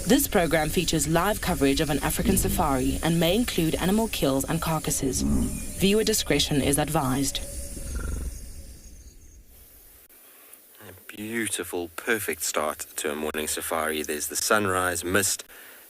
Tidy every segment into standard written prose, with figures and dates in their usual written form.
This program features live coverage of an African safari and may include animal kills and carcasses. Viewer discretion is advised. A beautiful, perfect start to a morning safari. There's the sunrise, mist,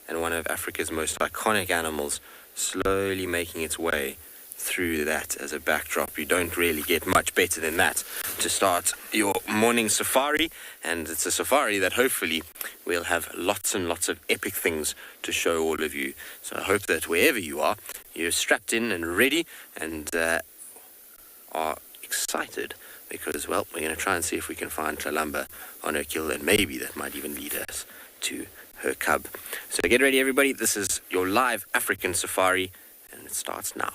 and one of Africa's most iconic animals slowly making its way through that as a backdrop. You don't really get much better than that to start your morning safari, and it's a safari that hopefully we'll have lots and lots of epic things to show all of you. So I hope that wherever you are, you're strapped in and ready and are excited, because, well, we're going to try and see if we can find Kalamba on her kill, and maybe that might even lead us to her cub. So get ready, everybody. This is your live African safari, and it starts now.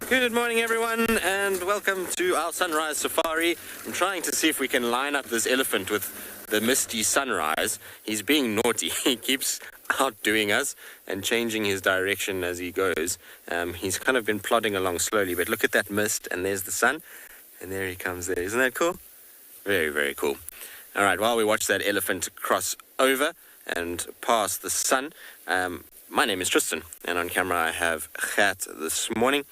Good morning, everyone, and welcome to our sunrise safari. I'm trying to see if we can line up this elephant with the misty sunrise. He's being naughty. He keeps outdoing us and changing his direction as he goes. He's kind of been plodding along slowly, but look at that mist, and there's the sun, and there he comes there. Isn't that cool? Very, very cool. All right, while we watch that elephant cross over and pass the sun, my name is Tristan, and on camera I have Gert this morning.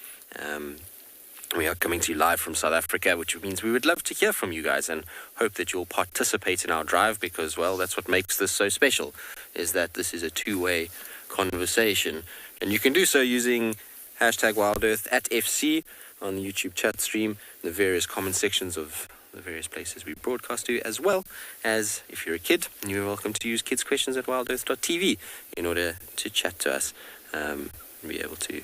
We are coming to you live from South Africa, which means we would love to hear from you guys and hope that you'll participate in our drive, because, well, that's what makes this so special, is that this is a two-way conversation. And you can do so using hashtag WildEarth at FC on the YouTube chat stream, the various comment sections of the various places we broadcast to, as well as, if you're a kid, you're welcome to use kids questions at wildearth.tv in order to chat to us and be able to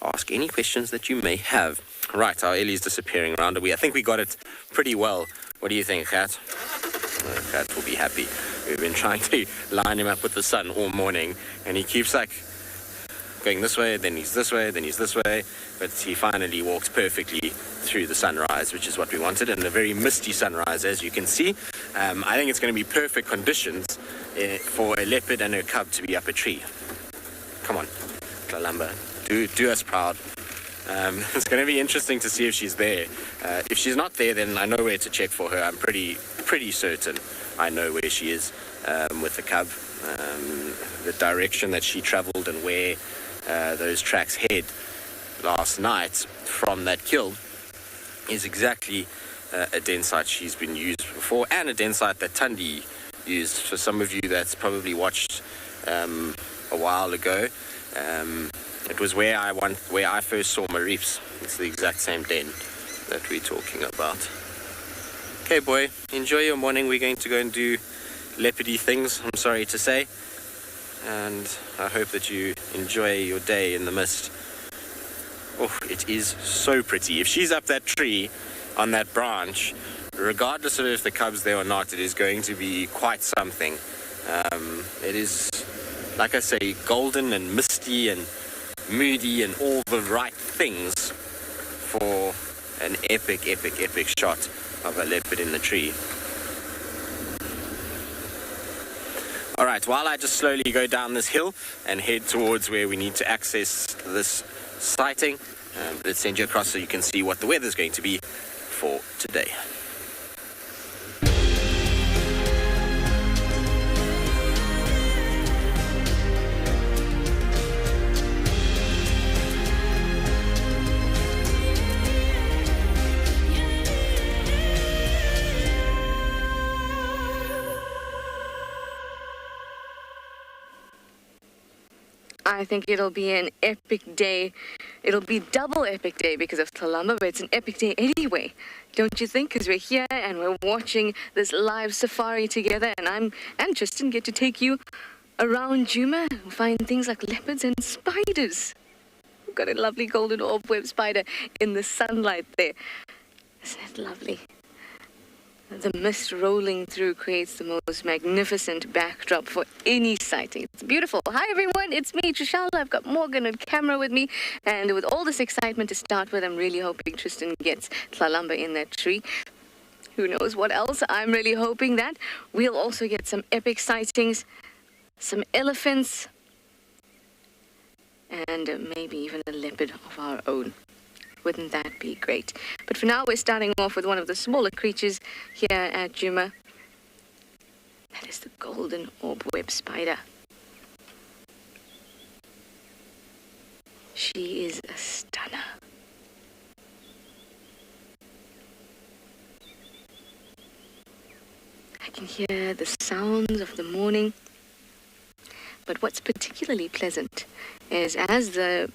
ask any questions that you may have. Right, our Ellie's disappearing around. I think we got it pretty well. What do you think, Kat? Kat will be happy. We've been trying to line him up with the sun all morning, and he keeps like going this way, then he's this way, then he's this way, but he finally walks perfectly through the sunrise, which is what we wanted, and a very misty sunrise, as you can see. I think it's going to be perfect conditions for a leopard and her cub to be up a tree. Come on, Kalamba. Do us proud. It's going to be interesting to see if she's there. If she's not there, then I know where to check for her. I'm pretty certain I know where she is with the cub. The direction that she traveled and where those tracks head last night from that kill is exactly a den site she's been used before, and a den site that Tundi used. For some of you that's probably watched a while ago, it was where I first saw Marif's. It's the exact same den that we're talking about. Okay, boy, enjoy your morning. We're going to go and do leopardy things, I'm sorry to say. And I hope that you enjoy your day in the mist. Oh, it is so pretty. If she's up that tree on that branch, regardless of if the cub's there or not, it is going to be quite something. It is, like I say, golden and misty and moody and all the right things for an epic shot of a leopard in the tree. All right, while I just slowly go down this hill and head towards where we need to access this sighting, let's send you across so you can see what the weather's going to be for today. I think it'll be an epic day. It'll be double epic day because of Kalamba, but it's an epic day anyway. Don't you think? Because we're here and we're watching this live safari together, and I'm and Tristan get to take you around Djuma and find things like leopards and spiders. We've got a lovely golden orb web spider in the sunlight there. Isn't it lovely? The mist rolling through creates the most magnificent backdrop for any sighting. It's beautiful. Hi everyone, it's me, Trishal. I've got Morgan on camera with me, and with all this excitement to start with, I'm really hoping Tristan gets Kalamba in that tree. Who knows what else? I'm really hoping that we'll also get some epic sightings, some elephants, and maybe even a leopard of our own. Wouldn't that be great? But for now, we're starting off with one of the smaller creatures here at Djuma. That is the golden orb web spider. She is a stunner. I can hear the sounds of the morning. But what's particularly pleasant is as the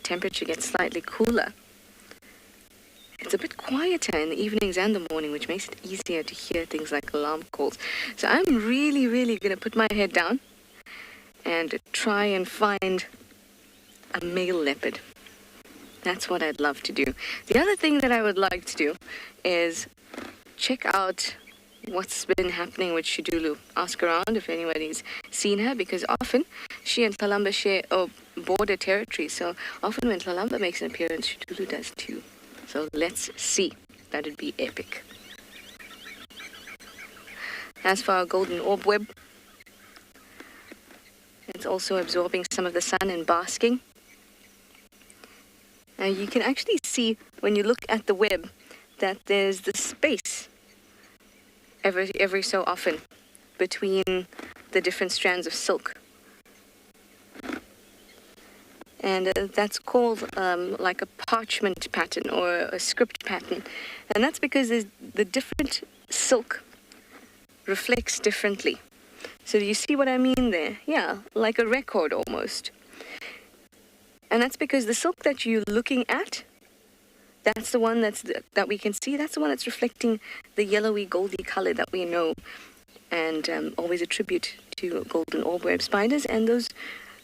temperature gets slightly cooler, it's a bit quieter in the evenings and the morning, which makes it easier to hear things like alarm calls. So I'm really going to put my head down and try and find a male leopard. That's what I'd love to do. The other thing that I would like to do is check out what's been happening with Shidulu. Ask around if anybody's seen her, because often she and Kalamba share border territory. So often when Kalamba makes an appearance, Shidulu does too. So let's see. That'd be epic. As for our golden orb web, it's also absorbing some of the sun and basking. Now you can actually see when you look at the web that there's the space every so often between the different strands of silk. And that's called like a parchment pattern or a script pattern. And that's because the different silk reflects differently. So do you see what I mean there? Yeah, like a record almost. And that's because the silk that you're looking at, that's the one that we can see. That's the one that's reflecting the yellowy, goldy color that we know and always attribute to golden orb web spiders. And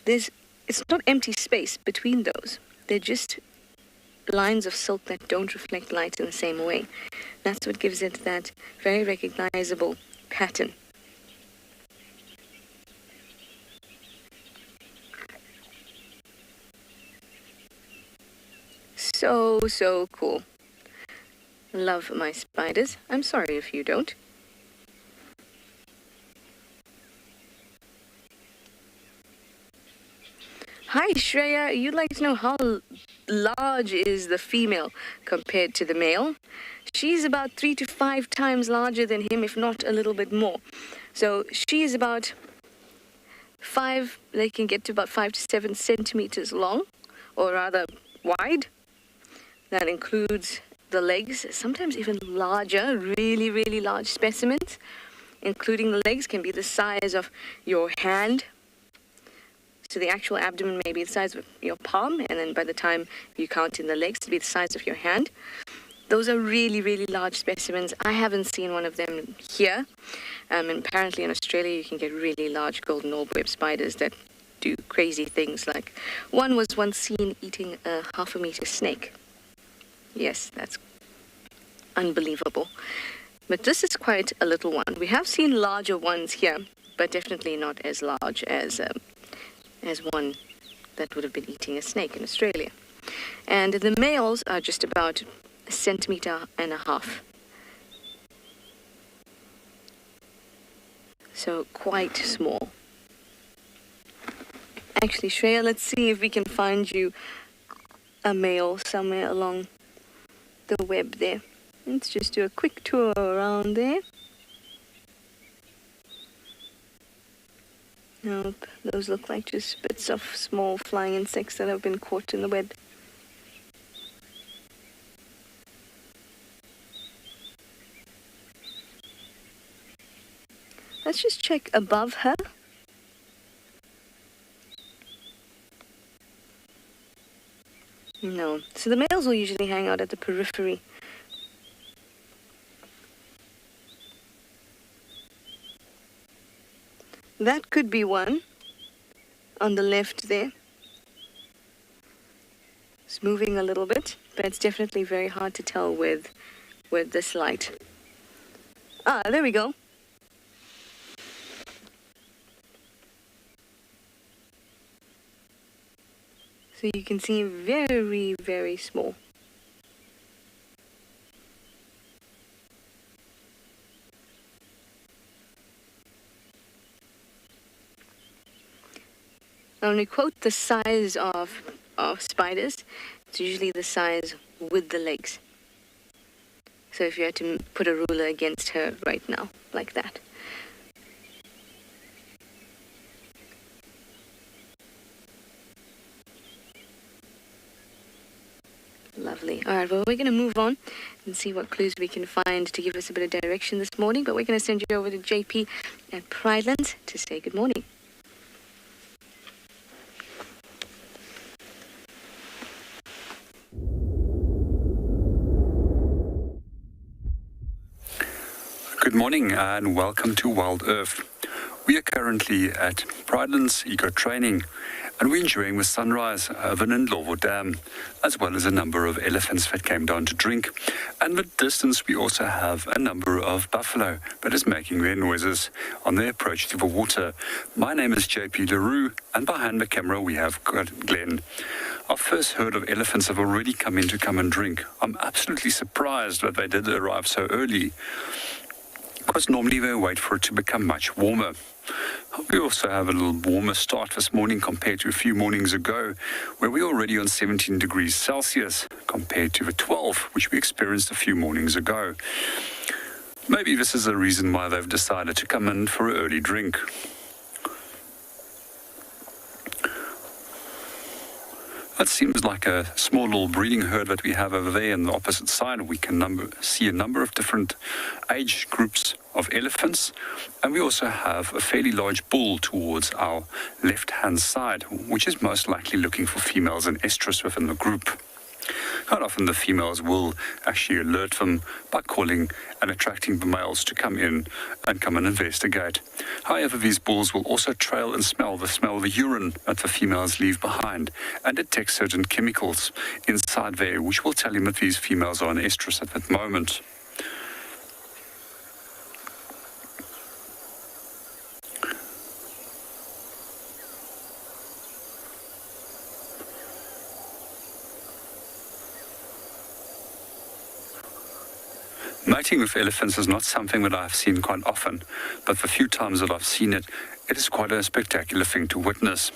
it's not empty space between those. They're just lines of silk that don't reflect light in the same way. That's what gives it that very recognizable pattern. So cool. Love my spiders. I'm sorry if you don't. Hi Shreya, you'd like to know how large is the female compared to the male? She's about 3 to 5 times larger than him, if not a little bit more. So she is about they can get to about 5 to 7 centimeters long, or rather wide. That includes the legs, sometimes even larger, really large specimens, including the legs, can be the size of your hand. So the actual abdomen may be the size of your palm, and then by the time you count in the legs, to be the size of your hand. Those are really large specimens. I haven't seen one of them here. And apparently in Australia you can get really large golden orb web spiders that do crazy things. Like one was once seen eating a 1/2 meter snake. Yes, that's unbelievable. But this is quite a little one. We have seen larger ones here, but definitely not as large as one that would have been eating a snake in Australia. And the males are just about 1.5 centimeters. So quite small. Actually, Shreya, let's see if we can find you a male somewhere along the web there. Let's just do a quick tour around there. Nope, those look like just bits of small flying insects that have been caught in the web. Let's just check above her. No. So the males will usually hang out at the periphery. That could be one on the left there. It's moving a little bit, but it's definitely very hard to tell with this light. Ah, there we go. So you can see very, very small. Now, when we quote the size of spiders, it's usually the size with the legs. So if you had to put a ruler against her right now, like that. Lovely. All right, well, we're going to move on and see what clues we can find to give us a bit of direction this morning. But we're going to send you over to JP at Prrivate to say good morning. Good morning and welcome to WildEarth. We are currently at Prrivate's Eco Training and we're enjoying the sunrise over Ndlovu Dam, as well as a number of elephants that came down to drink. And in the distance we also have a number of buffalo that is making their noises on their approach to the water. My name is JP LaRue and behind the camera we have got Glenn. Our first herd of elephants have already come in to come and drink. I'm absolutely surprised that they did arrive so early, because normally they wait for it to become much warmer. We also have a little warmer start this morning compared to a few mornings ago, where we're already on 17 degrees Celsius compared to the 12 which we experienced a few mornings ago. Maybe this is the reason why they've decided to come in for an early drink. That seems like a small little breeding herd that we have over there on the opposite side. We can see a number of different age groups of elephants, and we also have a fairly large bull towards our left-hand side, which is most likely looking for females and estrus within the group. Quite often the females will actually alert them by calling and attracting the males to come in and come and investigate. However, these bulls will also trail and smell the urine that the females leave behind and detect certain chemicals inside there, which will tell him that these females are an estrus at that moment. Mating with elephants is not something that I've seen quite often, but the few times that I've seen it, it is quite a spectacular thing to witness.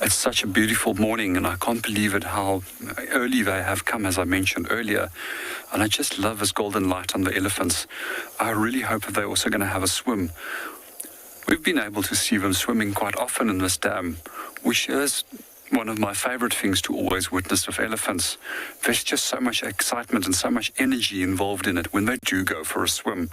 It's such a beautiful morning, and I can't believe it how early they have come, as I mentioned earlier. And I just love this golden light on the elephants. I really hope that they're also going to have a swim. We've been able to see them swimming quite often in this dam, which is one of my favorite things to always witness with elephants. There's just so much excitement and so much energy involved in it when they do go for a swim.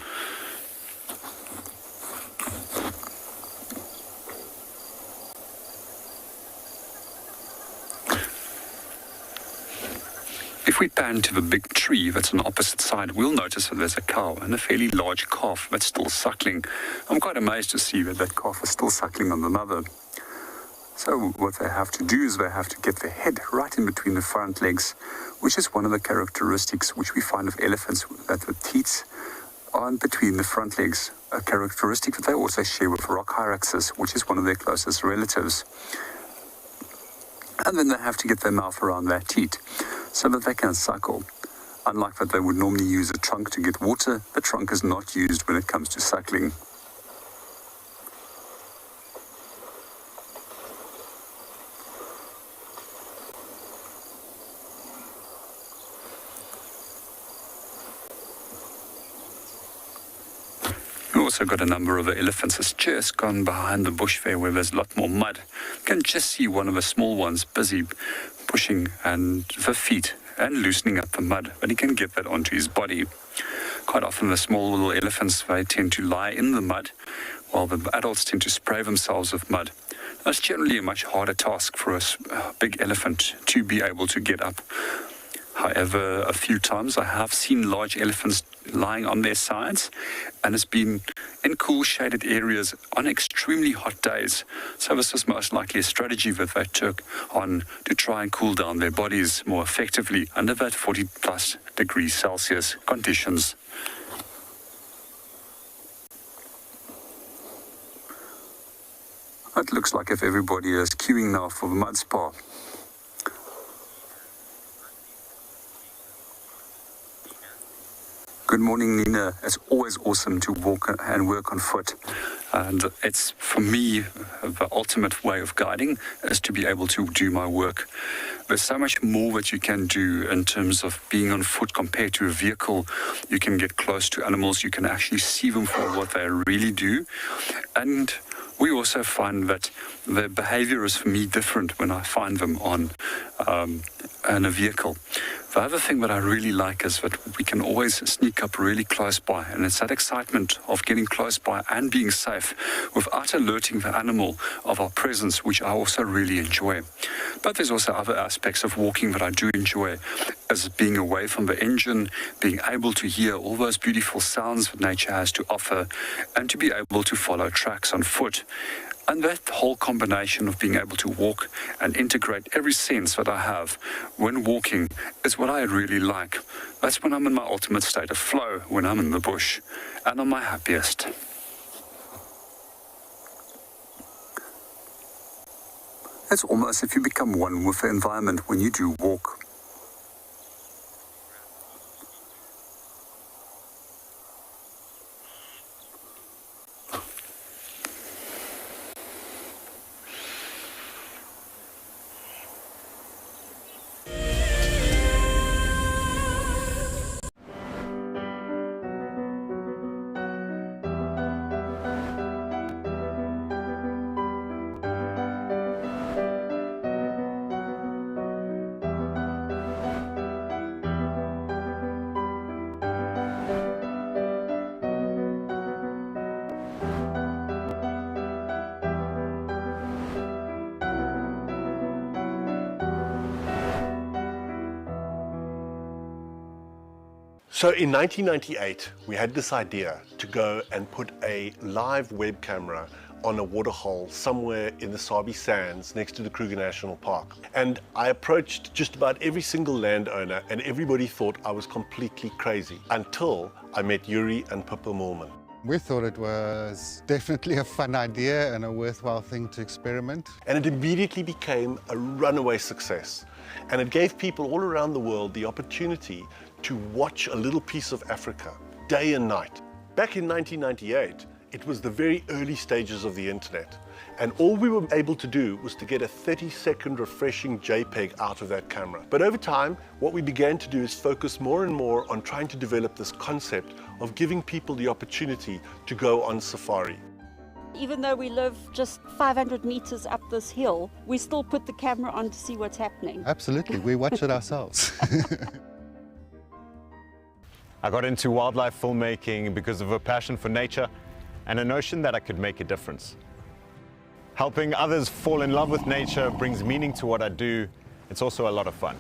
If we pan to the big tree that's on the opposite side, we'll notice that there's a cow and a fairly large calf that's still suckling. I'm quite amazed to see that calf is still suckling on the mother. So what they have to do is they have to get their head right in between the front legs, which is one of the characteristics which we find of elephants, that the teats are in between the front legs, a characteristic that they also share with rock hyraxes, which is one of their closest relatives. And then they have to get their mouth around their teat so that they can suckle. Unlike that they would normally use a trunk to get water, the trunk is not used when it comes to suckling. We've also got a number of the elephants that's just gone behind the bush there where there's a lot more mud. You can just see one of the small ones busy pushing and the feet and loosening up the mud, but he can get that onto his body. Quite often the small little elephants, they tend to lie in the mud, while the adults tend to spray themselves with mud. That's generally a much harder task for a big elephant to be able to get up. However, a few times I have seen large elephants lying on their sides, and it's been in cool shaded areas on extremely hot days. So this was most likely a strategy that they took on to try and cool down their bodies more effectively under that 40 plus degrees Celsius conditions. It looks like if everybody is queuing now for the mud spa. Good morning, Nina. It's always awesome to walk and work on foot. And it's, for me, the ultimate way of guiding is to be able to do my work. There's so much more that you can do in terms of being on foot compared to a vehicle. You can get close to animals. You can actually see them for what they really do. And we also find that the behavior is, for me, different when I find them on in a vehicle. The other thing that I really like is that we can always sneak up really close by, and it's that excitement of getting close by and being safe without alerting the animal of our presence, which I also really enjoy. But there's also other aspects of walking that I do enjoy, as being away from the engine, being able to hear all those beautiful sounds that nature has to offer, and to be able to follow tracks on foot. And that whole combination of being able to walk and integrate every sense that I have when walking is what I really like. That's when I'm in my ultimate state of flow, when I'm in the bush, and I'm my happiest. It's almost as if you become one with the environment when you do walk. So in 1998, we had this idea to go and put a live web camera on a waterhole somewhere in the Sabi sands next to the Kruger National Park. And I approached just about every single landowner, and everybody thought I was completely crazy until I met Yuri and Pippa Moorman. We thought it was definitely a fun idea and a worthwhile thing to experiment. And it immediately became a runaway success. And it gave people all around the world the opportunity to watch a little piece of Africa, day and night. Back in 1998, it was the very early stages of the internet. And all we were able to do was to get a 30-second refreshing JPEG out of that camera. But over time, what we began to do is focus more and more on trying to develop this concept of giving people the opportunity to go on safari. Even though we live just 500 meters up this hill, we still put the camera on to see what's happening. Absolutely, we watch it ourselves. I got into wildlife filmmaking because of a passion for nature and a notion that I could make a difference. Helping others fall in love with nature brings meaning to what I do. It's also a lot of fun.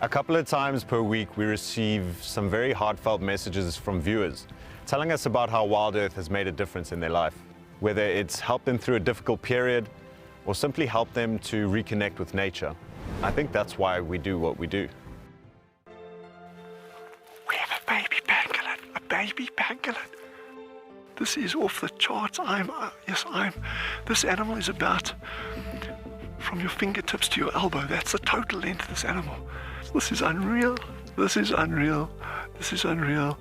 A couple of times per week, we receive some very heartfelt messages from viewers telling us about how WildEarth has made a difference in their life, whether it's helped them through a difficult period or simply helped them to reconnect with nature. I think that's why we do what we do. We have a baby pangolin, a baby pangolin. This is off the charts. This animal is about from your fingertips to your elbow. That's the total length of this animal. This is unreal. This is unreal. This is unreal.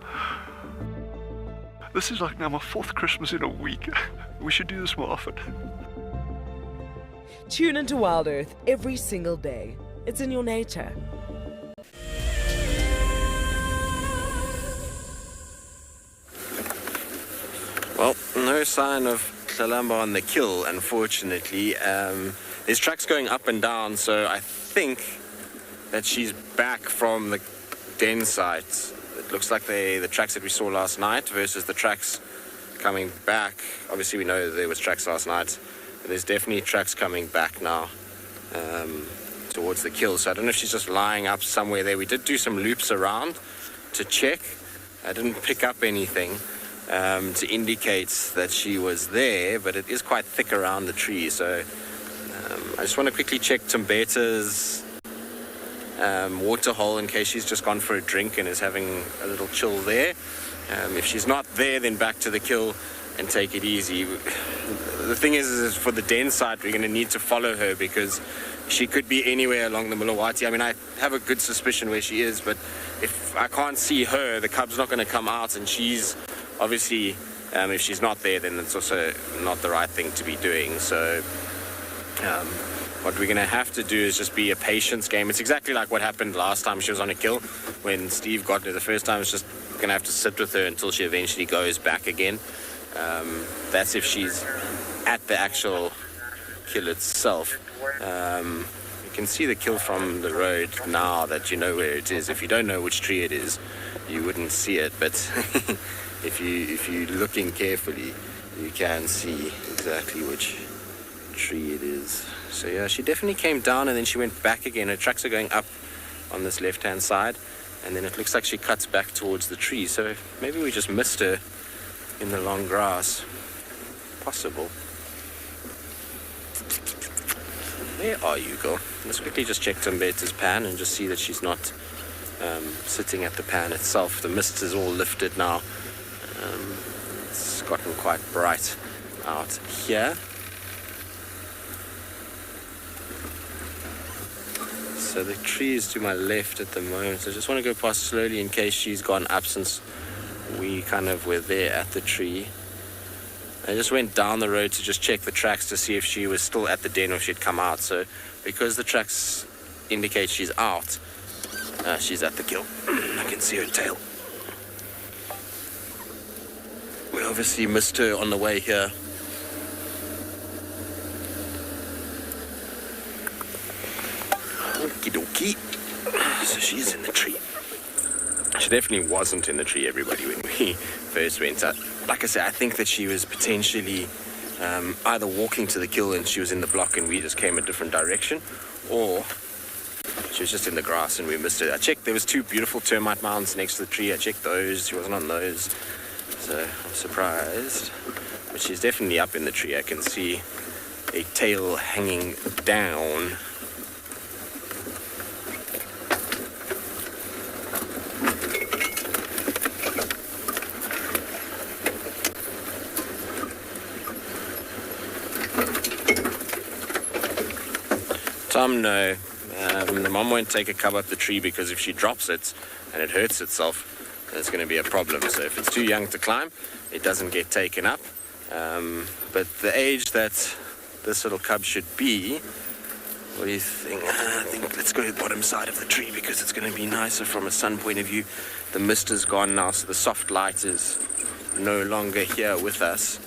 This is like now my 4th Christmas in a week. We should do this more often. Tune into WildEarth every single day. It's in your nature. Well, no sign of Kalamba on the kill, unfortunately. There's tracks going up and down, so I think that she's back from the den site. It looks like the tracks that we saw last night versus the tracks coming back. Obviously, we know there was tracks last night. But there's definitely tracks coming back now towards the kill. So I don't know if she's just lying up somewhere there. We did do some loops around to check. I didn't pick up anything to indicate that she was there, but it is quite thick around the tree. So I just want to quickly check Tumbeta's water hole in case she's just gone for a drink and is having a little chill there. If she's not there, then back to the kill and take it easy. The thing is for the den site, we're going to need to follow her because she could be anywhere along the Mulawati. I mean, I have a good suspicion where she is, but if I can't see her, the cub's not going to come out, and she's obviously, if she's not there, then it's also not the right thing to be doing. So what we're going to have to do is just be a patience game. It's exactly like what happened last time she was on a kill. When Steve got her the first time, it's just going to have to sit with her until she eventually goes back again. That's if she's at the actual kill itself. You can see the kill from the road now that you know where it is. If you don't know which tree it is, you wouldn't see it, but if you're looking carefully, you can see exactly which tree it is. So yeah, she definitely came down and then she went back again. Her tracks are going up on this left-hand side, and then it looks like she cuts back towards the tree. So maybe we just missed her in the long grass. Possible. Where are you, girl? Let's quickly just check Tumbeta's pan and just see that she's not sitting at the pan itself. The mist is all lifted now. It's gotten quite bright out here. So the tree is to my left at the moment. So I just want to go past slowly in case she's gone up since we kind of were there at the tree. I just went down the road to just check the tracks to see if she was still at the den or if she'd come out. So because the tracks indicate she's out, she's at the kill. I can see her tail. We obviously missed her on the way here. Okie dokie. So she's in the tree. She definitely wasn't in the tree, everybody, when we first went out. Like I said, I think that she was potentially either walking to the kill and she was in the block and we just came a different direction, or she was just in the grass and we missed her. I checked, there was 2 beautiful termite mounds next to the tree. I checked those, she wasn't on those. So I'm surprised. But she's definitely up in the tree. I can see a tail hanging down. Tom, no. The mom won't take a cub up the tree because if she drops it and it hurts itself, there's going to be a problem. So if it's too young to climb, it doesn't get taken up. But the age that this little cub should be, what do you think? I think let's go to the bottom side of the tree because it's going to be nicer from a sun point of view. The mist is gone now, so the soft light is no longer here with us.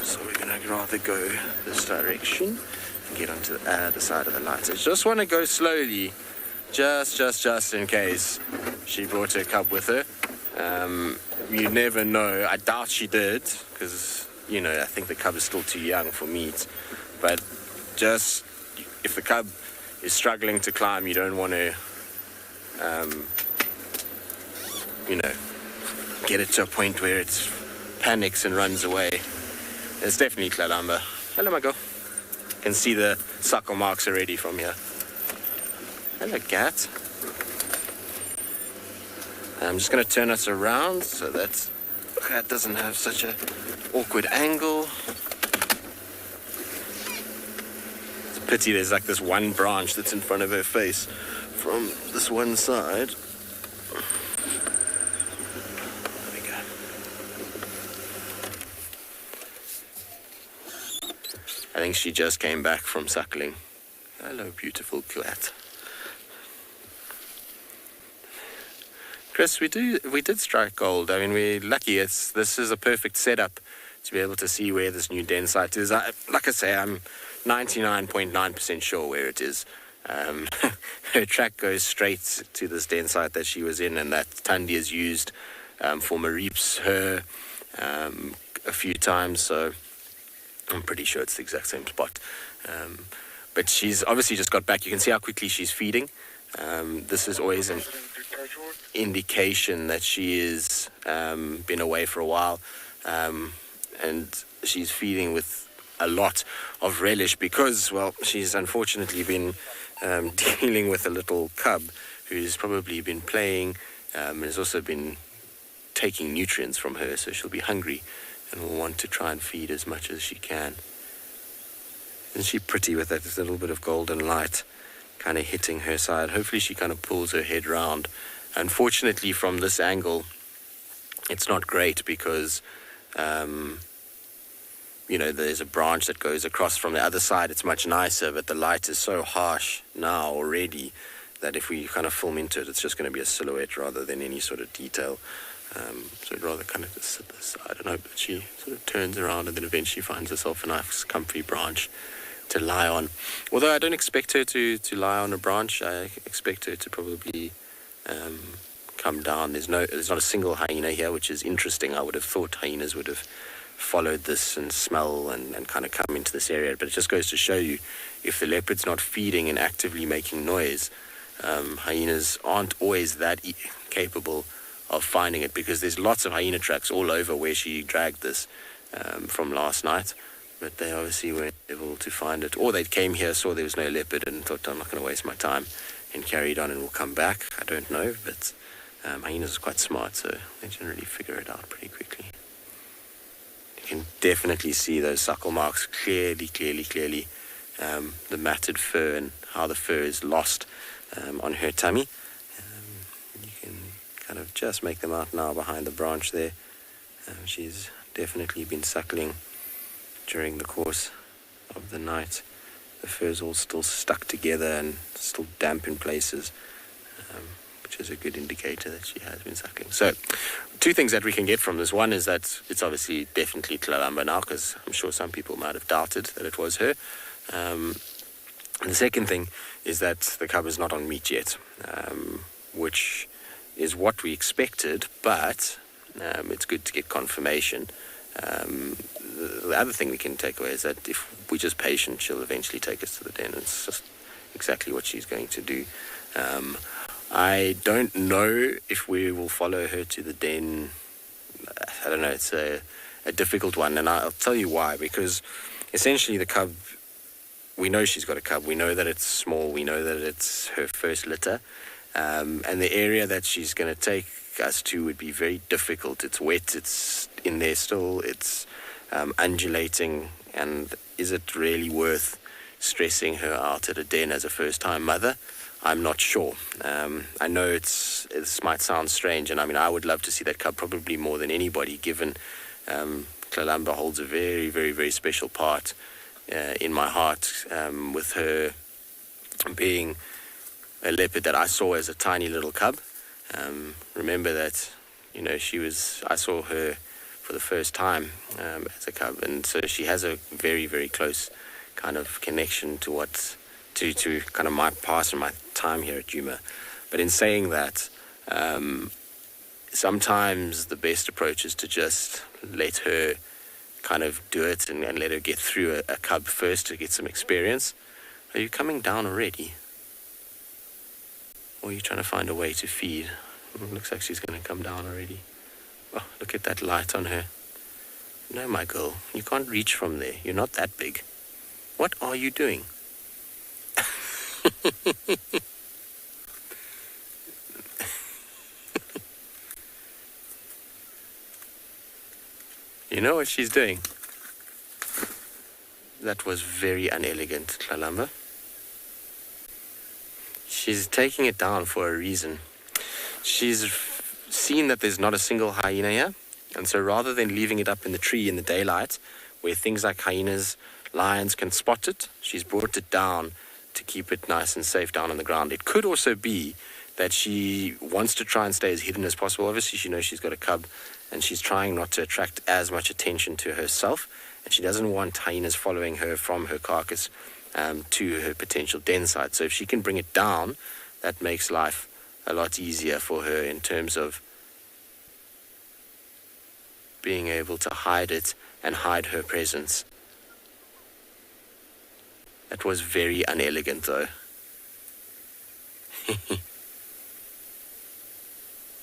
So we're going to rather go this direction. Get onto the other side of the light. I just want to go slowly, just in case she brought her cub with her. You never know. I doubt she did, because, you know, I think the cub is still too young for meat. But just, if the cub is struggling to climb, you don't want to, you know, get it to a point where it panics and runs away. It's definitely Kalamba. Hello, my girl. Can see the suckle marks already from here. Hello, cat. I'm just going to turn us around so that cat doesn't have such an awkward angle. It's a pity there's like this one branch that's in front of her face from this one side. There we go. I think she just came back from suckling. Hello, beautiful cat. Chris, we did strike gold. I mean, we're lucky. This is a perfect setup to be able to see where this new den site is. Like I say, I'm 99.9% sure where it is. Her track goes straight to this den site that she was in, and that Thandi has used for Mariep's her a few times, so I'm pretty sure it's the exact same spot. But she's obviously just got back. You can see how quickly she's feeding. This is always an indication that she is been away for a while, and she's feeding with a lot of relish because, well, she's unfortunately been dealing with a little cub who's probably been playing and has also been taking nutrients from her, so she'll be hungry and will want to try and feed as much as she can. Isn't she pretty with that little bit of golden light kind of hitting her side? Hopefully she kind of pulls her head round. Unfortunately, from this angle, it's not great because there's a branch that goes across from the other side. It's much nicer, but the light is so harsh now already that if we kind of film into it, it's just going to be a silhouette rather than any sort of detail. So I'd rather kind of just sit this side and hope that she sort of turns around and then eventually finds herself a nice comfy branch to lie on. Although I don't expect her to lie on a branch. I expect her to probably come down. There's not a single hyena here, which is interesting. I would have thought hyenas would have followed this and smell and kind of come into this area, but it just goes to show you, if the leopard's not feeding and actively making noise, hyenas aren't always that capable of finding it, because there's lots of hyena tracks all over where she dragged this from last night, but they obviously weren't able to find it, or they came here, saw there was no leopard and thought, I'm not going to waste my time, and carried on and will come back. I don't know, but hyenas are quite smart, so they generally figure it out pretty quickly. You can definitely see those suckle marks clearly. The matted fur and how the fur is lost on her tummy. You can kind of just make them out now behind the branch there. She's definitely been suckling during the course of the night. The fur's all still stuck together and still damp in places, which is a good indicator that she has been suckling. So, two things that we can get from this. One is that it's obviously definitely Kalahari now, because I'm sure some people might have doubted that it was her. And the second thing is that the cub is not on meat yet, which is what we expected, but it's good to get confirmation. The other thing we can take away is that if we're just patient, she'll eventually take us to the den. It's just exactly what she's going to do. I don't know if we will follow her to the den. I don't know, it's a difficult one, and I'll tell you why. Because essentially the cub, we know she's got a cub, we know that it's small, we know that it's her first litter, and the area that she's going to take us to would be very difficult. It's wet, it's in there still, it's undulating, and is it really worth stressing her out at a den as a first-time mother? I'm not sure. I know this might sound strange, and I mean, I would love to see that cub probably more than anybody, given Kalahari holds a very, very, very special part in my heart, with her being a leopard that I saw as a tiny little cub. Remember that, I saw her for the first time as a cub, and so she has a very, very close kind of connection to to kind of my past and my time here at Djuma. But in saying that, sometimes the best approach is to just let her kind of do it and let her get through a cub first to get some experience. Are you coming down already? Or are you trying to find a way to feed? It looks like she's going to come down already. Oh, look at that light on her. No, my girl, you can't reach from there. You're not that big. What are you doing? You know what she's doing? That was very unelegant, Kalahari. She's taking it down for a reason. She's seen that there's not a single hyena here, and so rather than leaving it up in the tree in the daylight, where things like hyenas, lions can spot it, she's brought it down to keep it nice and safe down on the ground. It could also be that she wants to try and stay as hidden as possible. Obviously, she knows she's got a cub, and she's trying not to attract as much attention to herself, and she doesn't want hyenas following her from her carcass to her potential den site. So if she can bring it down, that makes life a lot easier for her in terms of being able to hide it and hide her presence. That was very unelegant, though.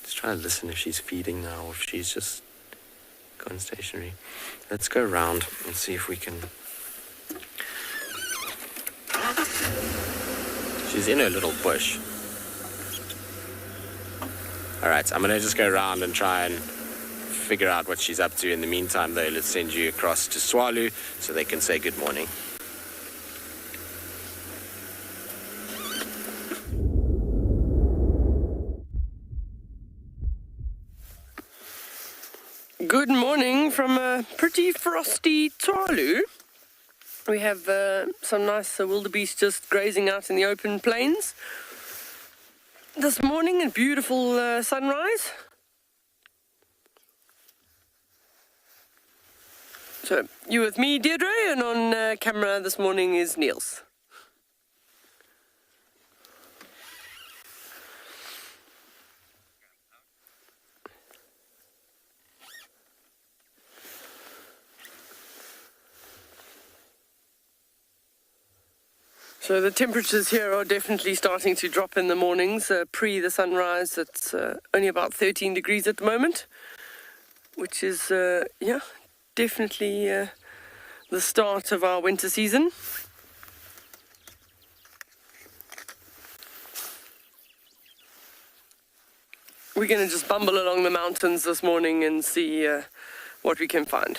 Just trying to listen if she's feeding now or if she's just gone stationary. Let's go around and see if we can... She's in her little bush. Alright, I'm going to just go around and try and figure out what she's up to. In the meantime, though, let's send you across to Tswalu so they can say good morning. Good morning from a pretty frosty Tswalu. We have some nice wildebeest just grazing out in the open plains. This morning, a beautiful sunrise. So, you with me, Deirdre, and on camera this morning is Niels. So the temperatures here are definitely starting to drop in the mornings. Pre the sunrise, it's only about 13 degrees at the moment, which is, yeah, definitely the start of our winter season. We're going to just bumble along the mountains this morning and see what we can find.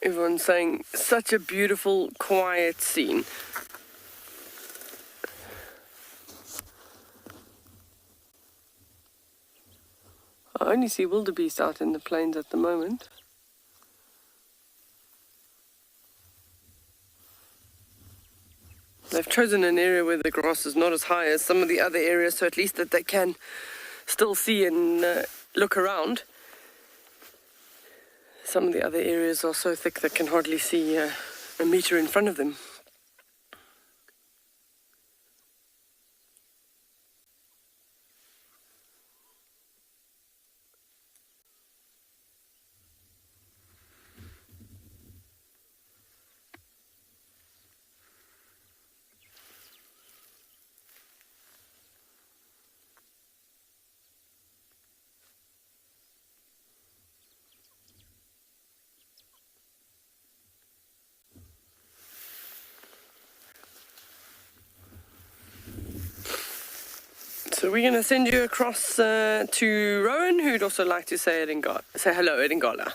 Everyone's saying, such a beautiful, quiet scene. I only see wildebeest out in the plains at the moment. They've chosen an area where the grass is not as high as some of the other areas, so at least that they can still see and look around. Some of the other areas are so thick they can hardly see a meter in front of them. So we're going to send you across to Rowan, who'd also like to say hello at Ngala.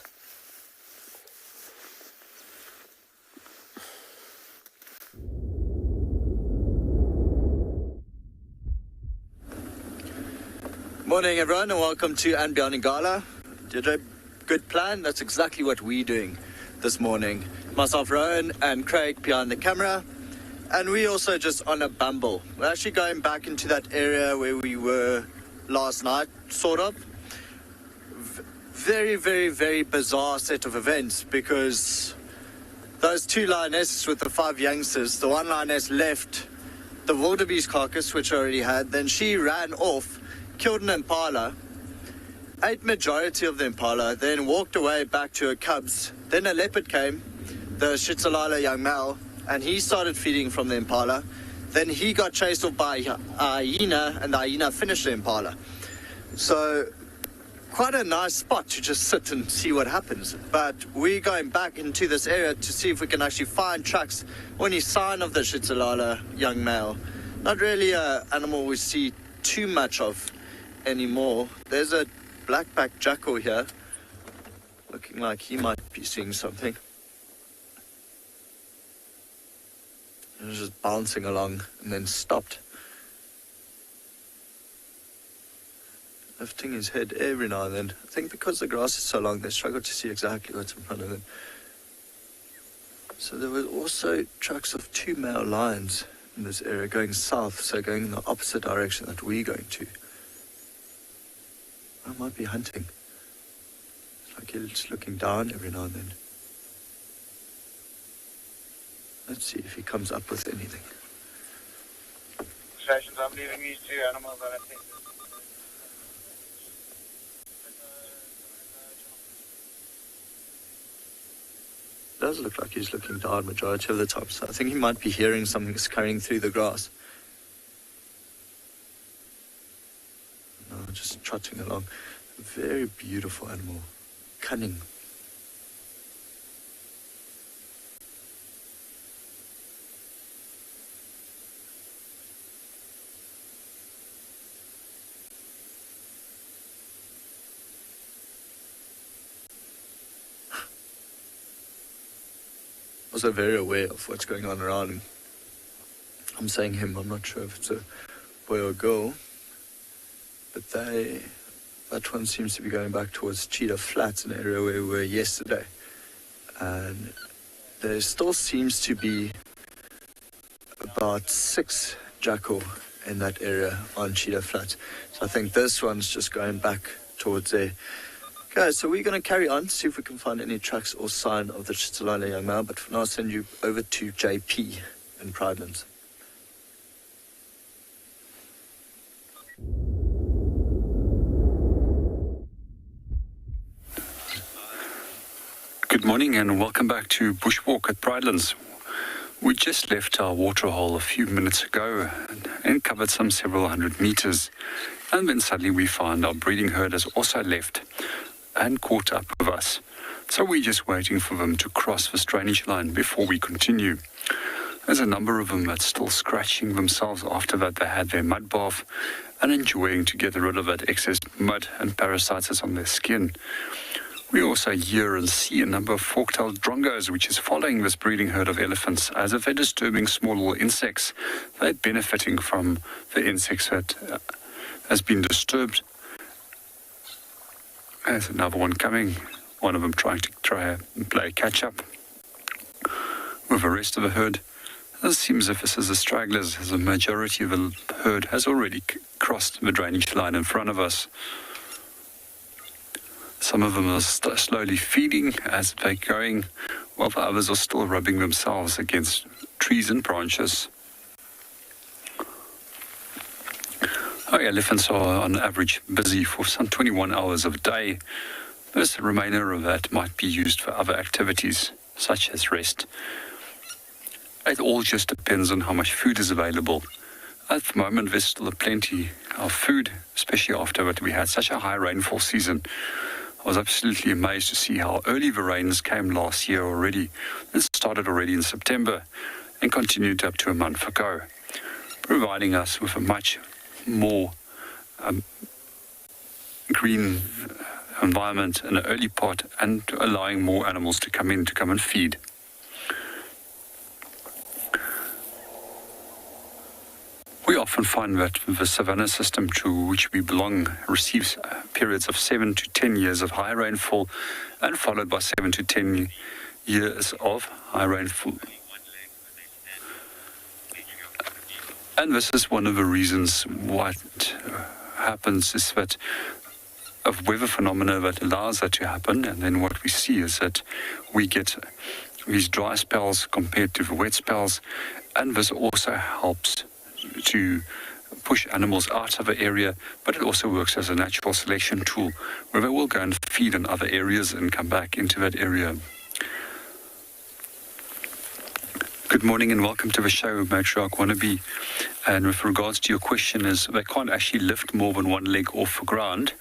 Morning everyone and welcome to andBeyond Ngala. Deirdre, good plan? That's exactly what we're doing this morning. Myself, Rowan, and Craig behind the camera. And we also just on a bumble. We're actually going back into that area where we were last night, sort of. Very, very, very bizarre set of events because those two lionesses with the 5 youngsters, the one lioness left the wildebeest carcass, which I already had, then she ran off, killed an impala, ate majority of the impala, then walked away back to her cubs. Then a leopard came, the Cheetah young male, and he started feeding from the impala. Then he got chased off by a hyena, and the hyena finished the impala. So, quite a nice spot to just sit and see what happens. But we're going back into this area to see if we can actually find tracks or any sign of the Cheetah young male. Not really an animal we see too much of anymore. There's a black-backed jackal here, looking like he might be seeing something. It was just bouncing along and then stopped. lifting his head every now and then. I think because the grass is so long, they struggle to see exactly what's in front of them. So there were also tracks of 2 male lions in this area going south, so going in the opposite direction that we're going to. I might be hunting. It's like he's looking down every now and then. Let's see if he comes up with anything. I'm leaving these 2 animals that I think. It does look like he's looking down majority of the time, so I think he might be hearing something scurrying through the grass. No, just trotting along. A very beautiful animal. Cunning. Also very aware of what's going on around him. I'm saying him, I'm not sure if it's a boy or girl, but that one seems to be going back towards Cheetah Flats, an area where we were yesterday. And there still seems to be about 6 jackal in that area on Cheetah Flats. So I think this one's just going back towards there. Okay, so we're going to carry on, see if we can find any tracks or sign of the Tswalu young male, but for now I'll send you over to JP in Prrivate. Good morning and welcome back to Bushwalk at Prrivate. We just left our waterhole a few minutes ago and covered some several hundred meters, and then suddenly we found our breeding herd has also left and caught up with us. So we're just waiting for them to cross this drainage line before we continue. There's a number of them that's still scratching themselves after that they had their mud bath and enjoying to get rid of that excess mud and parasites that's on their skin. We also hear and see a number of fork-tailed drongos which is following this breeding herd of elephants as if they're disturbing small little insects. They're benefiting from the insects that has been disturbed. There's another one coming, one of them trying to play catch-up with the rest of the herd. It seems as if this is the stragglers, as the majority of the herd has already crossed the drainage line in front of us. Some of them are slowly feeding as they're going, while the others are still rubbing themselves against trees and branches. Our elephants are on average busy for some 21 hours of a day. The remainder of that might be used for other activities, such as rest. It all just depends on how much food is available. At the moment, there's still plenty of food, especially after that we had such a high rainfall season. I was absolutely amazed to see how early the rains came last year already. It started already in September and continued up to a month ago, providing us with a much more green environment in the early part and allowing more animals to come and feed. We often find that the savanna system to which we belong receives periods of 7 to 10 years of high rainfall and followed by 7 to 10 years of high rainfall. And this is one of the reasons what happens is that of weather phenomena that allows that to happen, and then what we see is that we get these dry spells compared to the wet spells, and this also helps to push animals out of the area, but it also works as a natural selection tool where they will go and feed in other areas and come back into that area. Good morning and welcome to the show, Matriarch Wannabe. And with regards to your question, is they can't actually lift more than one leg off the ground.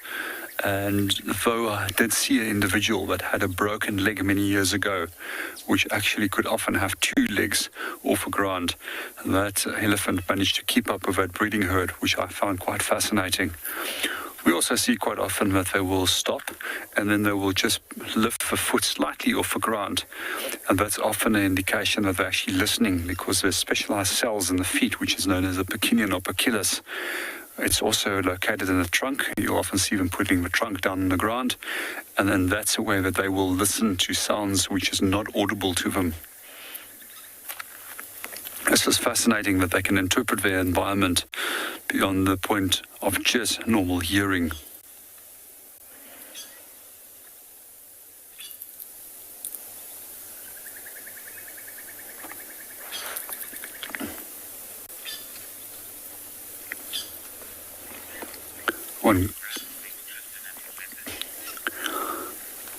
And though I did see an individual that had a broken leg many years ago, which actually could often have 2 legs off the ground, that elephant managed to keep up with that breeding herd, which I found quite fascinating. We also see quite often that they will stop and then they will just lift the foot slightly off the ground. And that's often an indication that they're actually listening, because there's specialized cells in the feet, which is known as the Pacinian operculus, It's also located in the trunk. You'll often see them putting the trunk down on the ground, and then that's a way that they will listen to sounds which is not audible to them. It's just fascinating that they can interpret their environment beyond the point of just normal hearing.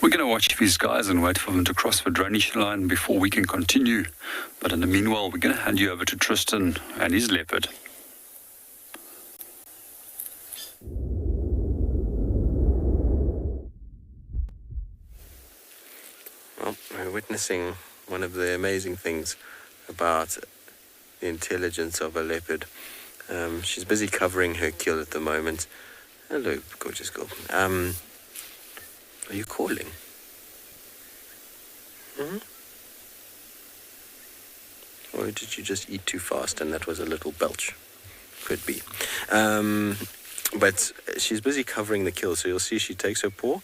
We're going to watch these guys and wait for them to cross the drainage line before we can continue. But in the meanwhile, we're going to hand you over to Tristan and his leopard. Well, we're witnessing one of the amazing things about the intelligence of a leopard. She's busy covering her kill at the moment. Hello, gorgeous girl. Are you calling? Or did you just eat too fast and that was a little belch? Could be. But she's busy covering the kill, so you'll see she takes her paw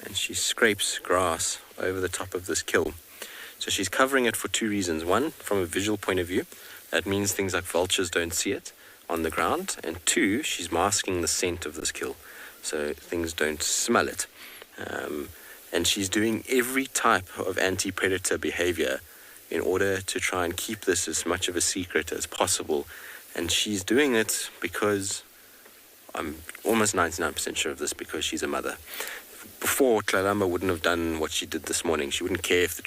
and she scrapes grass over the top of this kill. So she's covering it for two reasons. One, from a visual point of view, that means things like vultures don't see it on the ground. And two, she's masking the scent of this kill, so things don't smell it. And she's doing every type of anti-predator behavior in order to try and keep this as much of a secret as possible. And she's doing it because, I'm almost 99% sure of this, because she's a mother. Before, Kalamba wouldn't have done what she did this morning. She wouldn't care if the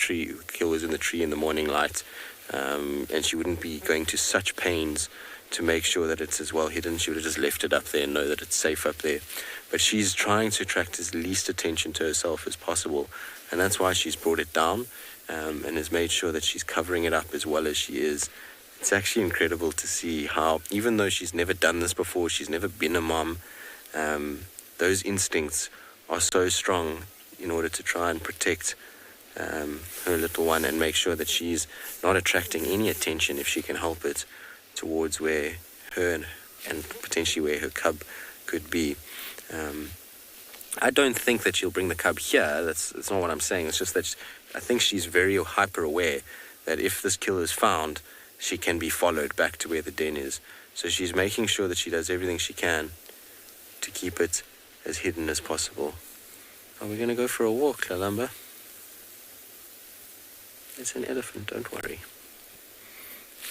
kill was in the tree in the morning light, and she wouldn't be going to such pains to make sure that it's as well hidden. She would have just left it up there and know that it's safe up there. But she's trying to attract as least attention to herself as possible, and that's why she's brought it down and has made sure that she's covering it up as well as she is. It's actually incredible to see how, even though she's never done this before, she's never been a mom, those instincts are so strong in order to try and protect her little one and make sure that she's not attracting any attention, if she can help it, towards where her and potentially where her cub could be. I don't think that she'll bring the cub here. That's not what I'm saying. It's just that I think she's very hyper aware that if this kill is found, she can be followed back to where the den is. So she's making sure that she does everything she can to keep it as hidden as possible. Are we going to go for a walk, Kalamba? It's an elephant, don't worry.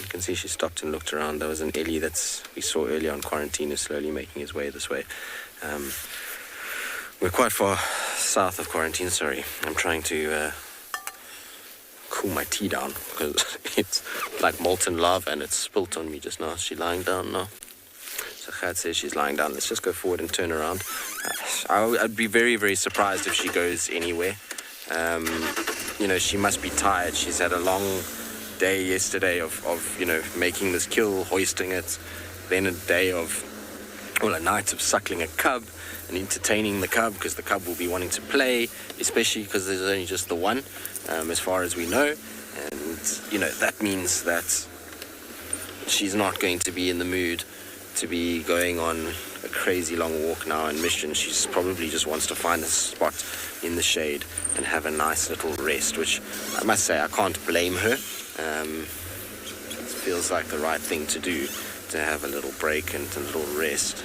You can see she stopped and looked around. There was an Ellie that we saw earlier on quarantine is slowly making his way this way. We're quite far south of quarantine, sorry. I'm trying to cool my tea down because it's like molten lava and it's spilt on me just now. Is she lying down now? So Chad says she's lying down. Let's just go forward and turn around. I'd be very, very surprised if she goes anywhere. She must be tired. She's had a long day yesterday of making this kill, hoisting it, then a night of suckling a cub and entertaining the cub, because the cub will be wanting to play, especially because there's only just the one, as far as we know. And that means that she's not going to be in the mood to be going on a crazy long walk now and mission. She's probably just wants to find a spot in the shade and have a nice little rest, which I must say I can't blame her. It feels like the right thing to do, to have a little break and a little rest.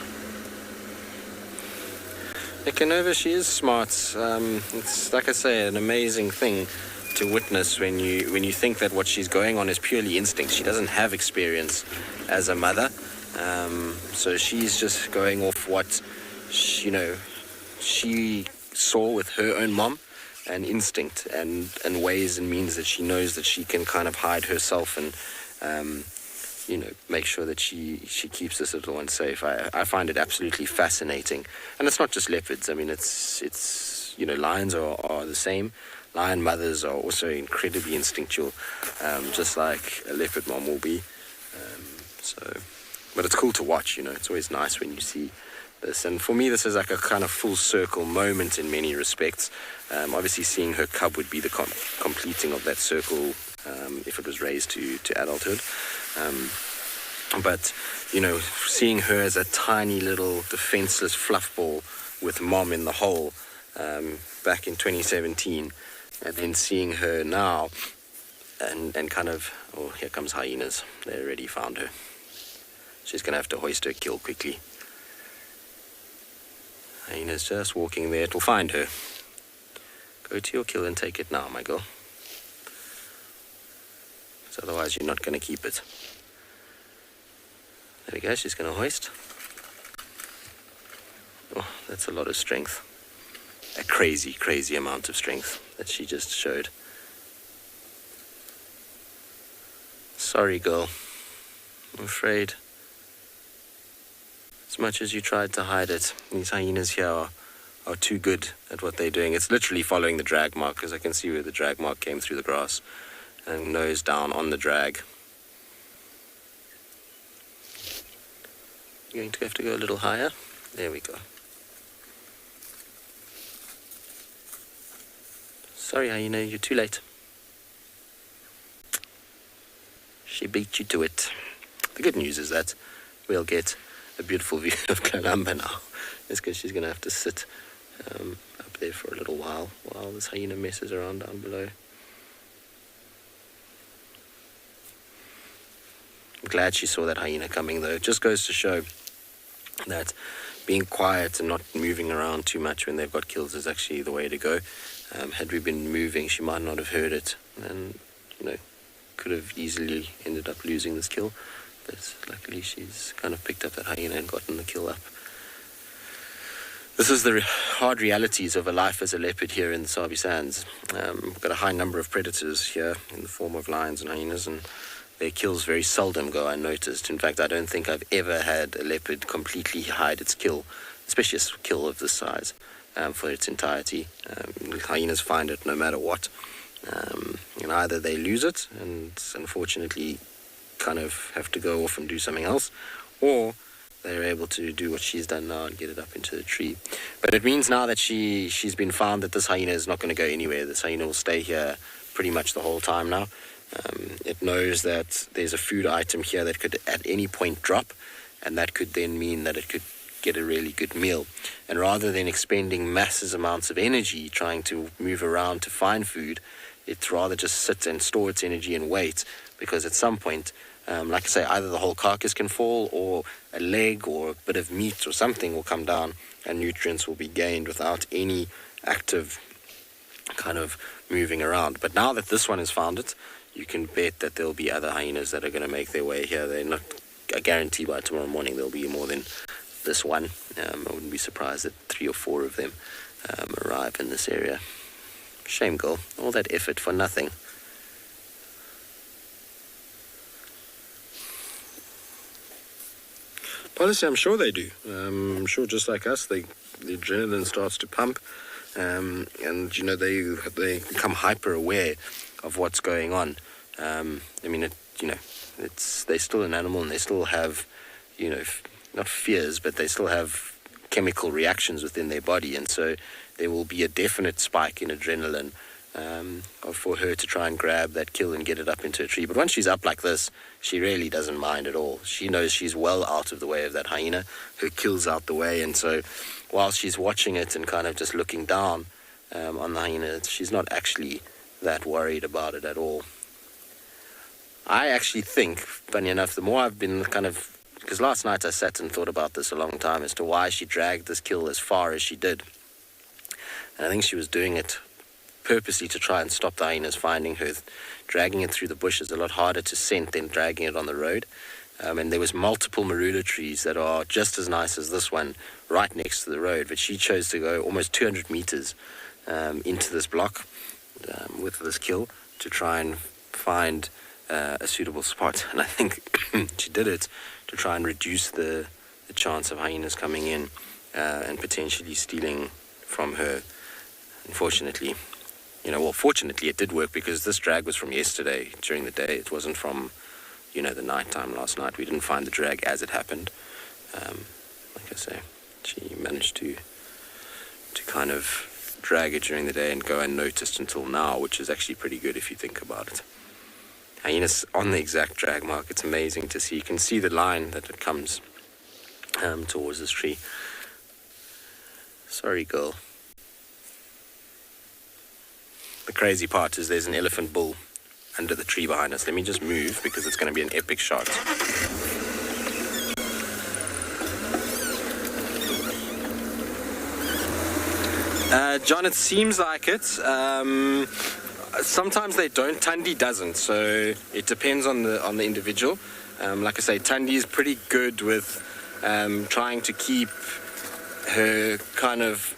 Ekanova, she is smart. It's, like I say, an amazing thing to witness when you think that what she's going on is purely instinct. She doesn't have experience as a mother, so she's just going off what she saw with her own mom, and instinct and ways and means that she knows that she can kind of hide herself and make sure that she keeps this little one safe. I find it absolutely fascinating. And it's not just leopards. I mean, it's lions are the same. Lion mothers are also incredibly instinctual, just like a leopard mom will be. But it's cool to watch, It's always nice when you see this. And for me, this is like a kind of full circle moment in many respects. Obviously, seeing her cub would be the completing of that circle if it was raised to adulthood. But, you know, seeing her as a tiny little defenseless fluff ball with mom in the hole back in 2017, and then seeing her now and kind of, oh, here comes hyenas. They already found her. She's going to have to hoist her kill quickly. Hyena's just walking there. It'll find her. Go to your kill and take it now, my girl. Because otherwise you're not going to keep it. There we go, she's going to hoist. Oh, that's a lot of strength. A crazy, crazy amount of strength that she just showed. Sorry, girl. I'm afraid. As much as you tried to hide it, these hyenas here are too good at what they're doing. It's literally following the drag mark, because I can see where the drag mark came through the grass. And nose down on the drag. You're going to have to go a little higher. There we go. Sorry, hyena, you're too late. She beat you to it. The good news is that we'll get a beautiful view of Kalamba now. It's because she's going to have to sit up there for a little while this hyena messes around down below. I'm glad she saw that hyena coming, though. It just goes to show that being quiet and not moving around too much when they've got kills is actually the way to go. Had we been moving, she might not have heard it, and, you know, could have easily ended up losing this kill. But luckily she's kind of picked up that hyena and gotten the kill up. This is the hard realities of a life as a leopard here in the Sabi Sands. We've got a high number of predators here in the form of lions and hyenas, and their kills very seldom go unnoticed. In fact, I don't think I've ever had a leopard completely hide its kill, especially a kill of this size, for its entirety. Hyenas find it no matter what. And either they lose it and unfortunately kind of have to go off and do something else, or they're able to do what she's done now and get it up into the tree. But it means now that she's been found that this hyena is not going to go anywhere. This hyena will stay here pretty much the whole time now. It knows that there's a food item here that could at any point drop, and that could then mean that it could get a really good meal. And rather than expending massive amounts of energy trying to move around to find food, it's rather just sit and store its energy and wait, because at some point, like I say, either the whole carcass can fall, or a leg or a bit of meat or something will come down and nutrients will be gained without any active kind of moving around. But now that this one has found it, you can bet that there'll be other hyenas that are going to make their way here. They're not a guarantee by tomorrow morning there'll be more than this one. I wouldn't be surprised that 3 or 4 of them arrive in this area. Shame, girl. All that effort for nothing. Honestly, I'm sure they do. I'm sure just like us, the adrenaline starts to pump, and you know they become hyper aware of what's going on. I mean, they're still an animal, and they still have, not fears, but they still have chemical reactions within their body, and so there will be a definite spike in adrenaline for her to try and grab that kill and get it up into a tree. But once she's up like this, she really doesn't mind at all. She knows she's well out of the way of that hyena. Her kill's out the way, and so while she's watching it and kind of just looking down on the hyena, she's not actually that worried about it at all. I actually think, funny enough, the more I've been because last night I sat and thought about this a long time as to why she dragged this kill as far as she did. And I think she was doing it purposely to try and stop the hyenas finding her. Dragging it through the bush is a lot harder to scent than dragging it on the road. And there was multiple marula trees that are just as nice as this one right next to the road, but she chose to go almost 200 meters into this block with this kill to try and find a suitable spot. And I think she did it to try and reduce the chance of hyenas coming in and potentially stealing from her. Unfortunately, fortunately it did work, because this drag was from yesterday during the day. It wasn't from, the night time last night. We didn't find the drag as it happened. Like I say, she managed to kind of drag it during the day and go unnoticed until now, which is actually pretty good if you think about it. hyenas on the exact drag mark. It's amazing to see. You can see the line that it comes towards this tree. Sorry, girl. The crazy part is there's an elephant bull under the tree behind us. Let me just move because it's going to be an epic shot. John, it seems like it. Sometimes they don't. Tundi doesn't, so it depends on the individual. Like I say, Tundi is pretty good with trying to keep her kind of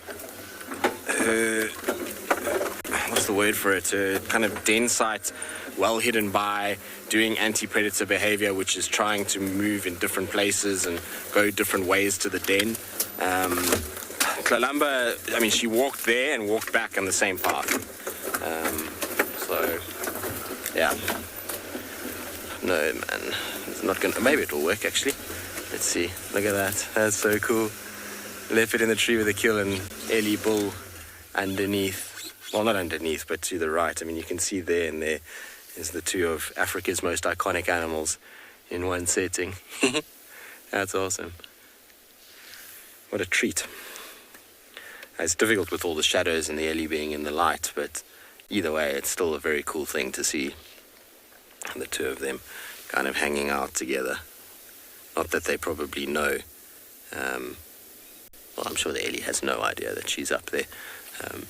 what's the word for it? Her kind of den site well hidden by doing anti-predator behavior, which is trying to move in different places and go different ways to the den. Kalamba, I mean, she walked there and walked back on the same path. So, yeah. No, man. It's not gonna... Maybe it'll work, actually. Let's see. Look at that. That's so cool. Leopard in the tree with a kill and Ellie bull underneath. Well, not underneath, but to the right. I mean, you can see there and there is the two of Africa's most iconic animals in one setting. That's awesome. What a treat. It's difficult with all the shadows and the Ellie being in the light, but either way, it's still a very cool thing to see the two of them kind of hanging out together. Not that they probably know. Well, I'm sure the Ellie has no idea that she's up there.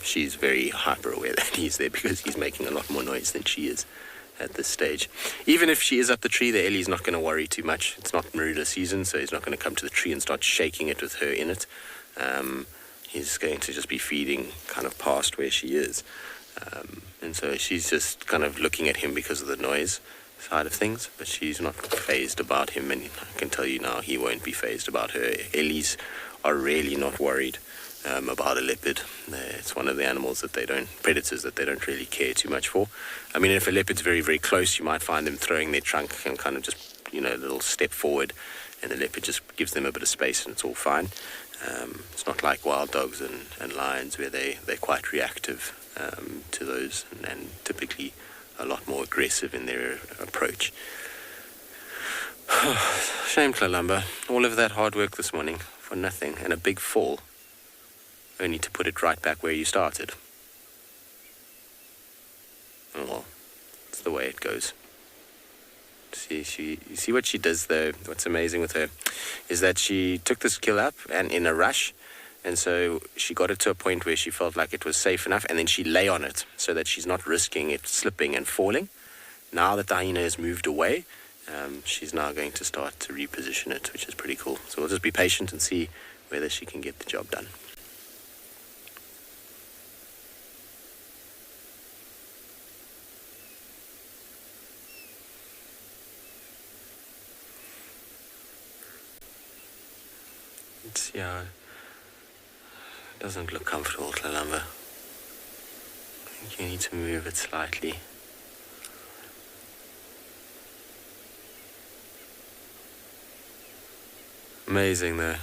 She's very hyper aware that he's there because he's making a lot more noise than she is at this stage. Even if she is up the tree, the Ellie's not going to worry too much. It's not Marula season, so he's not going to come to the tree and start shaking it with her in it. He's going to just be feeding kind of past where she is. And so she's just kind of looking at him because of the noise side of things, but she's not fazed about him, and I can tell you now he won't be fazed about her. Ellies are really not worried about a leopard. It's one of the animals that predators that they don't really care too much for. I mean, if a leopard's very, very close, you might find them throwing their trunk and kind of just, a little step forward, and the leopard just gives them a bit of space and it's all fine. It's not like wild dogs and lions where they're quite reactive to those and typically a lot more aggressive in their approach. Shame, Kalamba. All of that hard work this morning for nothing and a big fall, only to put it right back where you started. Oh, well, it's the way it goes. You see what she does, though. What's amazing with her is that she took this kill up and in a rush, and so she got it to a point where she felt like it was safe enough, and then she lay on it so that she's not risking it slipping and falling. Now that the hyena has moved away, she's now going to start to reposition it, which is pretty cool. So we'll just be patient and see whether she can get the job done. Yeah, it doesn't look comfortable, Kalamba. I think you need to move it slightly. Amazing though,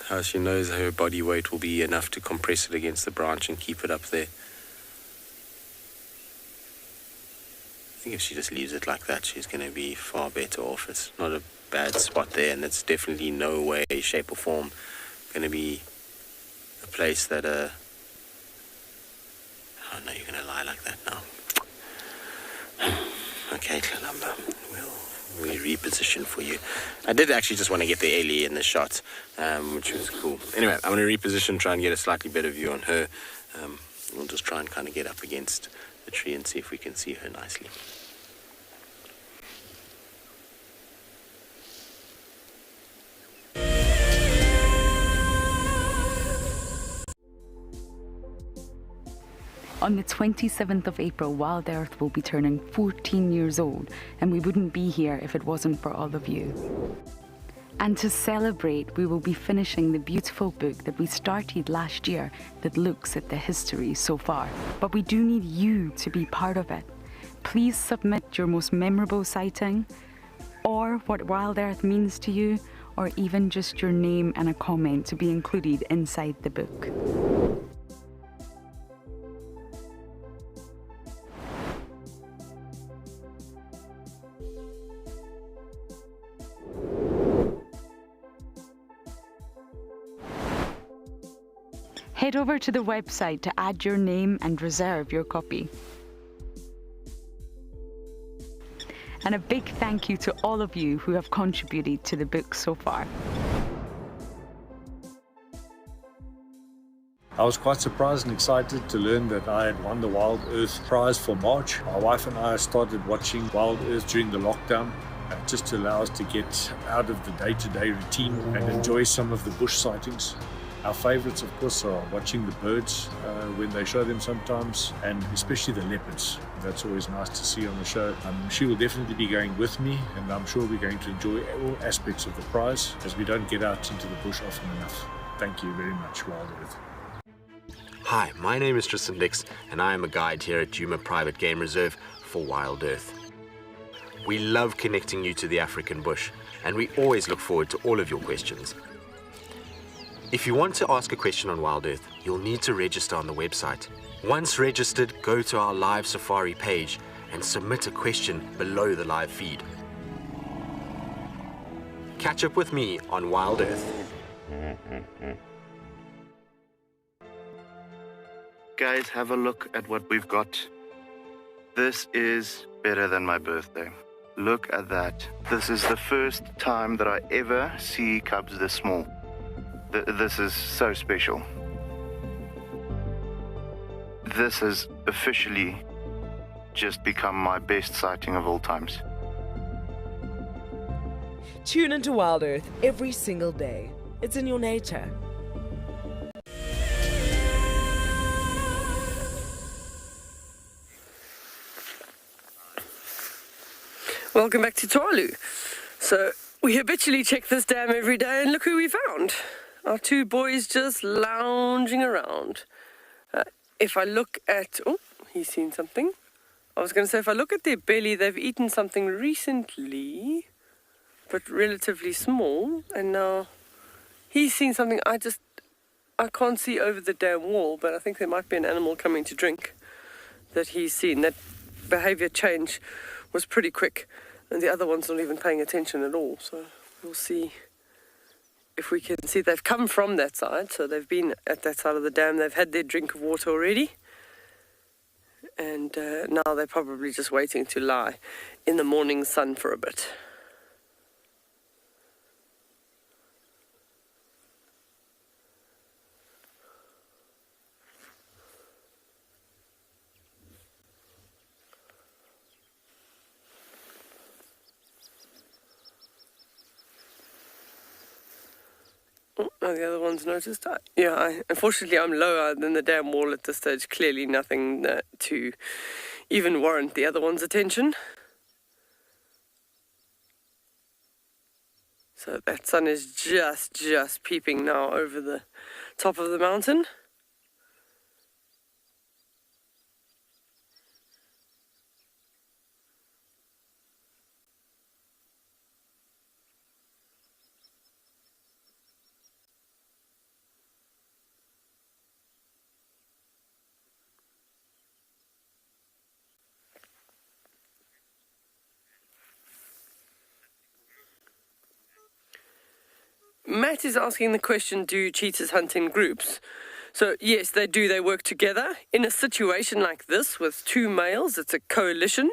how she knows her body weight will be enough to compress it against the branch and keep it up there. I think if she just leaves it like that, she's going to be far better off. It's not a bad spot there, and it's definitely no way, shape or form going to be a place that oh no, you're going to lie like that now. Okay, Kalamba, we'll reposition for you. I did actually just want to get the Ellie in the shot, which was cool. Anyway, I'm going to reposition, try and get a slightly better view on her. We'll just try and kind of get up against the tree and see if we can see her nicely. On the 27th of April, WildEarth will be turning 14 years old, and we wouldn't be here if it wasn't for all of you. And to celebrate, we will be finishing the beautiful book that we started last year that looks at the history so far. But we do need you to be part of it. Please submit your most memorable sighting, or what WildEarth means to you, or even just your name and a comment to be included inside the book. Head over to the website to add your name and reserve your copy. And a big thank you to all of you who have contributed to the book so far. I was quite surprised and excited to learn that I had won the WildEarth prize for March. My wife and I started watching WildEarth during the lockdown, just to allow us to get out of the day-to-day routine and enjoy some of the bush sightings. Our favourites, of course, are watching the birds when they show them sometimes, and especially the leopards. That's always nice to see on the show. She will definitely be going with me, and I'm sure we're going to enjoy all aspects of the prize, as we don't get out into the bush often enough. Thank you very much, WildEarth. Hi, my name is Tristan Dix, and I am a guide here at Djuma Private Game Reserve for WildEarth. We love connecting you to the African bush, and we always look forward to all of your questions. If you want to ask a question on WildEarth, you'll need to register on the website. Once registered, go to our live safari page and submit a question below the live feed. Catch up with me on WildEarth. Guys, have a look at what we've got. This is better than my birthday. Look at that. This is the first time that I ever see cubs this small. This is so special. This has officially just become my best sighting of all times. Tune into WildEarth every single day. It's in your nature. Welcome back to Tswalu. So we habitually check this dam every day, and look who we found. Our two boys just lounging around. If I look at... Oh, he's seen something. I was going to say, if I look at their belly, they've eaten something recently, but relatively small, and now he's seen something I can't see over the dam wall, but I think there might be an animal coming to drink that he's seen. That behavior change was pretty quick, and the other one's not even paying attention at all, so we'll see if we can see. They've come from that side, so they've been at that side of the dam. They've had their drink of water already, and now they're probably just waiting to lie in the morning sun for a bit. Oh, the other one's noticed that. Yeah, unfortunately I'm lower than the dam wall at this stage. Clearly nothing to even warrant the other one's attention. So that sun is just peeping now over the top of the mountain. Matt is asking the question, do cheetahs hunt in groups? So yes, they do. They work together. In a situation like this with two males, it's a coalition.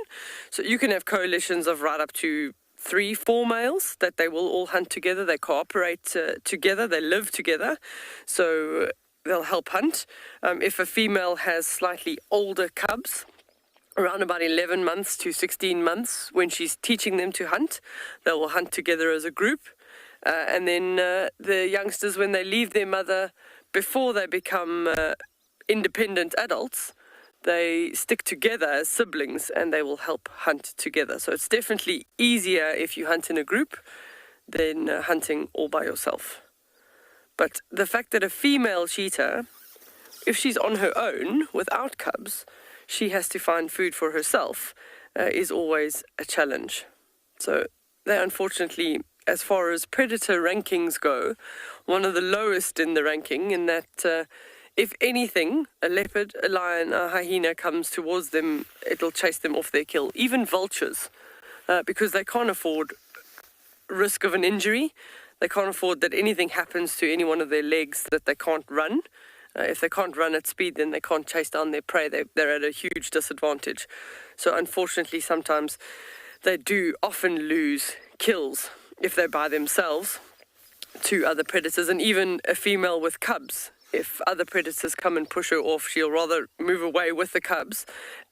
So you can have coalitions of right up to 3-4 males that they will all hunt together. They cooperate together. They live together. So they'll help hunt. If a female has slightly older cubs, around about 11 months to 16 months, when she's teaching them to hunt, they will hunt together as a group. And then the youngsters, when they leave their mother, before they become independent adults, they stick together as siblings and they will help hunt together. So it's definitely easier if you hunt in a group than hunting all by yourself. But the fact that a female cheetah, if she's on her own without cubs, she has to find food for herself, is always a challenge. So they unfortunately, as far as predator rankings go, one of the lowest in the ranking, in that if anything, a leopard, a lion, a hyena comes towards them, it'll chase them off their kill. Even vultures, because they can't afford risk of an injury. They can't afford that anything happens to any one of their legs that they can't run. If they can't run at speed, then they can't chase down their prey. They're at a huge disadvantage. So unfortunately, sometimes they do often lose kills if they're by themselves to other predators, and even a female with cubs. If other predators come and push her off, she'll rather move away with the cubs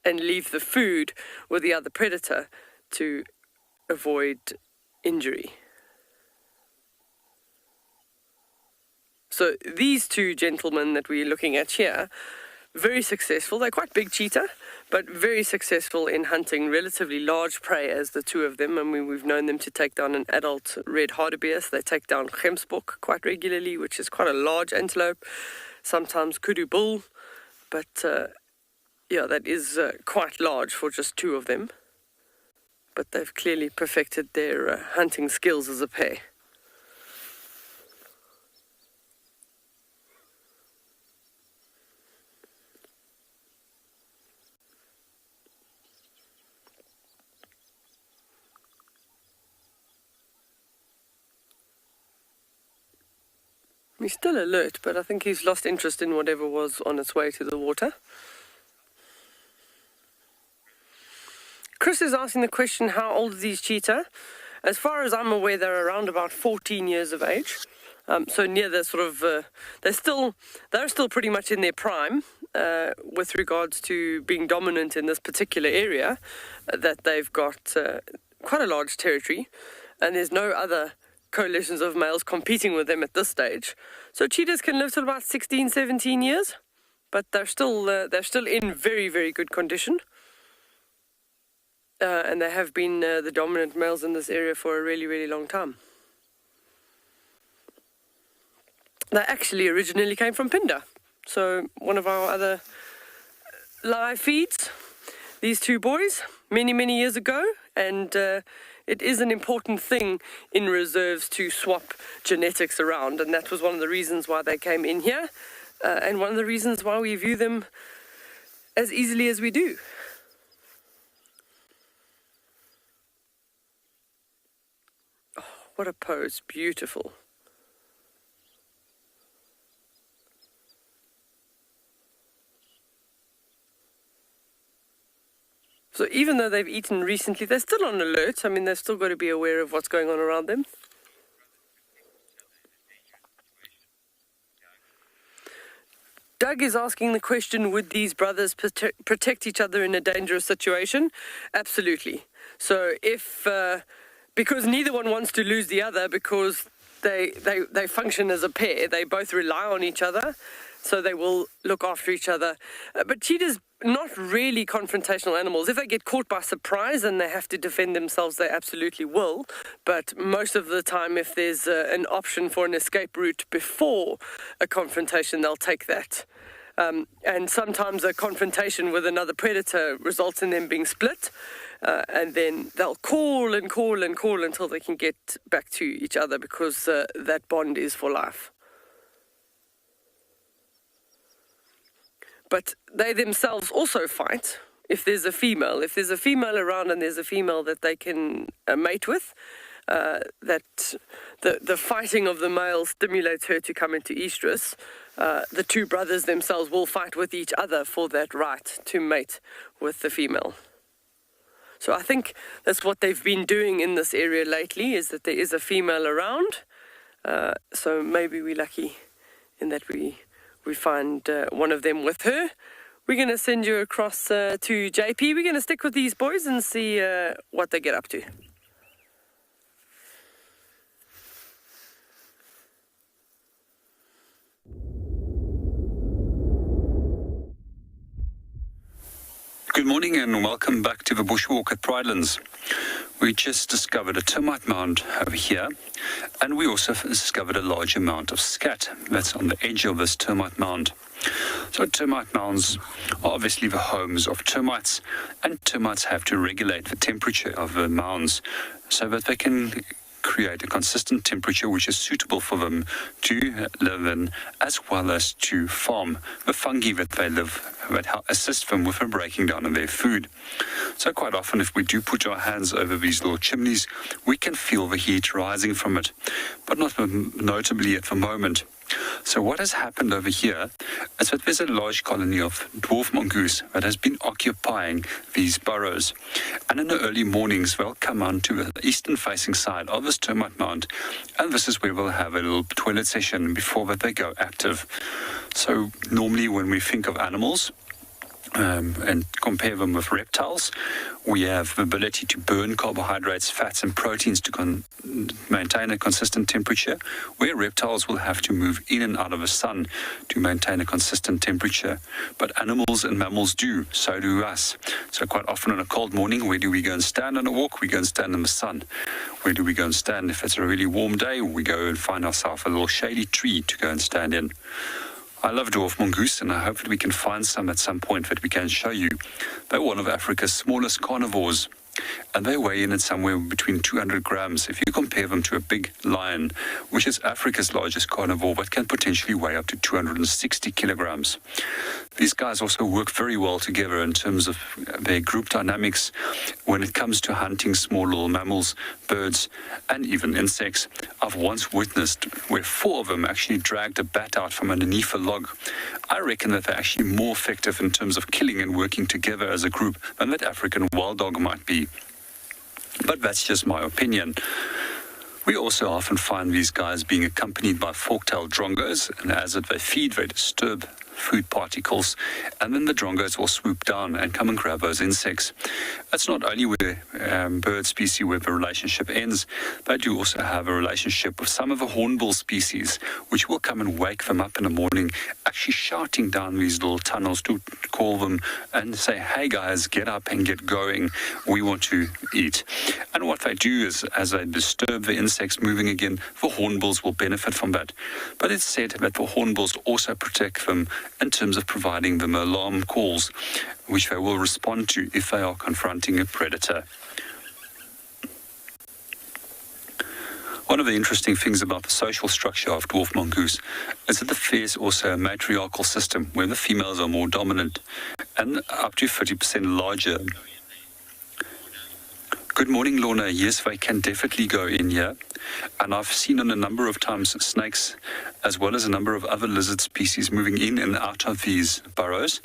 and leave the food with the other predator to avoid injury. So these two gentlemen that we're looking at here, very successful. They're quite big cheetah, but very successful in hunting relatively large prey as the two of them. I mean, we've known them to take down an adult red hartebeest. They take down gemsbok quite regularly, which is quite a large antelope, sometimes kudu bull, but yeah, that is quite large for just two of them. But they've clearly perfected their hunting skills as a pair. He's still alert, but I think he's lost interest in whatever was on its way to the water. Chris is asking the question, how old are these cheetah? As far as I'm aware, they're around about 14 years of age. So near the sort of, they're still pretty much in their prime with regards to being dominant in this particular area, that they've got quite a large territory, and there's no other coalitions of males competing with them at this stage. So cheetahs can live till about 16, 17 years, but they're still in very, very good condition. And they have been the dominant males in this area for a really, really long time. They actually originally came from Phinda, so one of our other live feeds. These two boys, many, many years ago, and it is an important thing in reserves to swap genetics around, and that was one of the reasons why they came in here, and one of the reasons why we view them as easily as we do. Oh, what a pose, beautiful. So even though they've eaten recently, they're still on alert. I mean, they've still got to be aware of what's going on around them. Doug is asking the question, would these brothers protect each other in a dangerous situation? Absolutely. So if, because neither one wants to lose the other, because they function as a pair, they both rely on each other, so they will look after each other. But cheetahs, not really confrontational animals. If they get caught by surprise and they have to defend themselves, they absolutely will. But most of the time, if there's an option for an escape route before a confrontation, they'll take that. And sometimes a confrontation with another predator results in them being split. And then they'll call and call and call until they can get back to each other, because that bond is for life. But they themselves also fight if there's a female. If there's a female around and there's a female that they can mate with, that the fighting of the male stimulates her to come into estrus, the two brothers themselves will fight with each other for that right to mate with the female. So I think that's what they've been doing in this area lately, is that there is a female around. So maybe we're lucky in that we find one of them with her. We're going to send you across to JP. We're going to stick with these boys and see what they get up to. Good morning and welcome back to the Bushwalk at Pridelands. We just discovered a termite mound over here, and we also discovered a large amount of scat that's on the edge of this termite mound. So termite mounds are obviously the homes of termites, and termites have to regulate the temperature of the mounds so that they can create a consistent temperature which is suitable for them to live in, as well as to farm the fungi that they live, that assist them with the breaking down of their food. So quite often, if we do put our hands over these little chimneys, we can feel the heat rising from it, but not notably at the moment. So what has happened over here is that there's a large colony of Dwarf Mongoose that has been occupying these burrows. And in the early mornings, they'll come onto the eastern-facing side of this Termite Mound, and this is where we'll have a little toilet session before that they go active. So normally when we think of animals, and compare them with reptiles, we have the ability to burn carbohydrates, fats and proteins to maintain a consistent temperature, where reptiles will have to move in and out of the sun to maintain a consistent temperature. But animals and mammals do, so do us. So quite often on a cold morning, where do we go and stand on a walk? We go and stand in the sun. Where do we go and stand if it's a really warm day? We go and find ourselves a little shady tree to go and stand in. I love Dwarf Mongoose, and I hope that we can find some at some point that we can show you. They're one of Africa's smallest carnivores, and they weigh in at somewhere between 200 grams if you compare them to a big lion, which is Africa's largest carnivore, but can potentially weigh up to 260 kilograms. These guys also work very well together in terms of their group dynamics when it comes to hunting small little mammals, birds, and even insects. I've once witnessed where 4 of them actually dragged a bat out from underneath a log. I reckon that they're actually more effective in terms of killing and working together as a group than that African wild dog might be. But that's just my opinion. We also often find these guys being accompanied by fork-tailed drongos, and as they feed, they disturb food particles, and then the drongos will swoop down and come and grab those insects. That's not only where bird species where the relationship ends, they do also have a relationship with some of the hornbill species, which will come and wake them up in the morning, actually shouting down these little tunnels to call them and say, hey guys, get up and get going, we want to eat. And what they do is, as they disturb the insects moving again, the hornbills will benefit from that. But it's said that the hornbills also protect them in terms of providing them alarm calls, which they will respond to if they are confronting a predator. One of the interesting things about the social structure of Dwarf Mongoose is that there's also a matriarchal system where the females are more dominant and up to 30% larger. Good morning, Lorna. Yes, they can definitely go in here. And I've seen on a number of times snakes, as well as a number of other lizard species moving in and out of these burrows.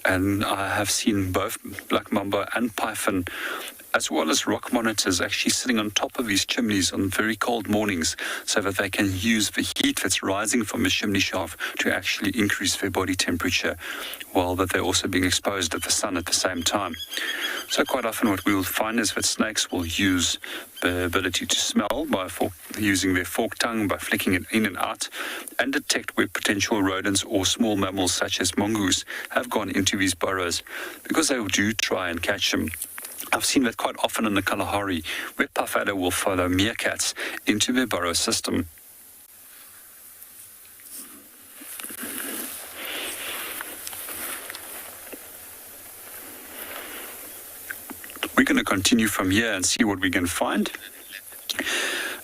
And I have seen both black mamba and python, as well as rock monitors, actually sitting on top of these chimneys on very cold mornings so that they can use the heat that's rising from the chimney shaft to actually increase their body temperature, while that they're also being exposed to the sun at the same time. So quite often what we will find is that snakes will use the ability to smell by using their forked tongue, by flicking it in and out, and detect where potential rodents or small mammals such as mongoose have gone into these burrows, because they do try and catch them. I've seen that quite often in the Kalahari, where puff adder will follow meerkats into their burrow system. We're going to continue from here and see what we can find.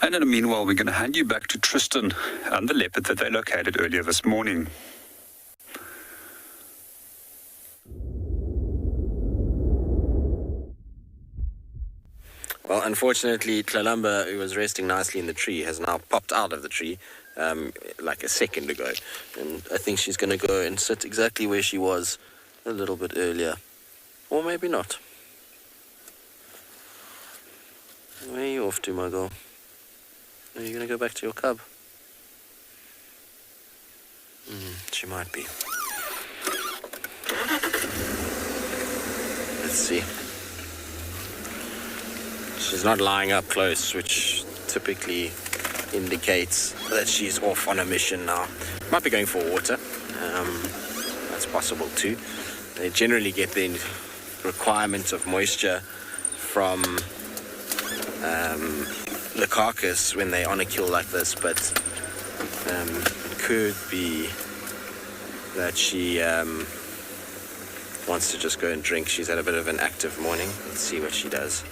And in the meanwhile, we're going to hand you back to Tristan and the leopard that they located earlier this morning. Well, unfortunately, Tlalamba, who was resting nicely in the tree, has now popped out of the tree like a second ago. And I think she's going to go and sit exactly where she was a little bit earlier. Or maybe not. Where are you off to, my girl? Are you going to go back to your cub? She might be. Let's see. She's not lying up close, which typically indicates that she's off on a mission now. Might be going for water. That's possible too. They generally get the requirement of moisture from the carcass when they're on a kill like this, but it could be that she wants to just go and drink. She's had a bit of an active morning. Let's see what she does.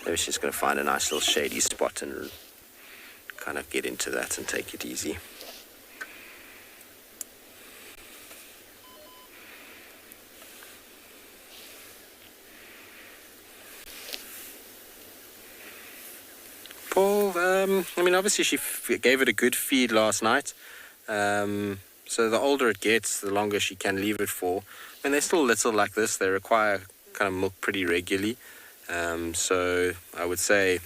Maybe she's going to find a nice little shady spot and kind of get into that and take it easy. Paul, I mean, obviously she gave it a good feed last night. So the older it gets, the longer she can leave it for. When they're still little like this, they require kind of milk pretty regularly. So I would say,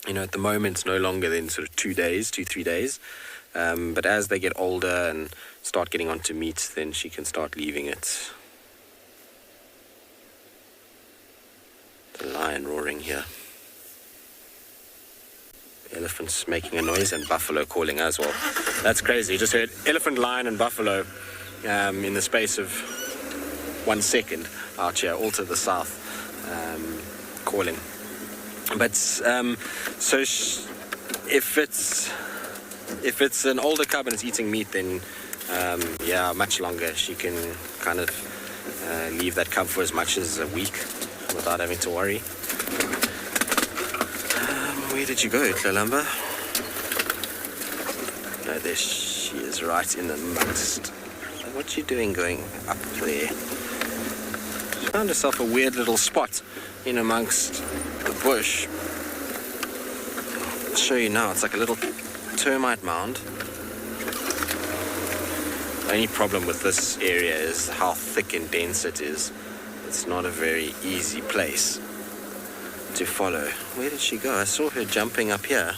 at the moment, it's no longer than sort of 2 days, 2-3 days. But as they get older and start getting onto meat, then she can start leaving it. The lion roaring here. Elephants making a noise and buffalo calling as well. That's crazy. You just heard elephant, lion and buffalo in the space of 1 second out here, all to the south, calling. But so if it's an older cub and it's eating meat, then much longer. She can kind of leave that cub for as much as a week without having to worry. Where did you go, Kalamba? No, there she is, right in amongst. What's she doing going up there? She found herself a weird little spot in amongst the bush. I'll show you now. It's like a little termite mound. The only problem with this area is how thick and dense it is. It's not a very easy place to follow. Where did she go? I saw her jumping up here.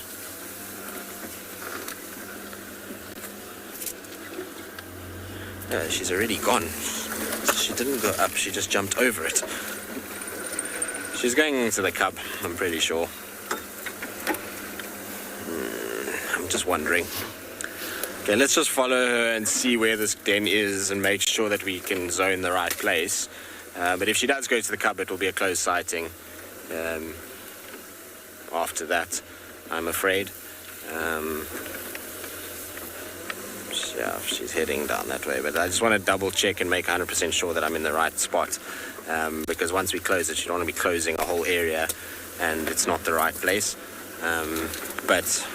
She's already gone. She didn't go up, she just jumped over it. She's going to the cub, I'm pretty sure. I'm just wondering. Okay, let's just follow her and see where this den is and make sure that we can zone the right place. But if she does go to the cub, it will be a close sighting. After that, I'm afraid. She's heading down that way, but I just want to double check and make 100% sure that I'm in the right spot, because once we close it, you don't want to be closing a whole area and it's not the right place. But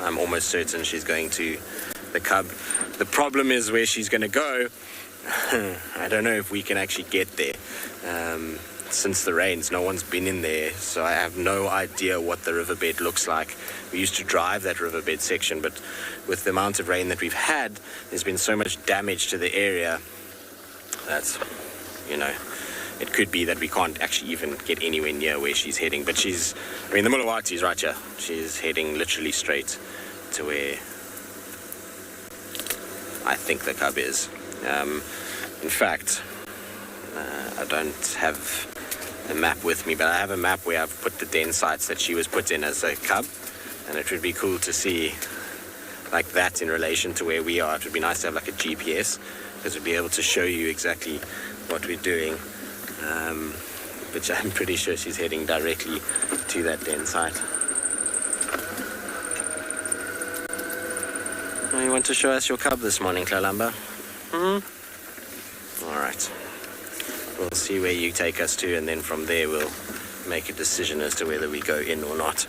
I'm almost certain she's going to the cub. The problem is where she's going to go. I don't know if we can actually get there. Since the rains, no one's been in there, so I have no idea what the riverbed looks like. We used to drive that riverbed section, but with the amount of rain that we've had, there's been so much damage to the area that, it could be that we can't actually even get anywhere near where she's heading. But the Mulawati's right here. She's heading literally straight to where I think the cub is. In fact, I don't have a map with me, but I have a map where I've put the den sites that she was put in as a cub, and it would be cool to see like that in relation to where we are. It would be nice to have like a GPS, because we'd be able to show you exactly what we're doing. But I'm pretty sure she's heading directly to that den site. You want to show us your cub this morning, Kalamba? All right. We'll see where you take us to, and then from there we'll make a decision as to whether we go in or not.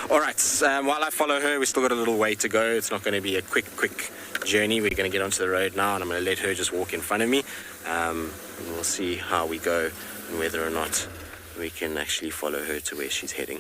All right, while I follow her, we've still got a little way to go. It's not going to be a quick journey. We're going to get onto the road now, and I'm going to let her just walk in front of me. And we'll see how we go and whether or not we can actually follow her to where she's heading.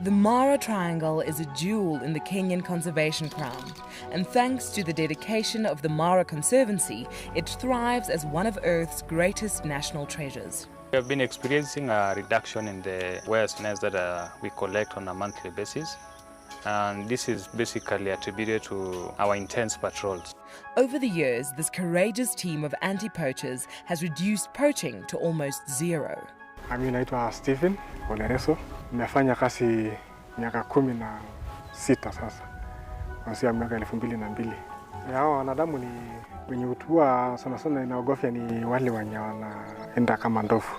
The Mara Triangle is a jewel in the Kenyan conservation crown, and thanks to the dedication of the Mara Conservancy, it thrives as one of Earth's greatest national treasures. We have been experiencing a reduction in the waste nets that we collect on a monthly basis, and this is basically attributed to our intense patrols. Over the years, this courageous team of anti-poachers has reduced poaching to almost zero. Mimi naitwa Stephen Olereso. Nimefanya kazi miaka 16 sasa. Kuanzia miaka 2002. Hao wanadamu ni wenye utua sana inaogofya ni wale wenye wanaenda kama ndovu.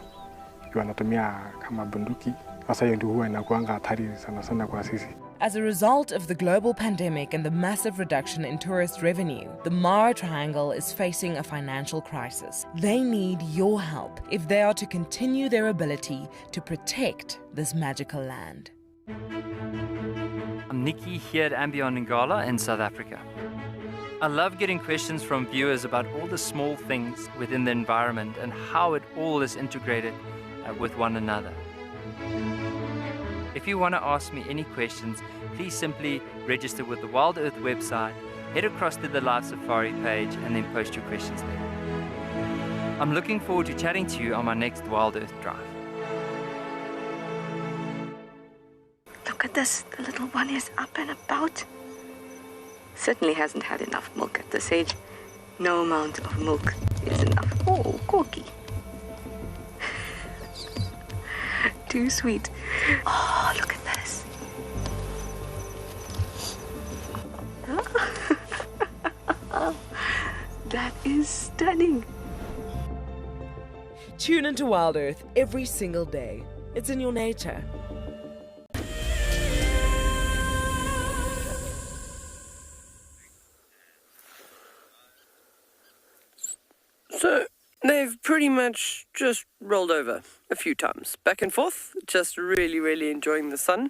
Wanatumia kama bunduki Sasa hiyo ndio huwa inakuanga hatari sana sana kwa sisi. As a result of the global pandemic and the massive reduction in tourist revenue, the Mara Triangle is facing a financial crisis. They need your help if they are to continue their ability to protect this magical land. I'm Nikki here at andBeyond in Ngala in South Africa. I love getting questions from viewers about all the small things within the environment and how it all is integrated with one another. If you want to ask me any questions, please simply register with the WildEarth website, head across to the live safari page and then post your questions there. I'm looking forward to chatting to you on my next WildEarth drive. Look at this, the little one is up and about. Certainly hasn't had enough milk at this age. No amount of milk is enough. Oh, Corky. Too sweet. Oh, look at this. That is stunning. Tune into WildEarth every single day. It's in your nature. So, they've pretty much just rolled over a few times, back and forth, just really, really enjoying the sun.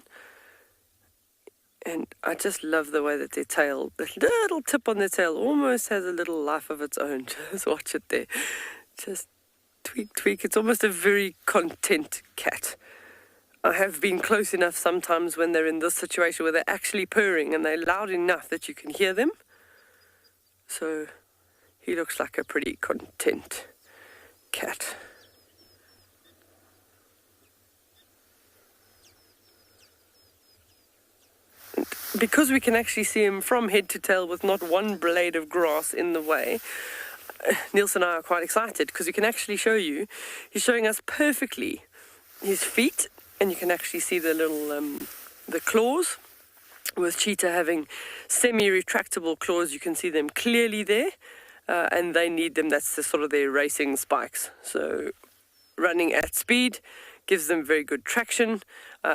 And I just love the way that their tail, the little tip on their tail, almost has a little life of its own. Just watch it there. Just tweak, tweak. It's almost a very content cat. I have been close enough sometimes when they're in this situation where they're actually purring and they're loud enough that you can hear them. So he looks like a pretty content cat. Because we can actually see him from head to tail with not one blade of grass in the way, Niels and I are quite excited because we can actually show you, he's showing us perfectly his feet, and you can actually see the little, the claws. With Cheetah having semi-retractable claws, you can see them clearly there, and they need them, that's the sort of their racing spikes. So running at speed gives them very good traction,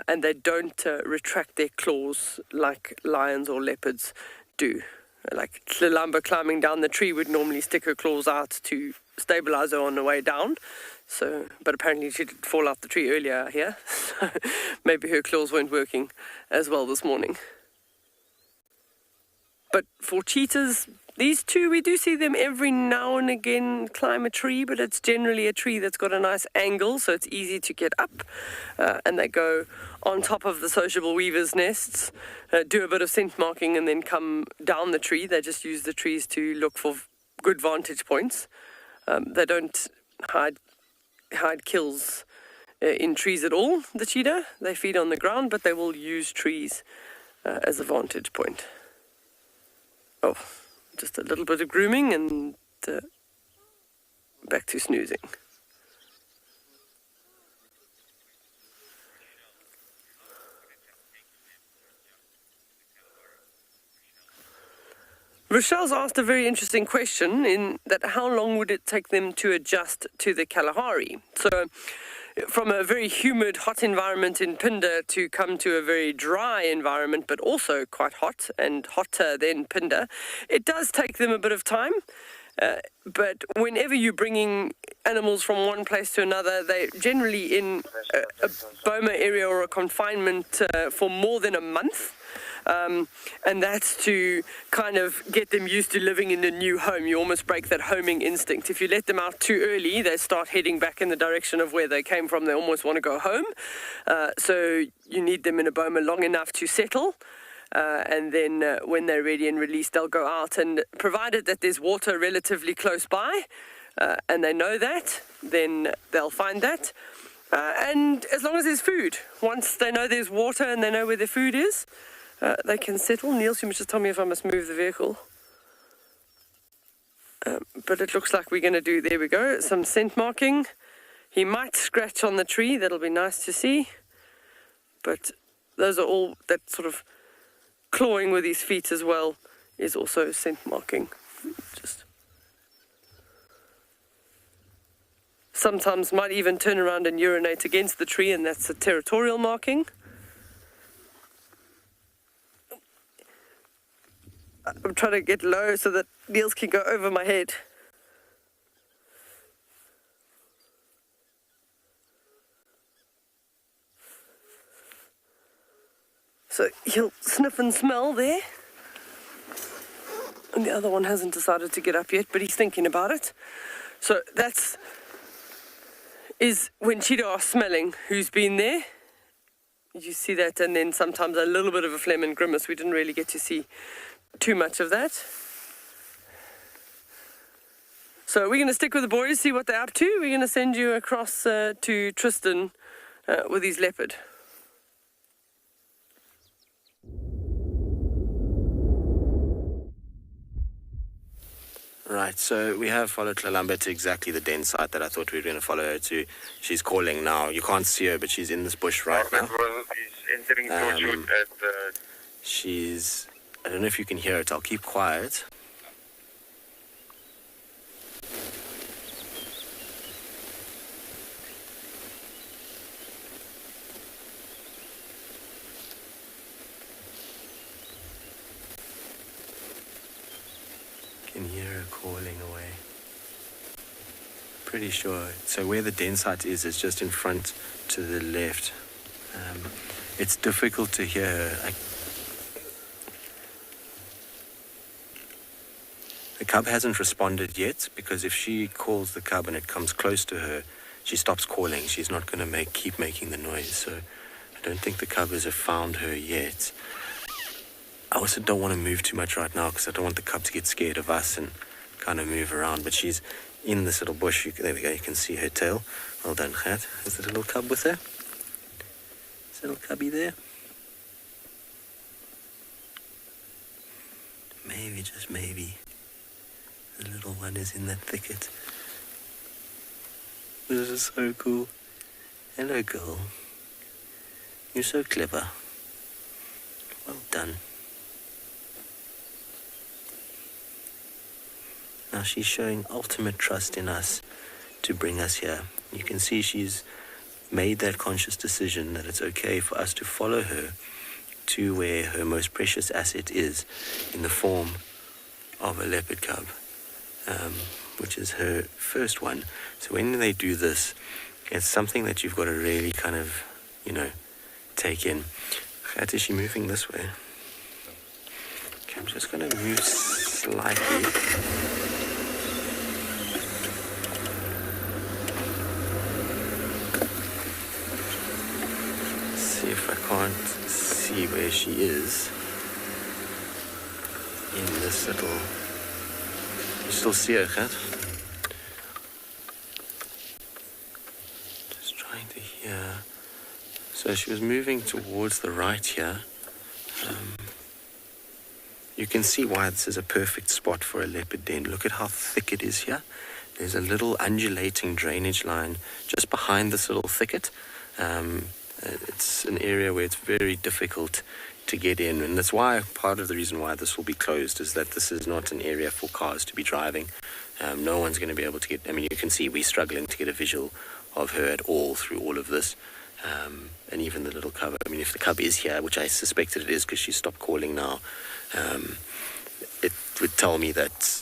and they don't retract their claws like lions or leopards do. Like Tlilamba climbing down the tree would normally stick her claws out to stabilize her on the way down. So, but apparently she did fall out the tree earlier here. So maybe her claws weren't working as well this morning. But for cheetahs, these two, we do see them every now and again climb a tree, but it's generally a tree that's got a nice angle, so it's easy to get up. And they go on top of the sociable weavers' nests, do a bit of scent marking, and then come down the tree. They just use the trees to look for good vantage points. They don't hide kills in trees at all, the cheetah. They feed on the ground, but they will use trees as a vantage point. Oh, just a little bit of grooming and back to snoozing. Rochelle's asked a very interesting question in that how long would it take them to adjust to the Kalahari? So from a very humid, hot environment in Phinda to come to a very dry environment, but also quite hot and hotter than Phinda, it does take them a bit of time. But whenever you're bringing animals from one place to another, they're generally in a boma area or a confinement for more than a month. And that's to kind of get them used to living in a new home. You almost break that homing instinct. If you let them out too early, they start heading back in the direction of where they came from. They almost want to go home. So you need them in a boma long enough to settle. And then when they're ready and released, they'll go out, and provided that there's water relatively close by, and they know that, then they'll find that. And as long as there's food, once they know there's water and they know where their food is, they can settle. Niels, you must just tell me if I must move the vehicle. But it looks like we're going to do, there we go, some scent marking. He might scratch on the tree, that'll be nice to see. But those are all, that sort of clawing with his feet as well is also scent marking. Just sometimes might even turn around and urinate against the tree, and that's a territorial marking. I'm trying to get low so that Niels can go over my head. So he'll sniff and smell there. And the other one hasn't decided to get up yet, but he's thinking about it. So is when cheetah are smelling who's been there. You see that, and then sometimes a little bit of a phlegm and grimace. We didn't really get to see too much of that. So we're going to stick with the boys, see what they're up to. We're going to send you across to Tristan with his leopard. Right, so we have followed Lalamba to exactly the den site that I thought we were going to follow her to. She's calling now. You can't see her, but she's in this bush right now. She's... I don't know if you can hear it. I'll keep quiet. Can hear her calling away. Pretty sure. So where the den site is just in front to the left. It's difficult to hear her. The cub hasn't responded yet, because if she calls the cub and it comes close to her, she stops calling. She's not going to keep making the noise. So I don't think the cub has found her yet. I also don't want to move too much right now, because I don't want the cub to get scared of us and kind of move around. But she's in this little bush. There we go. You can see her tail. Well done, Kat. Is the little cub with her? Is the little cubby there? Maybe, just maybe, the little one is in that thicket. This is so cool. Hello, girl. You're so clever. Well done. Now she's showing ultimate trust in us to bring us here. You can see she's made that conscious decision that it's okay for us to follow her to where her most precious asset is, in the form of a leopard cub, which is her first one. So when they do this, it's something that you've got to really kind of, take in. Kat, is she moving this way? Okay, I'm just going to move slightly. See if I can't see where she is in this little... You still see her, Kat? Just trying to hear. So she was moving towards the right here. You can see why this is a perfect spot for a leopard den. Look at how thick it is here. There's a little undulating drainage line just behind this little thicket. It's an area where it's very difficult to get in, and that's why part of the reason why this will be closed is that this is not an area for cars to be driving. No one's going to be able to get... I mean, you can see we're struggling to get a visual of her at all through all of this. And even the little cub. I mean, if the cub is here, which I suspected it is because she stopped calling now, it would tell me that,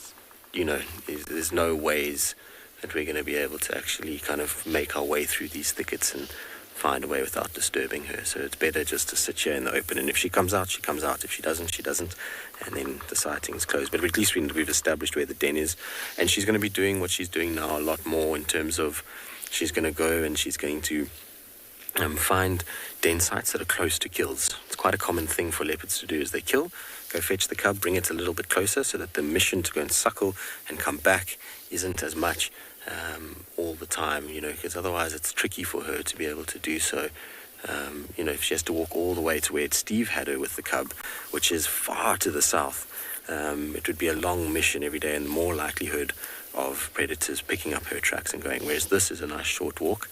there's no ways that we're going to be able to actually kind of make our way through these thickets and find a way without disturbing her. So it's better just to sit here in the open, and if she comes out, she comes out. If she doesn't, she doesn't, and then the sighting is closed. But at least we've established where the den is, and she's going to be doing what she's doing now a lot more in terms of she's going to go and she's going to find den sites that are close to kills. It's quite a common thing for leopards to do, is they kill, go fetch the cub, bring it a little bit closer so that the mission to go and suckle and come back isn't as much all the time, because otherwise it's tricky for her to be able to do so. If she has to walk all the way to where Steve had her with the cub, which is far to the south, it would be a long mission every day and more likelihood of predators picking up her tracks and going, whereas this is a nice short walk.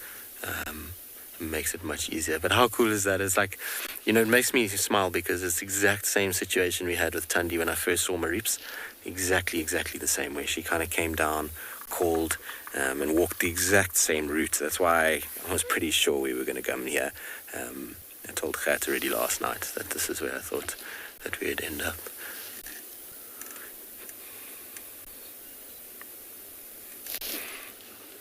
Makes it much easier. But how cool is that? It's like, it makes me smile because it's the exact same situation we had with Tundi when I first saw Marips. Exactly the same way. She kind of came down called and walked the exact same route. That's why I was pretty sure we were going to come here. I told Gert already last night that this is where I thought that we'd end up.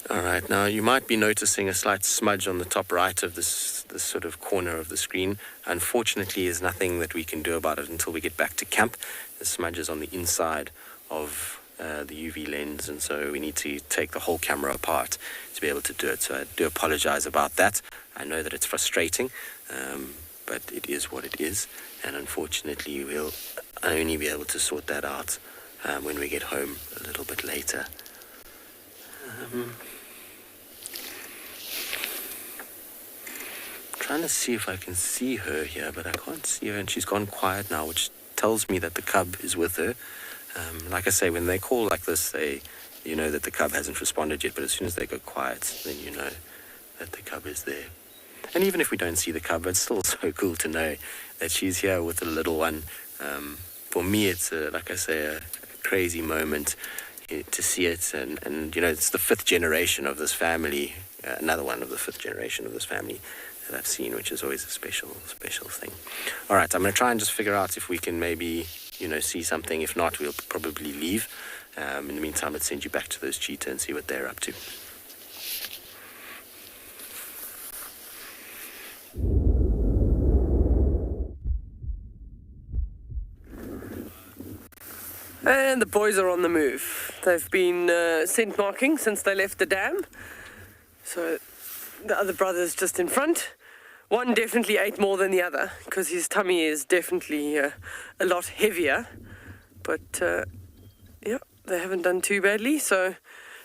Alright, now you might be noticing a slight smudge on the top right of this sort of corner of the screen. Unfortunately, there's nothing that we can do about it until we get back to camp. The smudge is on the inside of the UV lens, and so we need to take the whole camera apart to be able to do it. So I do apologize about that. I know that it's frustrating, but it is what it is, and unfortunately we'll only be able to sort that out when we get home a little bit later. Trying to see if I can see her here, but I can't see her, and she's gone quiet now, which tells me that the cub is with her. Like I say, when they call like this, you know that the cub hasn't responded yet, but as soon as they go quiet, then you know that the cub is there. And even if we don't see the cub, it's still so cool to know that she's here with the little one. For me, it's, like I say, a crazy moment to see it, and you know, it's the fifth generation of this family, another one of the fifth generation of this family that I've seen, which is always a special thing. All right, I'm going to try and just figure out if we can maybe, you know, see something. If not, we'll probably leave. In the meantime, let's send you back to those cheetah and see what they're up to. And the boys are on the move. They've been scent marking since they left the dam. So the other brother's just in front. One definitely ate more than the other because his tummy is definitely a lot heavier. But yeah, they haven't done too badly. So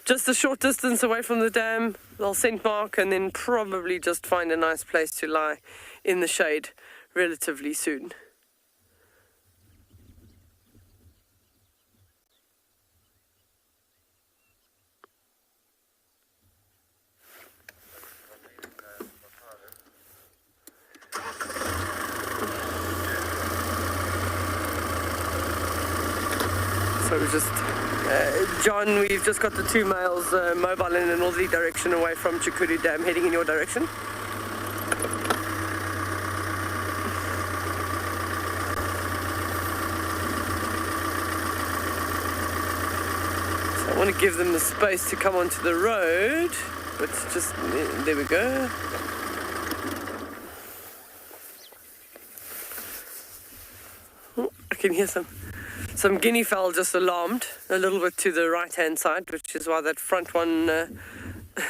just a short distance away from the dam, they'll scent mark and then probably just find a nice place to lie in the shade relatively soon. So we just, John, we've just got the two males mobile in a northerly direction away from Chikuru Dam, heading in your direction. So I want to give them the space to come onto the road, but just, there we go. Oh, I can hear some guinea fowl just alarmed a little bit to the right hand side, which is why that front one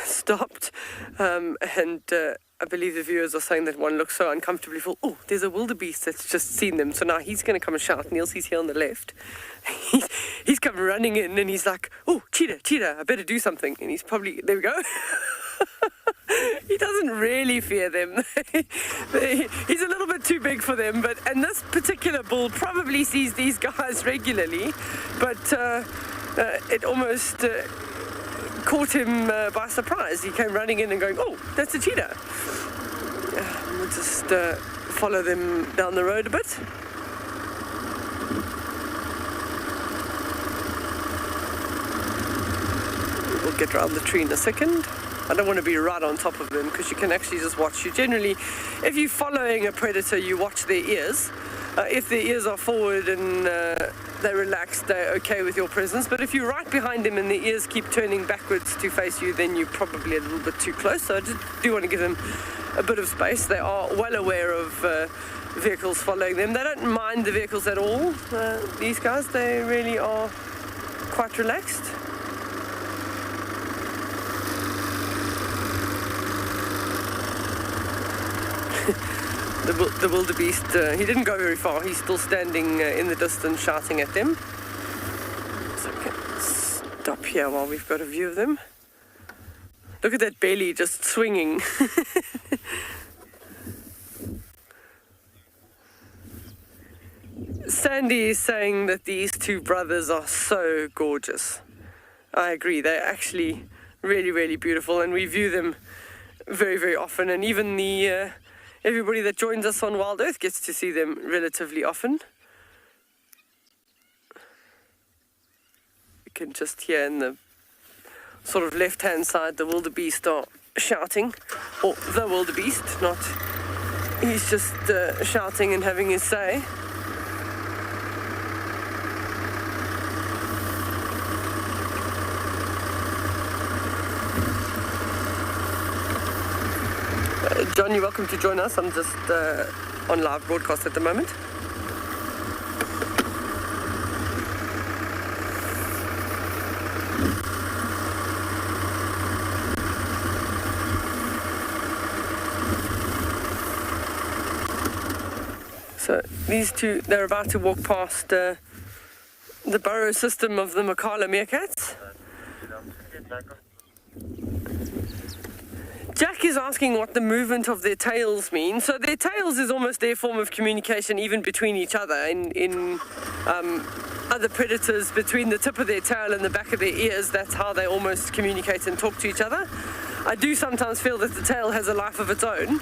stopped. And I believe the viewers are saying that one looks so uncomfortably full. Oh, there's a wildebeest that's just seen them, so now he's going to come and shout. Niels, he's here on the left. He's come running in and he's like, oh, cheetah, I better do something. And he's probably, there we go. He doesn't really fear them. He's a little bit too big for them, and this particular bull probably sees these guys regularly, but it almost caught him by surprise. He came running in and going, oh, that's a cheetah. We'll just follow them down the road a bit. We'll get around the tree in a second. I don't want to be right on top of them because you can actually just watch. You generally, if you're following a predator, you watch their ears. If their ears are forward and they're relaxed, they're okay with your presence. But if you're right behind them and their ears keep turning backwards to face you, then you're probably a little bit too close. So I just do want to give them a bit of space. They are well aware of vehicles following them. They don't mind the vehicles at all. These guys, they really are quite relaxed. The wildebeest, he didn't go very far. He's still standing in the distance shouting at them. So we can stop here while we've got a view of them. Look at that belly just swinging. Sandy is saying that these two brothers are so gorgeous. I agree. They're actually really, really beautiful, and we view them very, very often. And even the everybody that joins us on WildEarth gets to see them relatively often. You can just hear in the sort of left-hand side, the wildebeest are shouting, or the wildebeest, not, he's just shouting and having his say. John, you're welcome to join us. I'm just on live broadcast at the moment. So these two, they're about to walk past the burrow system of the Makala meerkats. Jack is asking what the movement of their tails mean. So their tails is almost their form of communication even between each other. In other predators, between the tip of their tail and the back of their ears, that's how they almost communicate and talk to each other. I do sometimes feel that the tail has a life of its own,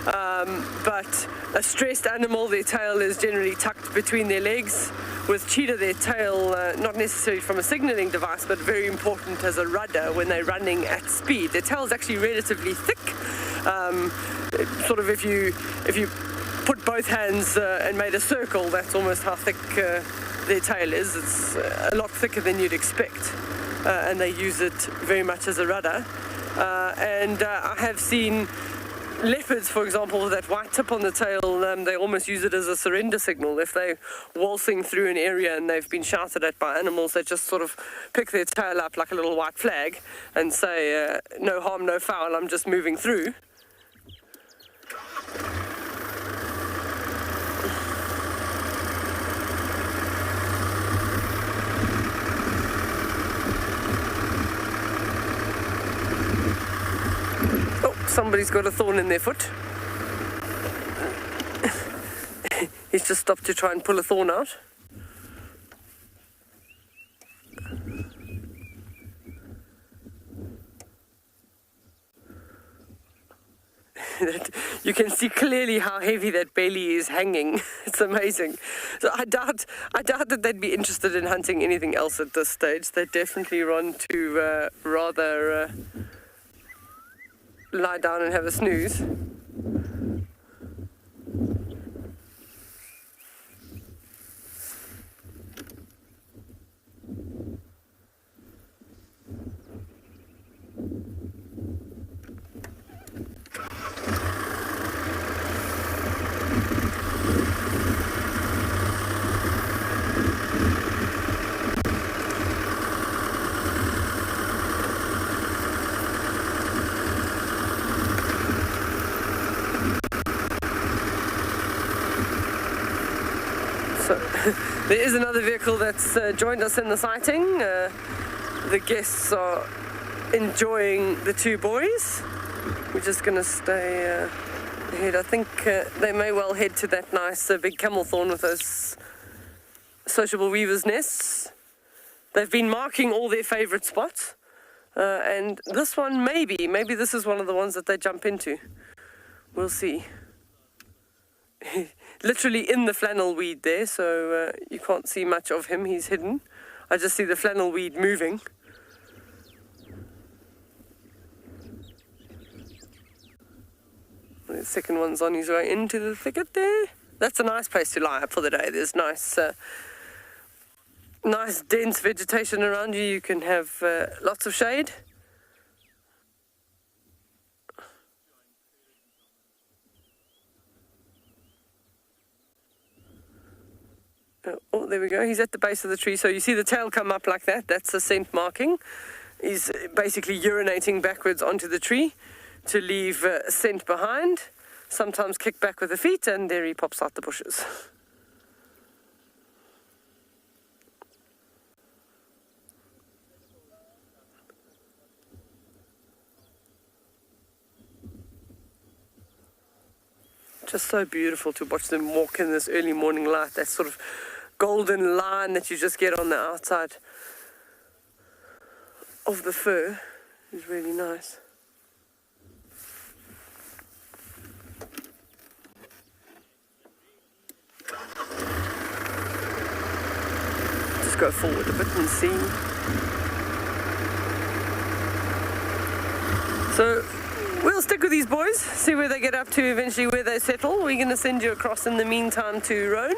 but a stressed animal, their tail is generally tucked between their legs. With cheetah, their tail, not necessarily from a signaling device, but very important as a rudder when they're running at speed. Their tail is actually relatively thick. Sort of if you put both hands and made a circle, that's almost how thick their tail is. It's a lot thicker than you'd expect, and they use it very much as a rudder. And I have seen leopards, for example, with that white tip on the tail, they almost use it as a surrender signal. If they're waltzing through an area and they've been shouted at by animals, they just sort of pick their tail up like a little white flag and say, no harm, no foul, I'm just moving through. Somebody's got a thorn in their foot. He's just stopped to try and pull a thorn out. You can see clearly how heavy that belly is hanging. It's amazing. So I doubt that they'd be interested in hunting anything else at this stage. They definitely want to rather lie down and have a snooze. There is another vehicle that's joined us in the sighting. The guests are enjoying the two boys. We're just going to stay ahead. I think they may well head to that nice big camel thorn with those sociable weavers' nests. They've been marking all their favourite spots. And this one, maybe this is one of the ones that they jump into. We'll see. Literally in the flannel weed there, so you can't see much of him, he's hidden. I just see the flannel weed moving. The second one's on his way into the thicket there. That's a nice place to lie up for the day. There's nice dense vegetation around you. You can have lots of shade. Oh, there we go. He's at the base of the tree. So you see the tail come up like that. That's a scent marking. He's basically urinating backwards onto the tree to leave scent behind. Sometimes kick back with the feet, and there he pops out the bushes. Just so beautiful to watch them walk in this early morning light. That sort of golden line that you just get on the outside of the fur is really nice. Just go forward a bit and see. So we'll stick with these boys, see where they get up to eventually, where they settle. We're going to send you across in the meantime to Roan.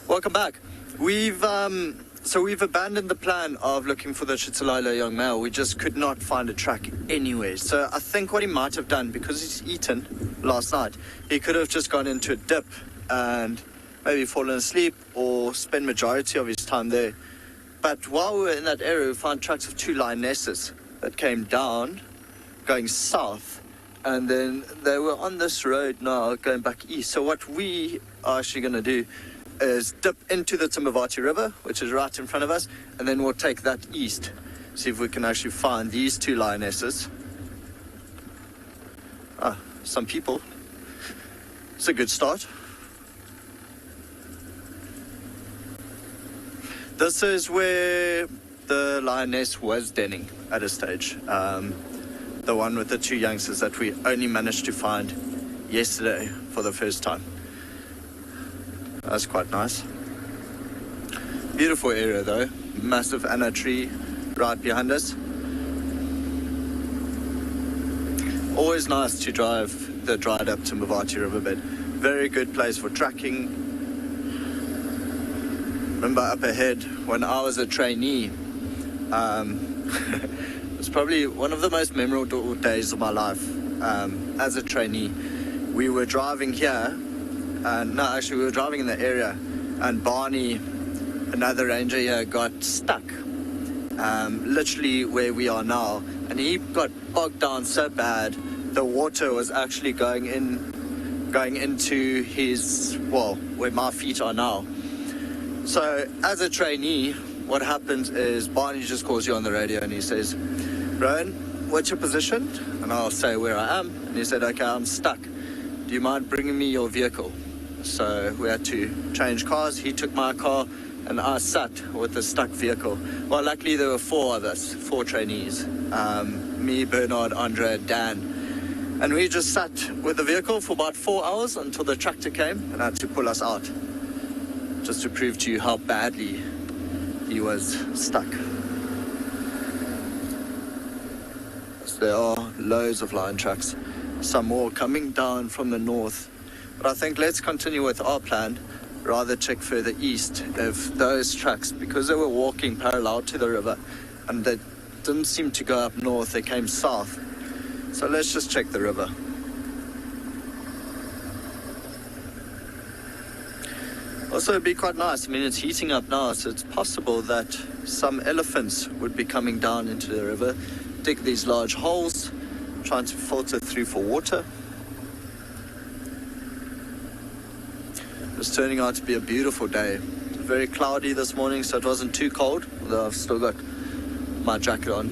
Welcome back. We've abandoned the plan of looking for the Tswalu young male. We just could not find a track anywhere. So I think what he might have done, because he's eaten last night, he could have just gone into a dip and maybe fallen asleep or spent majority of his time there. But while we were in that area, we found tracks of 2 lionesses that came down, going south, and then they were on this road now going back east. So what we are actually going to do is dip into the Timbavati River, which is right in front of us, and then we'll take that east, see if we can actually find these 2 lionesses. Some people. It's a good start. This is where the lioness was denning at a stage. The one with the 2 youngsters that we only managed to find yesterday for the first time. That's quite nice. Beautiful area though. Massive anna tree right behind us. Always nice to drive the dried up Timbavati riverbed. Very good place for tracking. Remember up ahead when I was a trainee, it was probably one of the most memorable days of my life. As a trainee, we were driving here. We were driving in the area, and Barney, another ranger here, got stuck, literally where we are now, and he got bogged down so bad, the water was actually going into his, where my feet are now. So, as a trainee, what happens is Barney just calls you on the radio and he says, "Rowan, what's your position?" And I'll say where I am, and he said, "Okay, I'm stuck. Do you mind bringing me your vehicle?" So we had to change cars. He took my car and I sat with the stuck vehicle. Well, luckily there were 4 of us, 4 trainees. Me, Bernard, Andre, Dan. And we just sat with the vehicle for about 4 hours until the tractor came and had to pull us out. Just to prove to you how badly he was stuck. So there are loads of lion tracks. Some more coming down from the north. But I think let's continue with our plan, rather check further east if those tracks, because they were walking parallel to the river and they didn't seem to go up north, they came south. So let's just check the river. Also, it'd be quite nice. I mean, it's heating up now, so it's possible that some elephants would be coming down into the river, dig these large holes, trying to filter through for water. It's turning out to be a beautiful day. Very cloudy this morning, so it wasn't too cold, although I've still got my jacket on.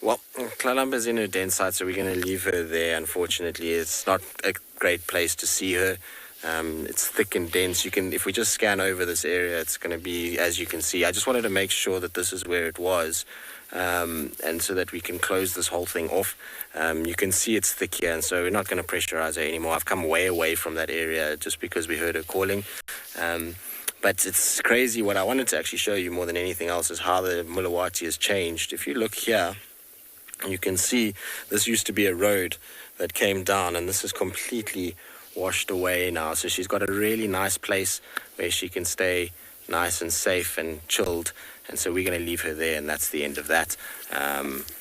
Well, Kalamba's in her den site, so we're going to leave her there, unfortunately. It's not a great place to see her. It's thick and dense. If we just scan over this area, it's going to be, as you can see. I just wanted to make sure that this is where it was, and so that we can close this whole thing off. You can see it's thick here, and so we're not going to pressurize her anymore. I've come way away from that area just because we heard her calling. But it's crazy. What I wanted to actually show you more than anything else is how the Mulawati has changed. If you look here, you can see this used to be a road that came down, and this is completely washed away now. So she's got a really nice place where she can stay nice and safe and chilled. And so we're going to leave her there, and that's the end of that.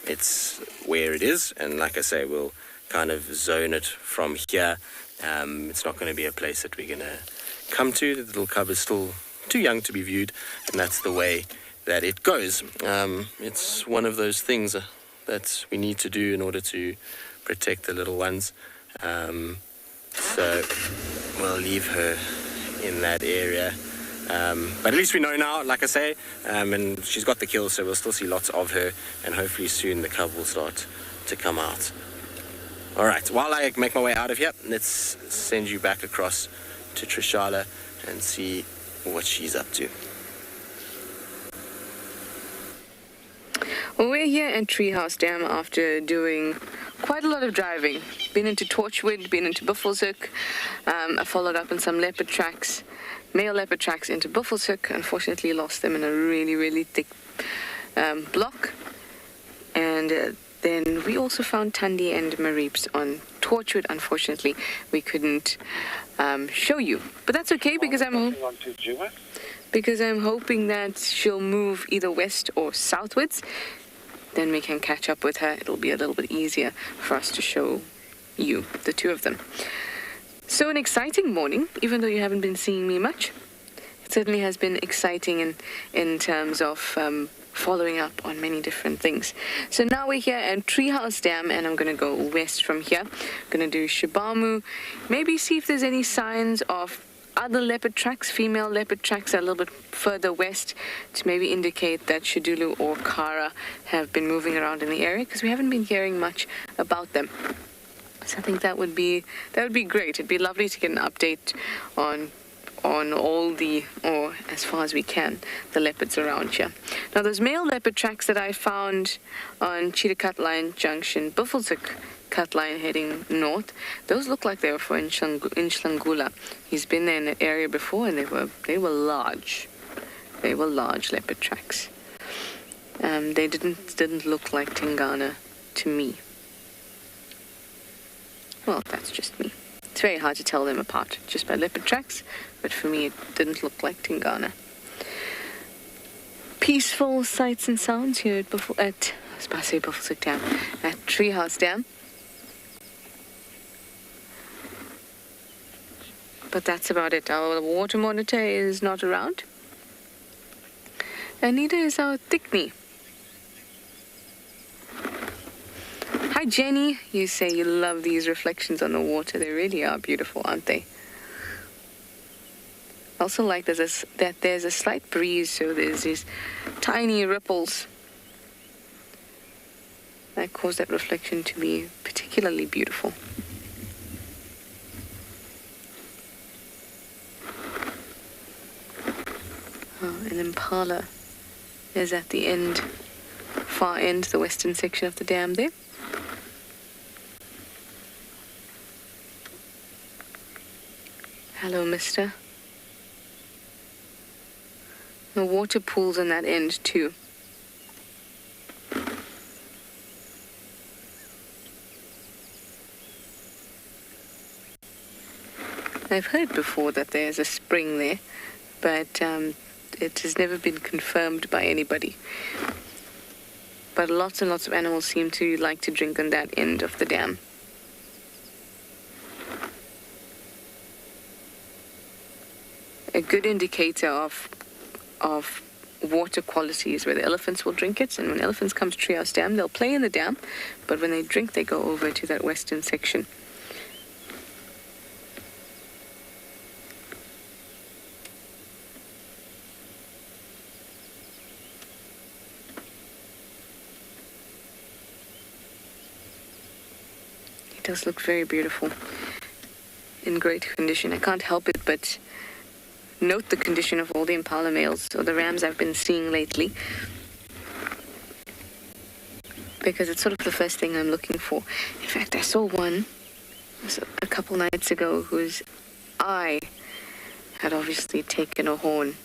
It's where it is, and like I say, we'll kind of zone it from here. It's not going to be a place that we're going to come to. The little cub is still too young to be viewed, and that's the way that it goes. It's one of those things that we need to do in order to protect the little ones. So we'll leave her in that area. But at least we know now, like I say, and she's got the kill, so we'll still see lots of her, and hopefully soon the cub will start to come out. All right, while I make my way out of here, let's send you back across to Trishala and see what she's up to. Well, we're here at Treehouse Dam after doing quite a lot of driving. Been into Torchwood, been into Buffelshoek. I followed up on some leopard tracks, male leopard tracks into Buffelshoek. Unfortunately, lost them in a really, really thick block. And then we also found Tundi and Mareeps on Torchwood. Unfortunately, we couldn't show you. But that's okay because I'm hoping that she'll move either west or southwards. Then we can catch up with her. It'll be a little bit easier for us to show you the two of them. So an exciting morning, even though you haven't been seeing me much. It certainly has been exciting in terms of following up on many different things. So now we're here at Treehouse Dam, and I'm going to go west from here. I'm going to do Shabamu, maybe see if there's any signs of other leopard tracks, female leopard tracks a little bit further west, to maybe indicate that Shadulu or Kara have been moving around in the area, because we haven't been hearing much about them. So I think that would be great. It'd be lovely to get an update on all the, or as far as we can, the leopards around here. Now those male leopard tracks that I found on Cheetah Cutline Junction, Buffelshoek Cutline heading north, those look like they were for Inhlangula. He's been there in the area before, and they were large. They were large leopard tracks. They didn't look like Tingana to me. Well, that's just me. It's very hard to tell them apart just by leopard tracks, but for me it didn't look like Tingana. Peaceful sights and sounds here at Buffelshoek Dam, at Treehouse Dam. But that's about it. Our water monitor is not around, and neither is our Thickney. Hi Jenny, you say you love these reflections on the water. They really are beautiful, aren't they? Also like that there's a slight breeze, so there's these tiny ripples that cause that reflection to be particularly beautiful. An impala is at the end, far end, the western section of the dam there. Hello, mister. The water pools on that end too. I've heard before that there's a spring there, but it has never been confirmed by anybody. But lots and lots of animals seem to like to drink on that end of the dam. A good indicator of water quality is where the elephants will drink it, and when elephants come to Treehouse Dam, they'll play in the dam, but when they drink, they go over to that western section. It does look very beautiful, in great condition. I can't help it but note the condition of all the impala males, or the rams I've been seeing lately, because it's sort of the first thing I'm looking for. In fact, I saw one a couple nights ago whose eye had obviously taken a horn.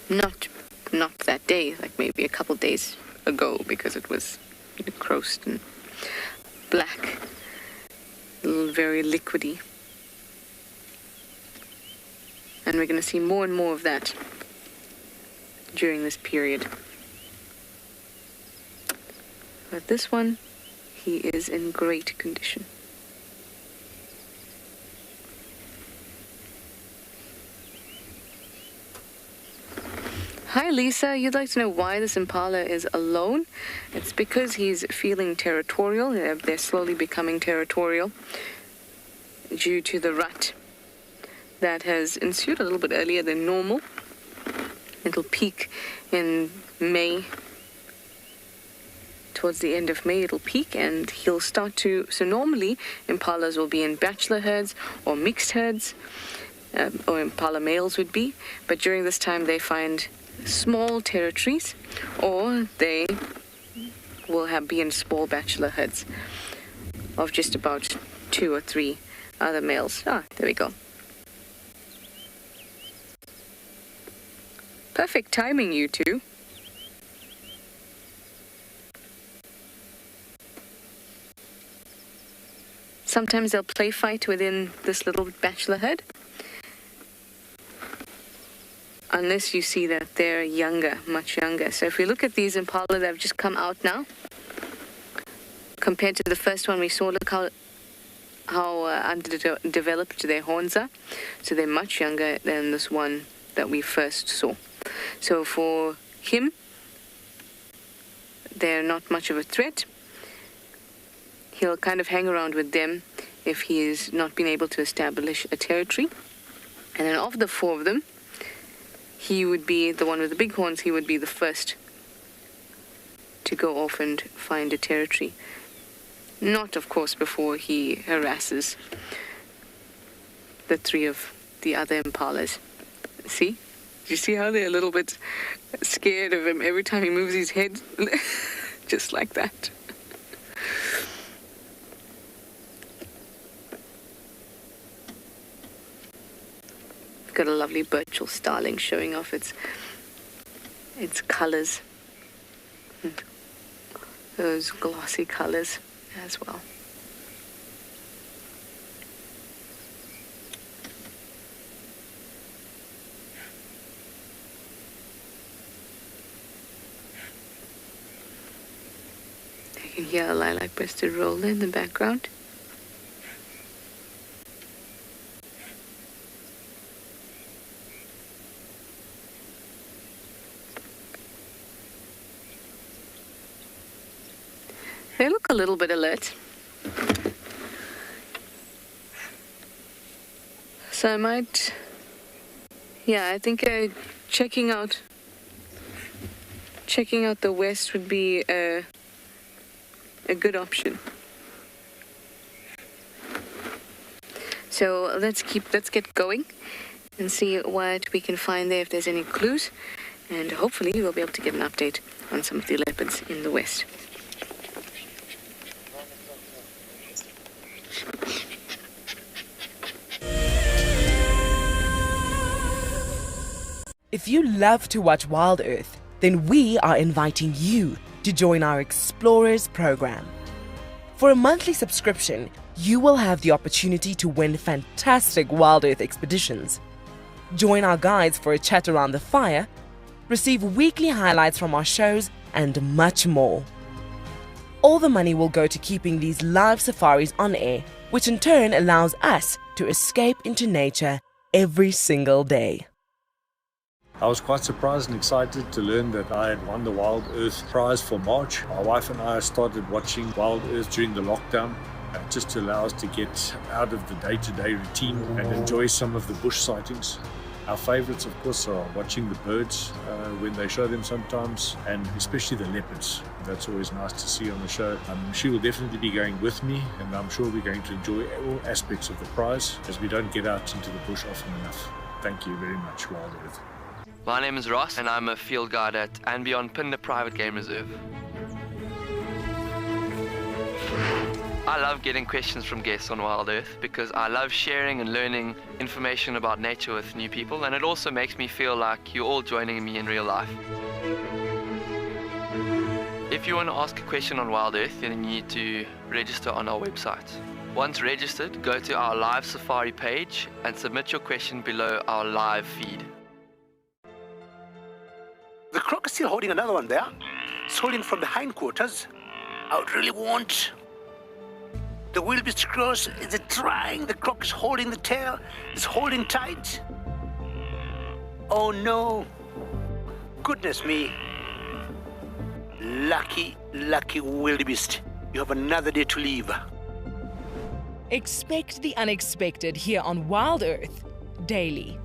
Not that day, like maybe a couple days ago, because it was crossed and black, very liquidy. And we're going to see more and more of that during this period. But this one, he is in great condition. Hi Lisa, you'd like to know why this impala is alone? It's because he's feeling territorial. They're slowly becoming territorial due to the rut. that has ensued a little bit earlier than normal. It'll peak in May. Towards the end of May, it'll peak, and he'll start to... So normally, impalas will be in bachelor herds or mixed herds, or impala males would be. But during this time, they find small territories, or they will be in small bachelor herds of just about 2 or 3 other males. There we go. Perfect timing, you two. Sometimes they'll play fight within this little bachelor herd, unless you see that they're younger, much younger. So if we look at these impala that have just come out now, compared to the first one we saw, look how underdeveloped their horns are. So they're much younger than this one that we first saw. So for him, they're not much of a threat. He'll kind of hang around with them if he's not been able to establish a territory. And then of the 4 of them, he would be the one with the big horns. He would be the first to go off and find a territory. Not, of course, before he harasses the 3 of the other impalas. See? You see how they're a little bit scared of him every time he moves his head? Just like that. Got a lovely Birchall starling showing off its colours. Those glossy colours as well. You can hear a lilac-breasted roller in the background. They look a little bit alert. So I might... Yeah, I think checking out the west would be a good option. So let's get going and see what we can find there, if there's any clues, and hopefully we'll be able to get an update on some of the leopards in the west. If you love to watch WildEarth, then we are inviting you to join our Explorers program. For a monthly subscription, you will have the opportunity to win fantastic WildEarth expeditions, join our guides for a chat around the fire, receive weekly highlights from our shows, and much more. All the money will go to keeping these live safaris on air, which in turn allows us to escape into nature every single day. I was quite surprised and excited to learn that I had won the WildEarth prize for March. My wife and I started watching WildEarth during the lockdown, just to allow us to get out of the day-to-day routine and enjoy some of the bush sightings. Our favourites, of course, are watching the birds when they show them sometimes, and especially the leopards. That's always nice to see on the show. She will definitely be going with me, and I'm sure we're going to enjoy all aspects of the prize, as we don't get out into the bush often enough. Thank you very much, WildEarth. My name is Ross, and I'm a field guide at andBeyond Phinda Private Game Reserve. I love getting questions from guests on WildEarth because I love sharing and learning information about nature with new people, and it also makes me feel like you're all joining me in real life. If you want to ask a question on WildEarth, then you need to register on our website. Once registered, go to our live safari page and submit your question below our live feed. The croc is still holding another one there. It's holding from the hindquarters. I would really want... The wildebeest cross, is it trying? The croc is holding the tail. It's holding tight. Oh no. Goodness me. Lucky, lucky wildebeest. You have another day to live. Expect the unexpected here on WildEarth. daily.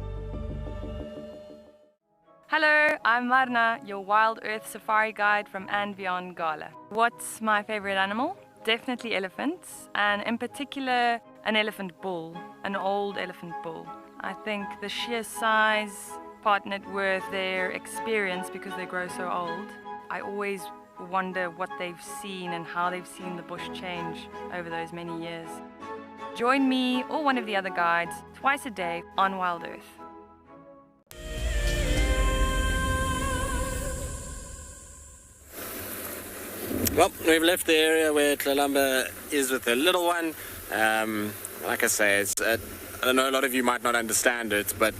Hello, I'm Marna, your WildEarth safari guide from andBeyond Ngala. What's my favorite animal? Definitely elephants, and in particular an elephant bull, an old elephant bull. I think the sheer size partnered with their experience because they grow so old. I always wonder what they've seen and how they've seen the bush change over those many years. Join me or one of the other guides twice a day on WildEarth. Well, we've left the area where Tlalamba is with her little one. Like I say, I know a lot of you might not understand it, but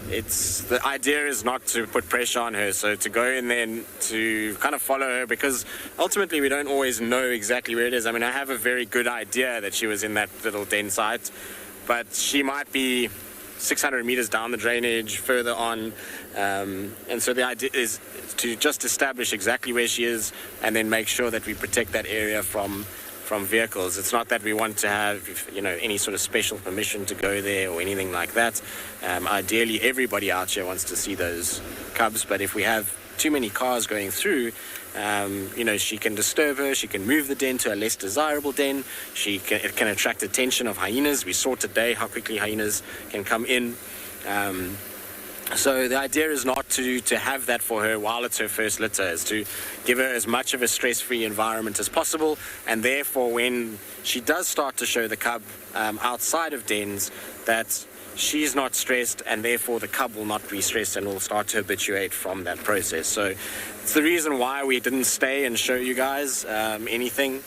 the idea is not to put pressure on her, so to go in there and to kind of follow her, because ultimately we don't always know exactly where it is. I mean, I have a very good idea that she was in that little den site, but she might be 600 meters down the drainage further on, and so the idea is to just establish exactly where she is and then make sure that we protect that area from vehicles. It's not that we want to have, any sort of special permission to go there or anything like that. Ideally, everybody out here wants to see those cubs, but if we have too many cars going through, she can disturb her, she can move the den to a less desirable den, it can attract attention of hyenas. We saw today how quickly hyenas can come in. So the idea is not to have that for her while it's her first litter, is to give her as much of a stress-free environment as possible, and therefore when she does start to show the cub outside of dens, that she's not stressed, and therefore the cub will not be stressed and will start to habituate from that process. So it's the reason why we didn't stay and show you guys anything.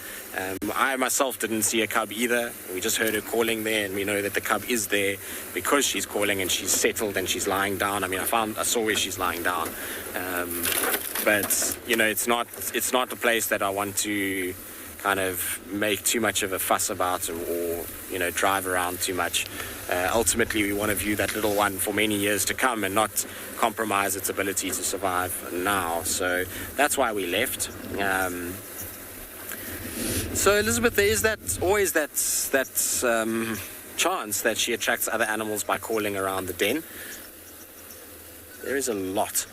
I myself didn't see a cub either. We just heard her calling there, and we know that the cub is there because she's calling and she's settled and she's lying down. I mean, I saw where she's lying down, but it's not a place that I want to kind of make too much of a fuss about or drive around too much. Ultimately, we want to view that little one for many years to come and not compromise its ability to survive now. So that's why we left. So Elizabeth, there is always that chance that she attracts other animals by calling around the den. There is a lot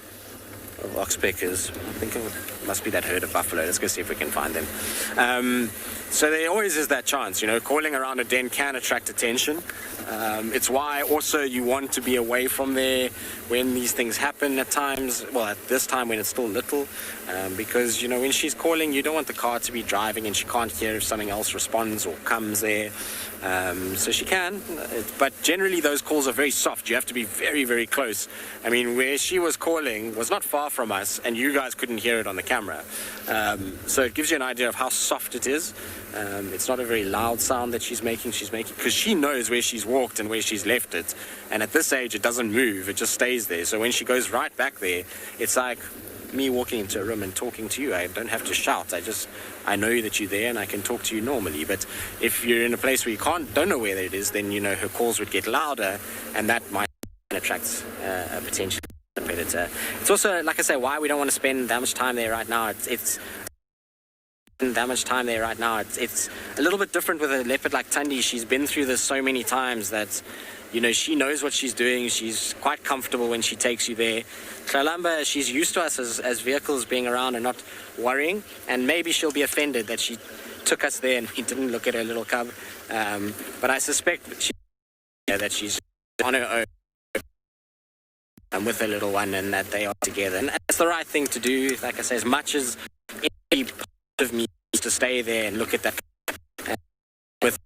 of oxpeckers. I think it must be that herd of buffalo. Let's go see if we can find them. So there always is that chance, calling around a den can attract attention. It's why also you want to be away from there when these things happen at times, well, at this time when it's still little, because, when she's calling, you don't want the car to be driving and she can't hear if something else responds or comes there. So she can, but generally those calls are very soft. You have to be very, very close. I mean, where she was calling was not far from us, and you guys couldn't hear it on the camera. So it gives you an idea of how soft it is. It's not a very loud sound that she's making because she knows where she's walked and where she's left it. And at this age, it doesn't move. It just stays there. So when she goes right back there, it's like me walking into a room and talking to you. I don't have to shout. I know that you're there and I can talk to you normally. But if you're in a place where you don't know where it is, then her calls would get louder, and that might attract a potential predator. It's also, like I say, why we don't want to spend that much time there right now. It's a little bit different with a leopard like Tundi. She's been through this so many times that she knows what she's doing. She's quite comfortable when she takes you there. Tlalamba, she's used to us as vehicles being around and not worrying, and maybe she'll be offended that she took us there and we didn't look at her little cub. But I suspect that she's on her own with her little one, and that they are together. And that's the right thing to do. Like I say, as much as any part of me is to stay there and look at that with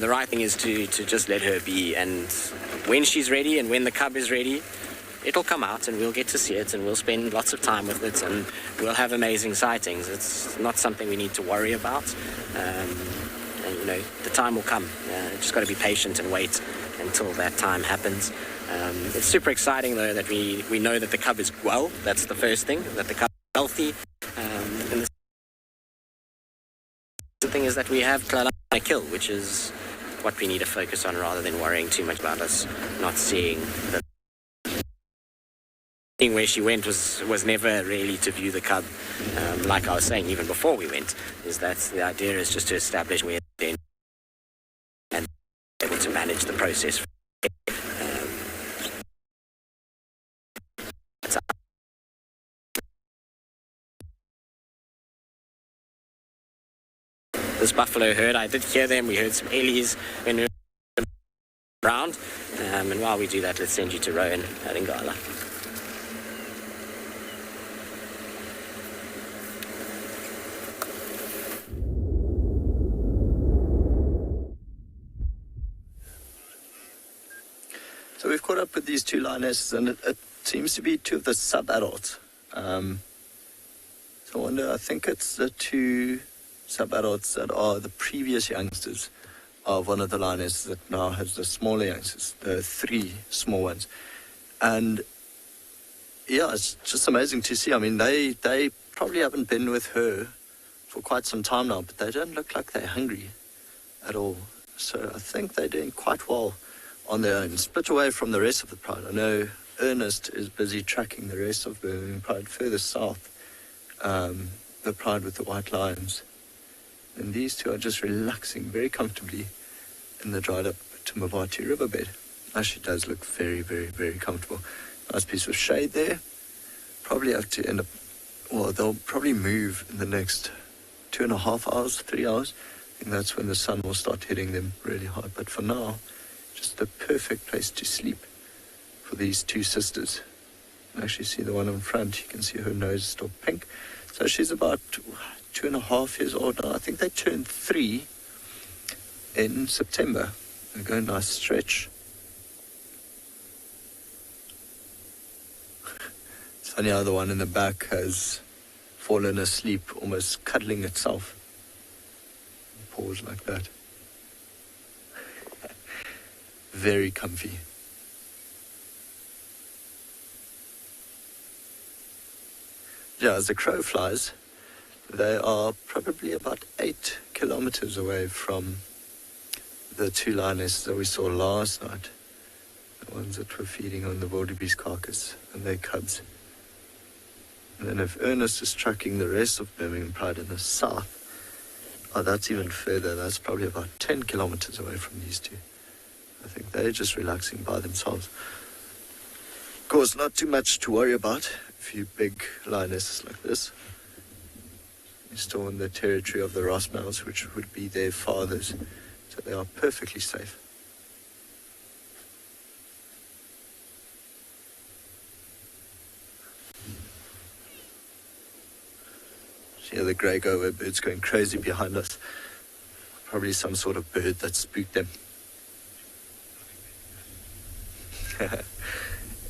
the right thing is to just let her be, and when she's ready and when the cub is ready, it'll come out and we'll get to see it and we'll spend lots of time with it and we'll have amazing sightings. It's not something we need to worry about, and the time will come. Just got to be patient and wait until that time happens. It's super exciting though that we know that the cub is well. That's the first thing, that the cub is healthy, and the thing is that we have Tlalamba on a kill, which is what we need to focus on rather than worrying too much about us not seeing. Where she went was never really to view the cub. Like I was saying even before we went, is that the idea is just to establish where they're and able to manage the process. this buffalo herd. I did hear them. We heard some ellies when we were around. And while we do that, let's send you to Rowan at Ngala. So we've caught up with these two lionesses, and it seems to be two of the sub-adults. So I wonder, I think it's the two sub-adults that are the previous youngsters of one of the lionesses that now has the smaller youngsters, the three small ones. And yeah, it's just amazing to see. I mean, they probably haven't been with her for quite some time now, but they don't look like they're hungry at all. So I think they're doing quite well on their own, split away from the rest of the pride. I know Ernest is busy tracking the rest of the pride further south, the pride with the white lions. And these two are just relaxing very comfortably in the dried up Tumavati riverbed. Actually does look very, very, very comfortable. Nice piece of shade there. Probably have to end up, well, they'll probably move in the next 2.5 hours, 3 hours. I think that's when the sun will start hitting them really hard. But for now, just the perfect place to sleep for these two sisters. You can actually see the one in front. You can see her nose is still pink. So she's about 2.5 years old now. I think they turned 3 in September. They go a nice stretch. It's funny how the one in the back has fallen asleep, almost cuddling itself. Paws like that. Very comfy. Yeah, as the crow flies, they are probably about 8 kilometers away from the two lionesses that we saw last night. The ones that were feeding on the wildebeest carcass and their cubs. And then if Ernest is tracking the rest of Birmingham Pride in the south, oh, that's even further. That's probably about 10 kilometers away from these two. I think they're just relaxing by themselves. Of course, not too much to worry about. A few big lionesses like this. They're still in the territory of the Rossmouths, which would be their fathers. So they are perfectly safe. See the grey gower birds going crazy behind us. Probably some sort of bird that spooked them.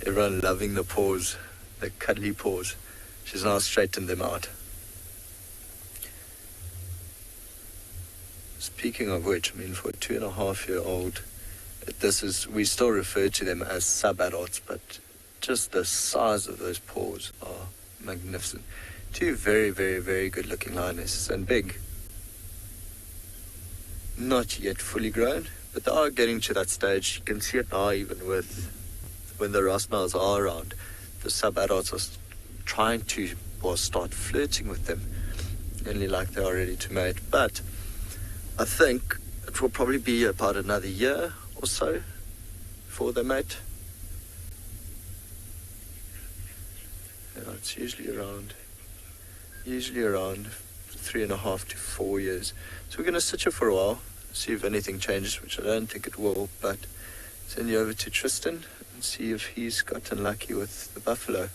Everyone loving the paws, the cuddly paws. She's now straightened them out. Speaking of which, I mean, for a 2.5-year-old, we still refer to them as sub-adults, but just the size of those paws are magnificent. Two very, very, very good-looking lionesses, and big. Not yet fully grown, but they are getting to that stage. You can see it now, even when the Rossmouths are around. The sub-adults are trying to start flirting with them, nearly like they are ready to mate. But I think it will probably be about another year or so before they mate. Yeah, it's usually around 3.5 to 4 years. So we're going to sit here for a while, see if anything changes, which I don't think it will, but send you over to Tristan and see if he's gotten lucky with the buffalo.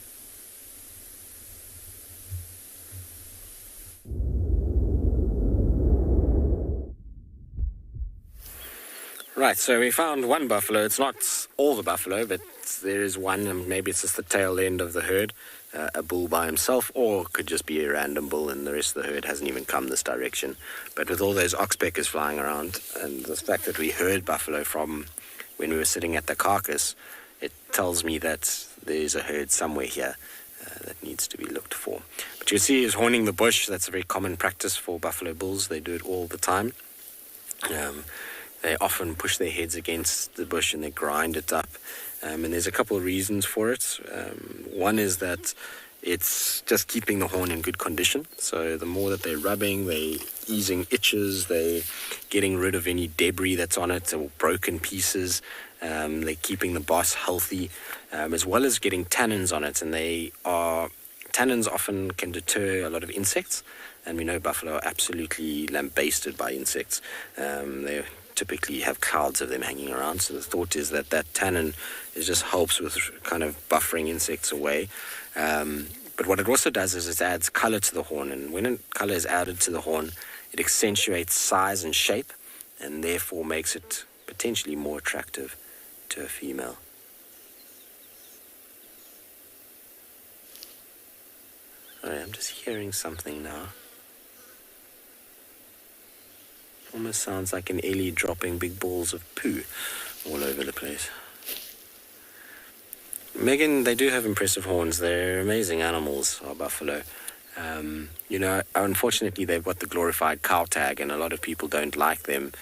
Right, so we found one buffalo. It's not all the buffalo, but there is one, and maybe it's just the tail end of the herd, a bull by himself, or it could just be a random bull and the rest of the herd hasn't even come this direction. But with all those oxpeckers flying around, and the fact that we heard buffalo from when we were sitting at the carcass, it tells me that there's a herd somewhere here that needs to be looked for. But you see he's horning the bush. That's a very common practice for buffalo bulls. They do it all the time. They often push their heads against the bush and they grind it up. And there's a couple of reasons for it. One is that it's just keeping the horn in good condition. So the more that they're rubbing, they're easing itches, they're getting rid of any debris that's on it or broken pieces. They're keeping the boss healthy, as well as getting tannins on it. And they are tannins often can deter a lot of insects, and we know buffalo are absolutely lambasted by insects. They typically have clouds of them hanging around, so the thought is that tannin just helps with kind of buffering insects away. But what it also does is it adds color to the horn, and when color is added to the horn, it accentuates size and shape, and therefore makes it potentially more attractive to a female. Sorry, I'm just hearing something now. Almost sounds like an ellie dropping big balls of poo all over the place. Megan, they do have impressive horns. They're amazing animals, our buffalo. Unfortunately, they've got the glorified cow tag, and a lot of people don't like them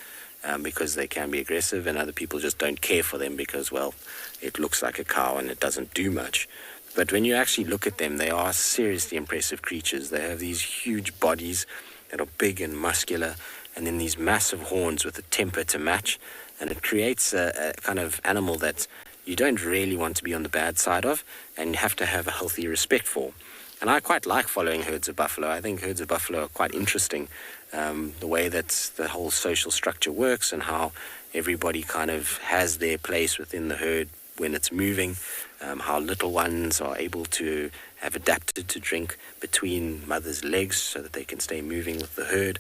because they can be aggressive, and other people just don't care for them because, well, it looks like a cow and it doesn't do much. But when you actually look at them, they are seriously impressive creatures. They have these huge bodies that are big and muscular, and then these massive horns with a temper to match, and it creates a kind of animal that you don't really want to be on the bad side of, and you have to have a healthy respect for. And I quite like following herds of buffalo. I think herds of buffalo are quite interesting, the way that the whole social structure works and how everybody kind of has their place within the herd when it's moving, how little ones are able to have adapted to drink between mothers' legs so that they can stay moving with the herd,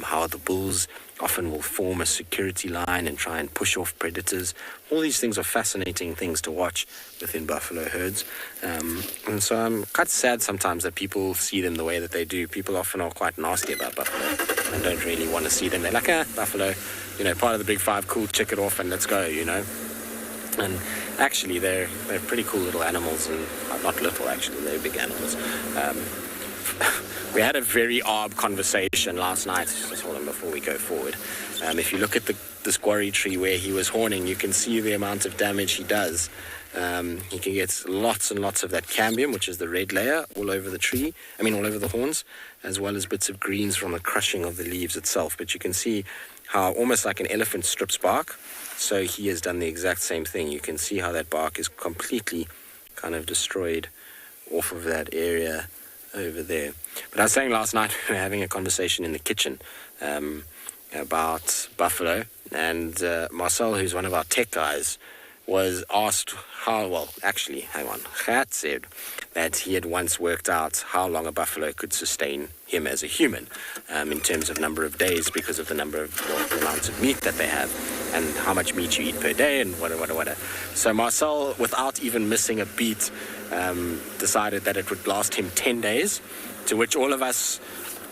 how the bulls often will form a security line and try and push off predators. All these things are fascinating things to watch within buffalo herds. And so I'm quite sad sometimes that people see them the way that they do. People often are quite nasty about buffalo and don't really want to see them. They're like, buffalo, part of the big five, cool, check it off and let's go, And actually, they're pretty cool little animals, and not little, actually, they're big animals. We had a very arb conversation last night, just hold on before we go forward. If you look at this quarry tree where he was horning, you can see the amount of damage he does. He can get lots and lots of that cambium, which is the red layer, all over the tree, all over the horns, as well as bits of greens from the crushing of the leaves itself. But you can see how almost like an elephant strips bark. So he has done the exact same thing. You can see how that bark is completely kind of destroyed off of that area over there. But I was saying last night, we were having a conversation in the kitchen about buffalo, and Marcel, who's one of our tech guys, was asked Gert said that he had once worked out how long a buffalo could sustain him as a human in terms of number of days because of the amounts of meat that they have and how much meat you eat per day and whatever. So Marcel, without even missing a beat, decided that it would last him 10 days, to which all of us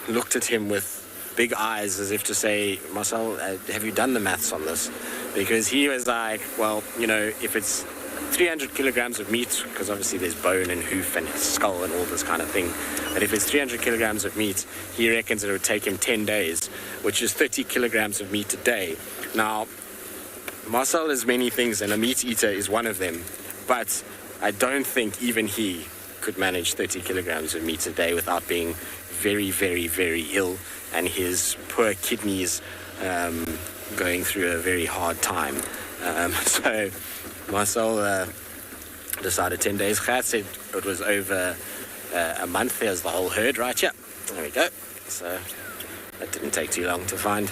looked at him with big eyes as if to say, Marcel, have you done the maths on this? Because he was like, well, if it's 300 kilograms of meat, because obviously there's bone and hoof and skull and all this kind of thing, but if it's 300 kilograms of meat, he reckons it would take him 10 days, which is 30 kilograms of meat a day. Now, Marcel is many things, and a meat eater is one of them, but I don't think even he could manage 30 kilograms of meat a day without being very, very, very ill, and his poor kidneys going through a very hard time. So Marcel decided 10 days. Gert said it was over a month. There's the whole herd right here. There we go. So that didn't take too long to find.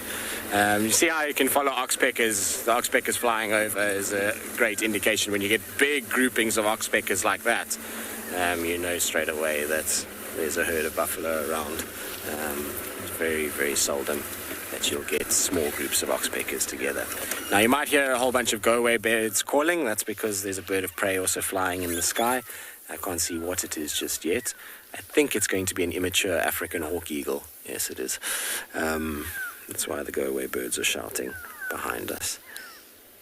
You see how you can follow oxpeckers. The oxpeckers flying over is a great indication. When you get big groupings of oxpeckers like that, you know straight away that there's a herd of buffalo around. It's very, very seldom that you'll get small groups of oxpeckers together. Now you might hear a whole bunch of go-away birds calling. That's because there's a bird of prey also flying in the sky. I can't see what it is just yet. I think it's going to be an immature African hawk eagle. Yes, it is. That's why the go-away birds are shouting behind us.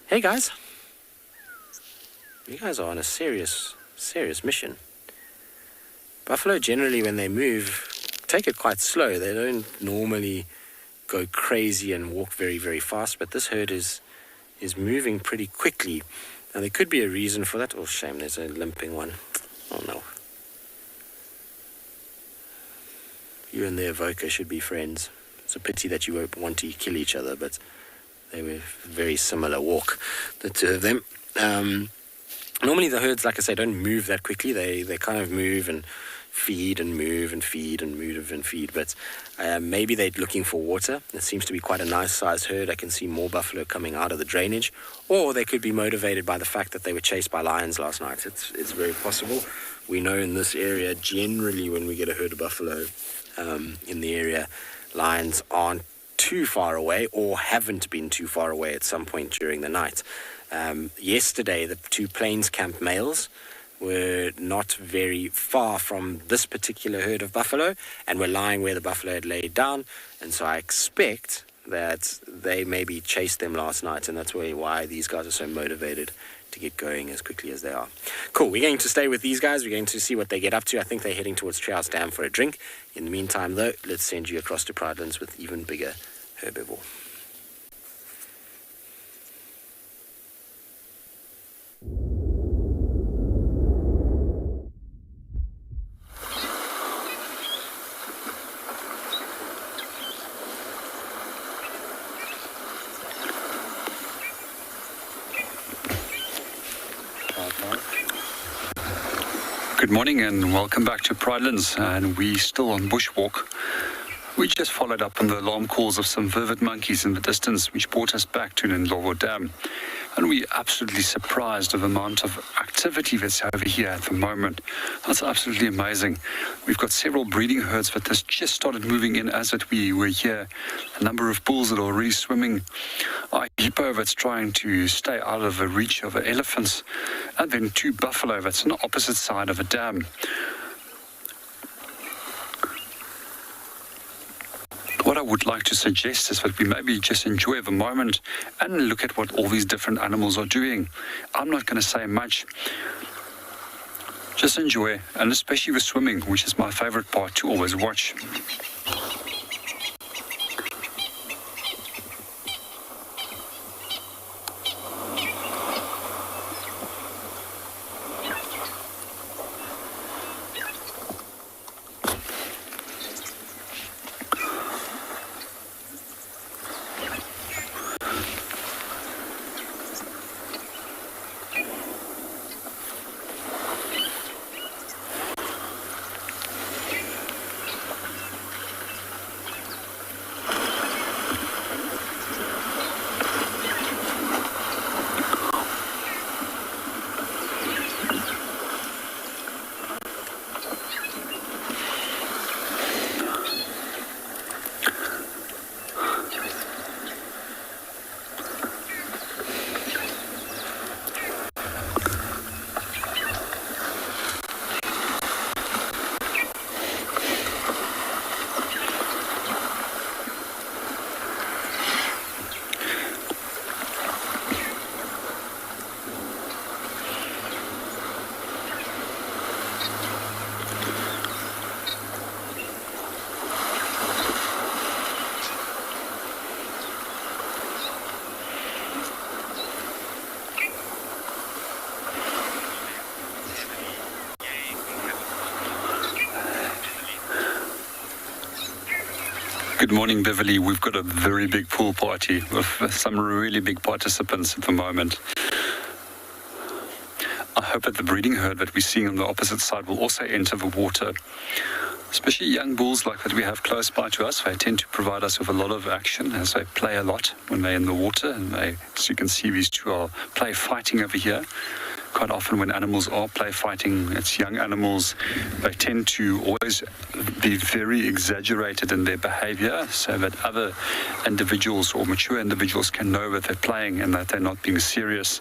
Hey guys. You guys are on a serious mission. Buffalo generally, when they move, take it quite slow. They don't normally go crazy and walk very, very fast, but this herd is moving pretty quickly. Now, there could be a reason for that. Oh, shame, there's a limping one. Oh, no. You and the evoker should be friends. It's a pity that you won't want to kill each other, but they were very similar walk, the two of them. Normally the herds, like I say, don't move that quickly. They kind of move and feed and move and feed and move and feed. But maybe they're looking for water. It seems to be quite a nice sized herd. I can see more buffalo coming out of the drainage. Or they could be motivated by the fact that they were chased by lions last night. It's very possible. We know in this area, generally when we get a herd of buffalo in the area, lions aren't too far away or haven't been too far away at some point during the night. Yesterday, the two plains camp males were not very far from this particular herd of buffalo and were lying where the buffalo had laid down. And so I expect that they maybe chased them last night, and that's why these guys are so motivated to get going as quickly as they are. Cool, we're going to stay with these guys. We're going to see what they get up to. I think they're heading towards Treehouse Dam for a drink. In the meantime, though, let's send you across to Pridelands with even bigger herbivore. Good morning and welcome back to Pridelands, and we still on bushwalk. We just followed up on the alarm calls of some vivid monkeys in the distance, which brought us back to Ndlovu Dam. And we're absolutely surprised of the amount of activity that's over here at the moment. That's absolutely amazing. We've got several breeding herds that just started moving in as we were here. A number of bulls that are already swimming. A hippo that's trying to stay out of the reach of the elephants. And then two buffalo that's on the opposite side of the dam. What I would like to suggest is that we maybe just enjoy the moment and look at what all these different animals are doing. I'm not going to say much. Just enjoy, and especially the swimming, which is my favorite part to always watch. Good morning, Beverly. We've got a very big pool party with some really big participants at the moment. I hope that the breeding herd that we're seeing on the opposite side will also enter the water. Especially young bulls like that we have close by to us. They tend to provide us with a lot of action as they play a lot when they're in the water. And as you can see, these two are play fighting over here. Quite often when animals are play fighting, it's young animals, they tend to always be very exaggerated in their behavior so that other individuals or mature individuals can know that they're playing and that they're not being serious.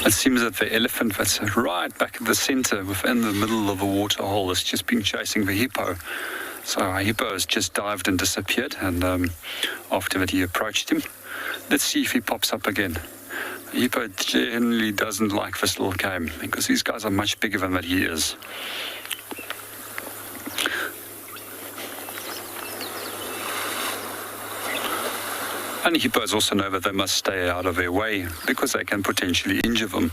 It seems that the elephant that's right back at the center, within the middle of a water hole, has just been chasing the hippo. So our hippo has just dived and disappeared, and after that he approached him. Let's see if he pops up again. The hippo generally doesn't like this little game, because these guys are much bigger than that he is. And hippos also know that they must stay out of their way because they can potentially injure them.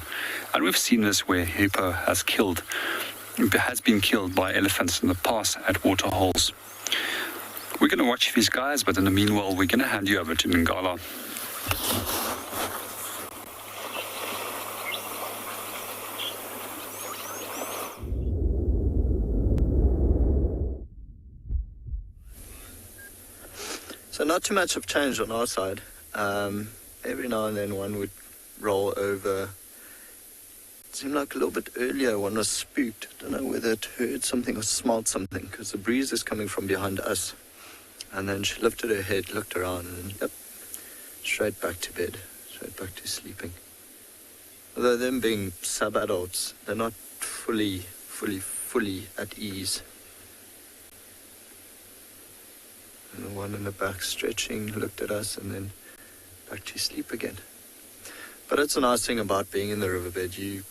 And we've seen this where hippo has been killed by elephants in the past at water holes. We're going to watch these guys, but in the meanwhile, we're going to hand you over to Ngala. So not too much have changed on our side. Every now and then one would roll over. It seemed like a little bit earlier one was spooked. I don't know whether it heard something or smelled something, because the breeze is coming from behind us. And then she lifted her head, looked around, and yep, straight back to bed, straight back to sleeping. Although them being sub-adults, they're not fully at ease. And the one in the back stretching, looked at us, and then back to sleep again. But it's a nice thing about being in the riverbed.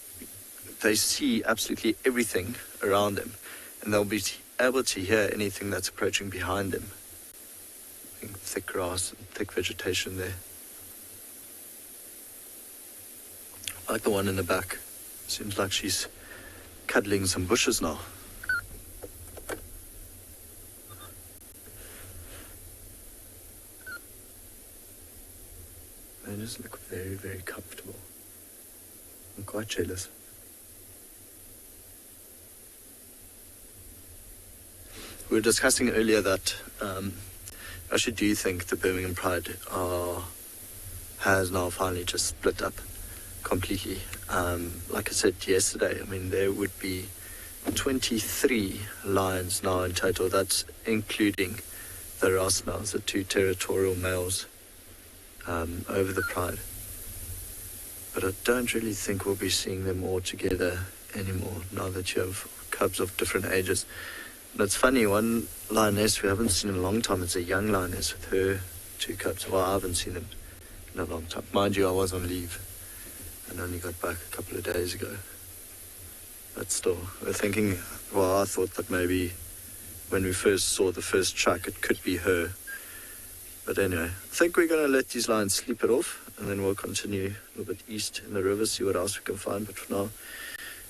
They see absolutely everything around them, and they'll be able to hear anything that's approaching behind them. Thick grass and thick vegetation there. Like the one in the back. Seems like she's cuddling some bushes now. They just look very, very comfortable. I'm quite jealous. We were discussing earlier that I actually do think the Birmingham Pride has now finally just split up completely. Like I said yesterday, I mean, there would be 23 lions now in total. That's including the Ras males, the two territorial males over the Pride. But I don't really think we'll be seeing them all together anymore now that you have cubs of different ages. And it's funny, one lioness we haven't seen in a long time, it's a young lioness with her two cubs. Well, I haven't seen them in a long time. Mind you, I was on leave and only got back a couple of days ago. But still, we're thinking, well, I thought that maybe when we first saw the first truck, it could be her. But anyway, I think we're going to let these lions sleep it off, and then we'll continue a little bit east in the river, see what else we can find. But for now,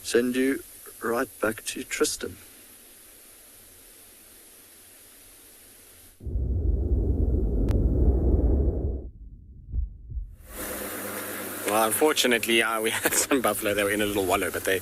send you right back to Tristan. Well, unfortunately, we had some buffalo that were in a little wallow, but they're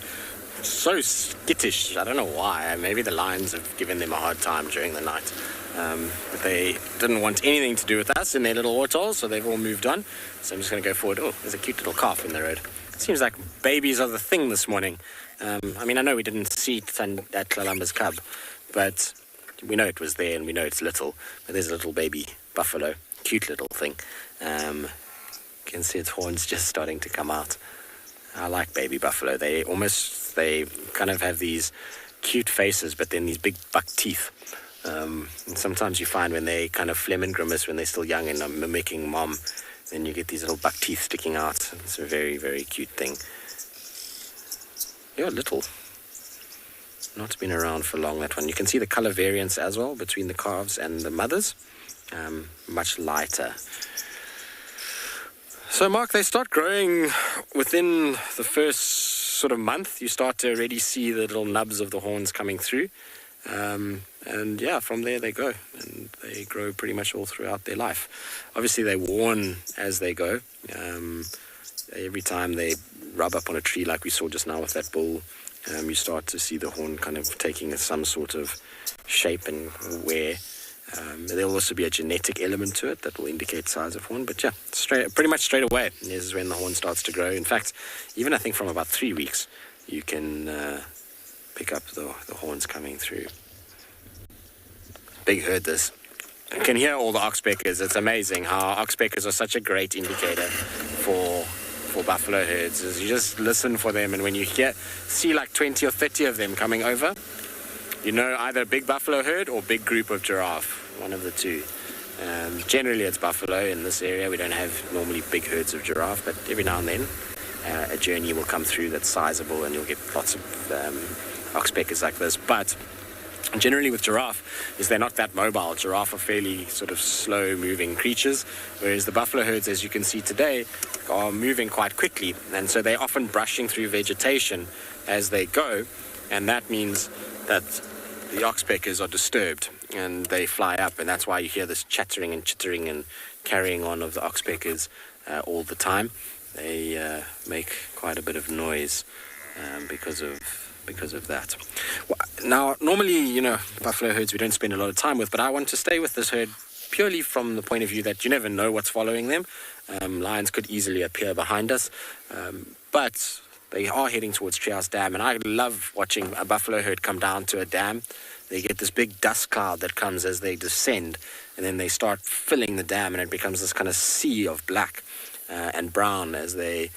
so skittish. I don't know why. Maybe the lions have given them a hard time during the night. But they didn't want anything to do with us in their little waterholes, so they've all moved on. So I'm just going to go forward. Oh, there's a cute little calf in the road. It seems like babies are the thing this morning. I mean, I know we didn't see that Kalamba's cub, but we know it was there and we know it's little. But there's a little baby buffalo, cute little thing. You can see its horns just starting to come out. I like baby buffalo. They kind of have these cute faces, but then these big buck teeth. And sometimes you find when they kind of phlegm and grimace when they're still young and are mimicking mom, then you get these little buck teeth sticking out. It's a very, very cute thing. You're little. Not been around for long, that one. You can see the color variance as well between the calves and the mothers. Much lighter. So, Mark, they start growing within the first sort of month. You start to already see the little nubs of the horns coming through. And yeah, from there they go. And they grow pretty much all throughout their life. Obviously, they warn as they go. Every time they rub up on a tree, like we saw just now with that bull, you start to see the horn kind of taking some sort of shape and wear. There'll also be a genetic element to it that will indicate size of horn. But yeah, pretty much straight away is when the horn starts to grow. In fact, even I think from about 3 weeks, you can pick up the horns coming through. Big herd this. You can hear all the oxpeckers. It's amazing how oxpeckers are such a great indicator for buffalo herds. Is you just listen for them, and when you see like 20 or 30 of them coming over, you know either a big buffalo herd or big group of giraffe, one of the two. Generally it's buffalo in this area. We don't have normally big herds of giraffe, but every now and then a journey will come through that's sizable and you'll get lots of oxpeckers like this. But Generally with giraffe is they're not that mobile. Giraffe are fairly sort of slow moving creatures, whereas the buffalo herds, as you can see today, are moving quite quickly, and so they're often brushing through vegetation as they go, and that means that the oxpeckers are disturbed and they fly up, and that's why you hear this chattering and chittering and carrying on of the oxpeckers all the time. They make quite a bit of noise because of that. Well, now, normally, you know, buffalo herds we don't spend a lot of time with, but I want to stay with this herd purely from the point of view that you never know what's following them. Lions could easily appear behind us, but they are heading towards Treehouse Dam, and I love watching a buffalo herd come down to a dam. They get this big dust cloud that comes as they descend, and then they start filling the dam, and it becomes this kind of sea of black and brown as they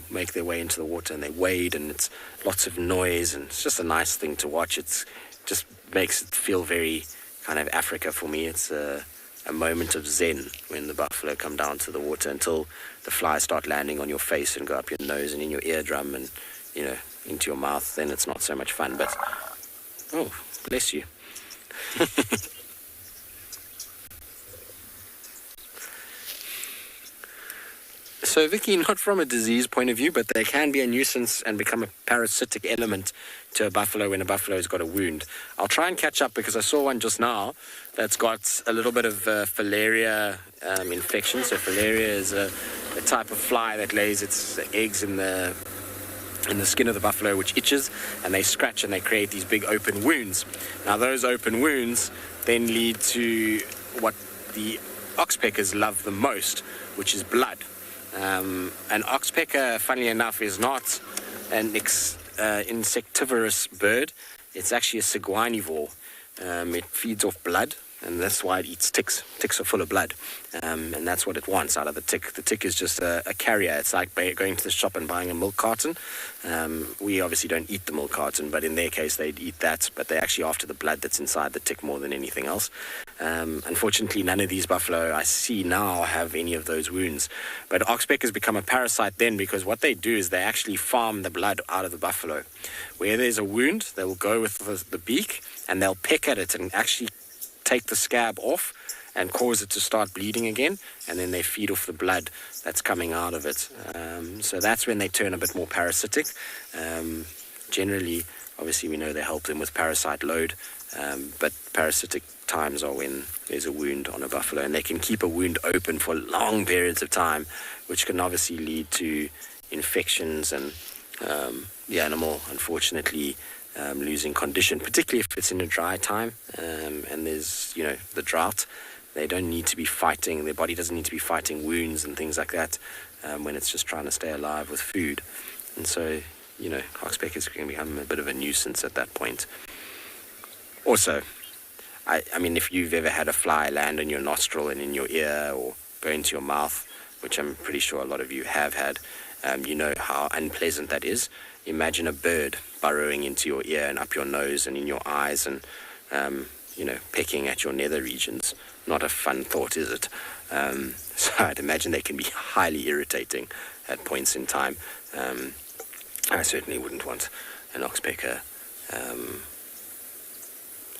make their way into the water, and they wade, and it's lots of noise, and it's just a nice thing to watch. It's just makes it feel very kind of Africa for me. It's a moment of zen when the buffalo come down to the water, until the flies start landing on your face and go up your nose and in your eardrum and, you know, into your mouth. Then it's not so much fun. But oh, bless you. So, Vicky, not from a disease point of view, but they can be a nuisance and become a parasitic element to a buffalo when a buffalo's got a wound. I'll try and catch up because I saw one just now that's got a little bit of filaria infection. So filaria is a type of fly that lays its eggs in the skin of the buffalo, which itches, and they scratch and they create these big open wounds. Now, those open wounds then lead to what the oxpeckers love the most, which is blood. An oxpecker, funnily enough, is not an insectivorous bird. It's actually a seguinivore. It feeds off blood, and that's why it eats ticks. Ticks are full of blood, and that's what it wants out of the tick. The tick is just a carrier. It's like going to the shop and buying a milk carton. We obviously don't eat the milk carton, but in their case, they'd eat that, but they're actually after the blood that's inside the tick more than anything else. Unfortunately, none of these buffalo I see now have any of those wounds. But oxpeckers become a parasite then, because what they do is they actually farm the blood out of the buffalo. Where there's a wound, they will go with the beak and they'll peck at it and actually take the scab off and cause it to start bleeding again, and then they feed off the blood that's coming out of it. So that's when they turn a bit more parasitic. Generally, obviously, we know they help them with parasite load, but parasitic times are when there's a wound on a buffalo, and they can keep a wound open for long periods of time, which can obviously lead to infections and the animal, unfortunately, losing condition, particularly if it's in a dry time and there's, you know, the drought. They don't need to be fighting, their body doesn't need to be fighting wounds and things like that when it's just trying to stay alive with food. And so, you know, oxpeckers can become a bit of a nuisance at that point. Also, I mean, if you've ever had a fly land in your nostril and in your ear or go into your mouth, which I'm pretty sure a lot of you have had, you know how unpleasant that is. Imagine a bird burrowing into your ear and up your nose and in your eyes and, you know, pecking at your nether regions. Not a fun thought, is it? So I'd imagine they can be highly irritating at points in time. I certainly wouldn't want an oxpecker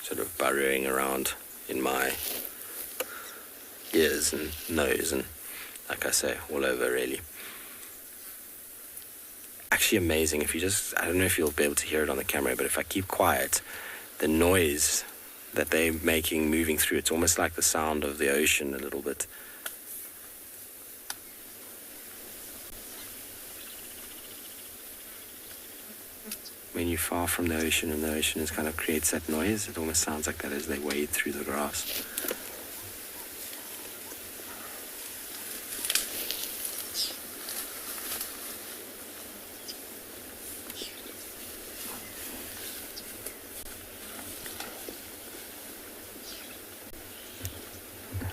sort of burrowing around in my ears and nose and, like I say, all over really. Actually amazing if you just, I don't know if you'll be able to hear it on the camera, but if I keep quiet, the noise that they're making moving through, it's almost like the sound of the ocean a little bit. When you're far from the ocean and the ocean kind of creates that noise, it almost sounds like that as they wade through the grass.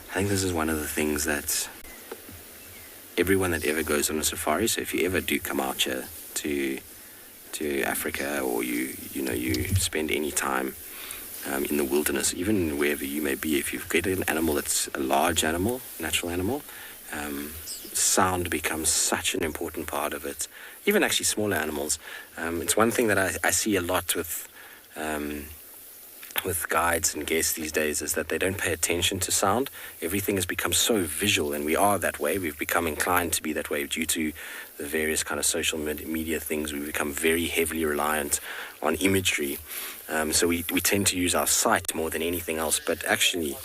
I think this is one of the things that everyone that ever goes on a safari, so if you ever do come out here to Africa, or you spend any time in the wilderness, even wherever you may be, if you've got an animal that's a large animal, natural animal, sound becomes such an important part of it. Even actually smaller animals. It's one thing that I see a lot with with guides and guests these days is that they don't pay attention to sound. Everything has become so visual, and we are that way. We've become inclined to be that way due to the various kind of social media things. We've become very heavily reliant on imagery. So we tend to use our sight more than anything else. But actually,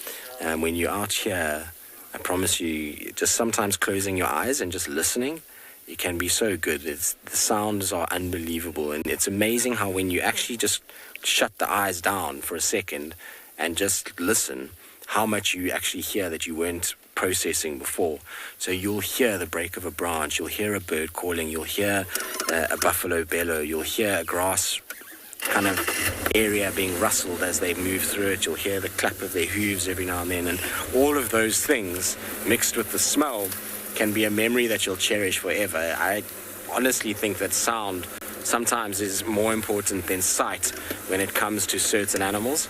when you're out here, I promise you, just sometimes closing your eyes and just listening, it can be so good. The sounds are unbelievable, and it's amazing how when you actually just shut the eyes down for a second and just listen, how much you actually hear that you weren't processing before. So you'll hear the break of a branch, you'll hear a bird calling, you'll hear a buffalo bellow, you'll hear a grass kind of area being rustled as they move through it, you'll hear the clap of their hooves every now and then, and all of those things mixed with the smell can be a memory that you'll cherish forever. I honestly think that sound sometimes is more important than sight when it comes to certain animals,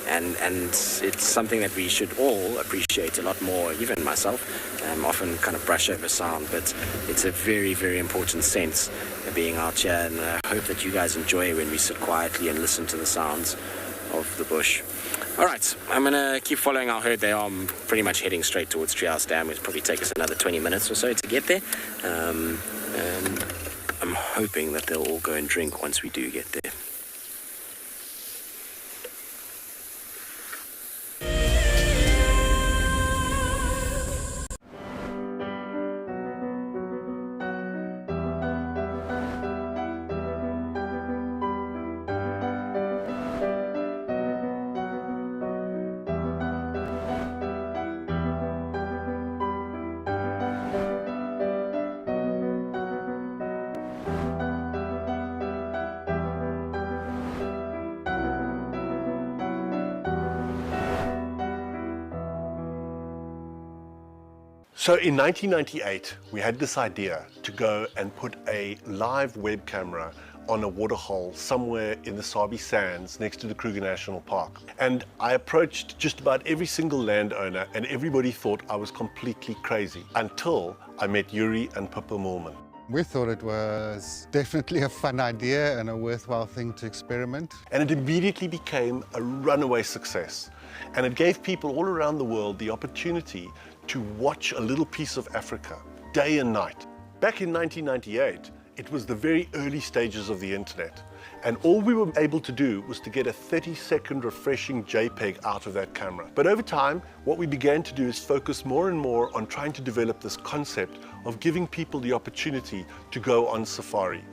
and it's something that we should all appreciate a lot more. Even myself often kind of brush over sound, but it's a very, very important sense of being out here, and I hope that you guys enjoy when we sit quietly and listen to the sounds of the bush. All right, I'm going to keep following our herd. They are pretty much heading straight towards Treehouse Dam. It'll probably take us another 20 minutes or so to get there. And I'm hoping that they'll all go and drink once we do get there. So in 1998, we had this idea to go and put a live web camera on a waterhole somewhere in the Sabi sands next to the Kruger National Park. And I approached just about every single landowner, and everybody thought I was completely crazy until I met Yuri and Pippa Moorman. We thought it was definitely a fun idea and a worthwhile thing to experiment. And it immediately became a runaway success. And it gave people all around the world the opportunity to watch a little piece of Africa, day and night. Back in 1998, it was the very early stages of the internet. And all we were able to do was to get a 30-second refreshing JPEG out of that camera. But over time, what we began to do is focus more and more on trying to develop this concept of giving people the opportunity to go on safari.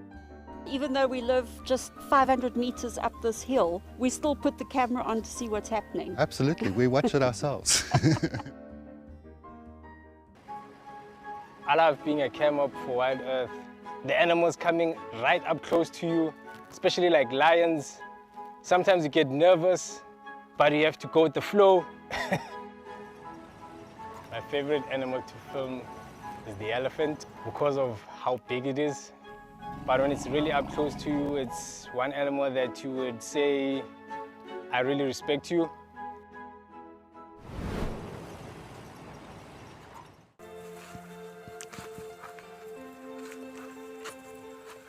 Even though we live just 500 meters up this hill, we still put the camera on to see what's happening. Absolutely, we watch it ourselves. I love being a cam-op for WildEarth. The animals coming right up close to you, especially like lions. Sometimes you get nervous, but you have to go with the flow. My favorite animal to film is the elephant because of how big it is. But when it's really up close to you, it's one animal that you would say, I really respect you.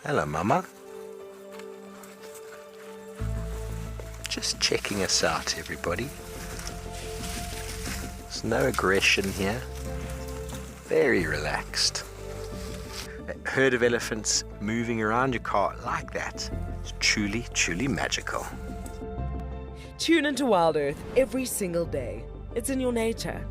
Hello, Mama. Just checking us out, everybody. There's no aggression here. Very relaxed. A herd of elephants moving around your car like that is truly, truly magical. Tune into WildEarth every single day. It's in your nature.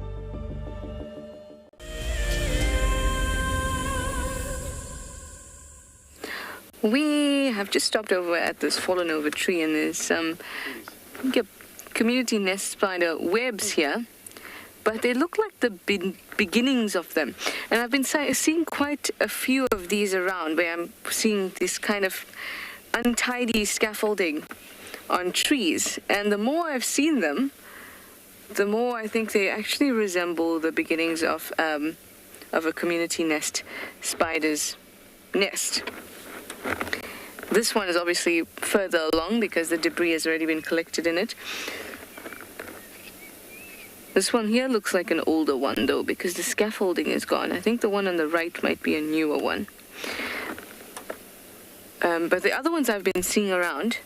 We have just stopped over at this fallen over tree, and there's community nest spider webs here, but they look like the beginnings of them. And I've been seeing quite a few of these around, where I'm seeing this kind of untidy scaffolding on trees. And the more I've seen them, the more I think they actually resemble the beginnings of a community nest spider's nest. This one is obviously further along because the debris has already been collected in it. This one here looks like an older one though, because the scaffolding is gone. I think the one on the right might be a newer one. But the other ones I've been seeing around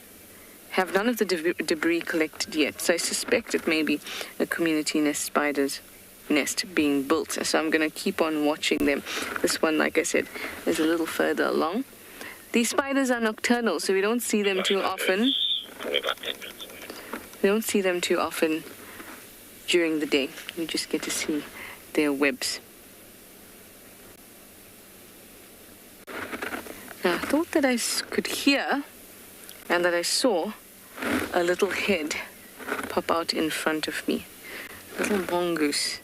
have none of the debris collected yet. So I suspect it may be a community nest spider's nest being built. So I'm going to keep on watching them. This one, like I said, is a little further along. These spiders are nocturnal, so we don't see them too often. We don't see them too often during the day. We just get to see their webs. Now, I thought that I could hear and that I saw a little head pop out in front of me. Little mongoose.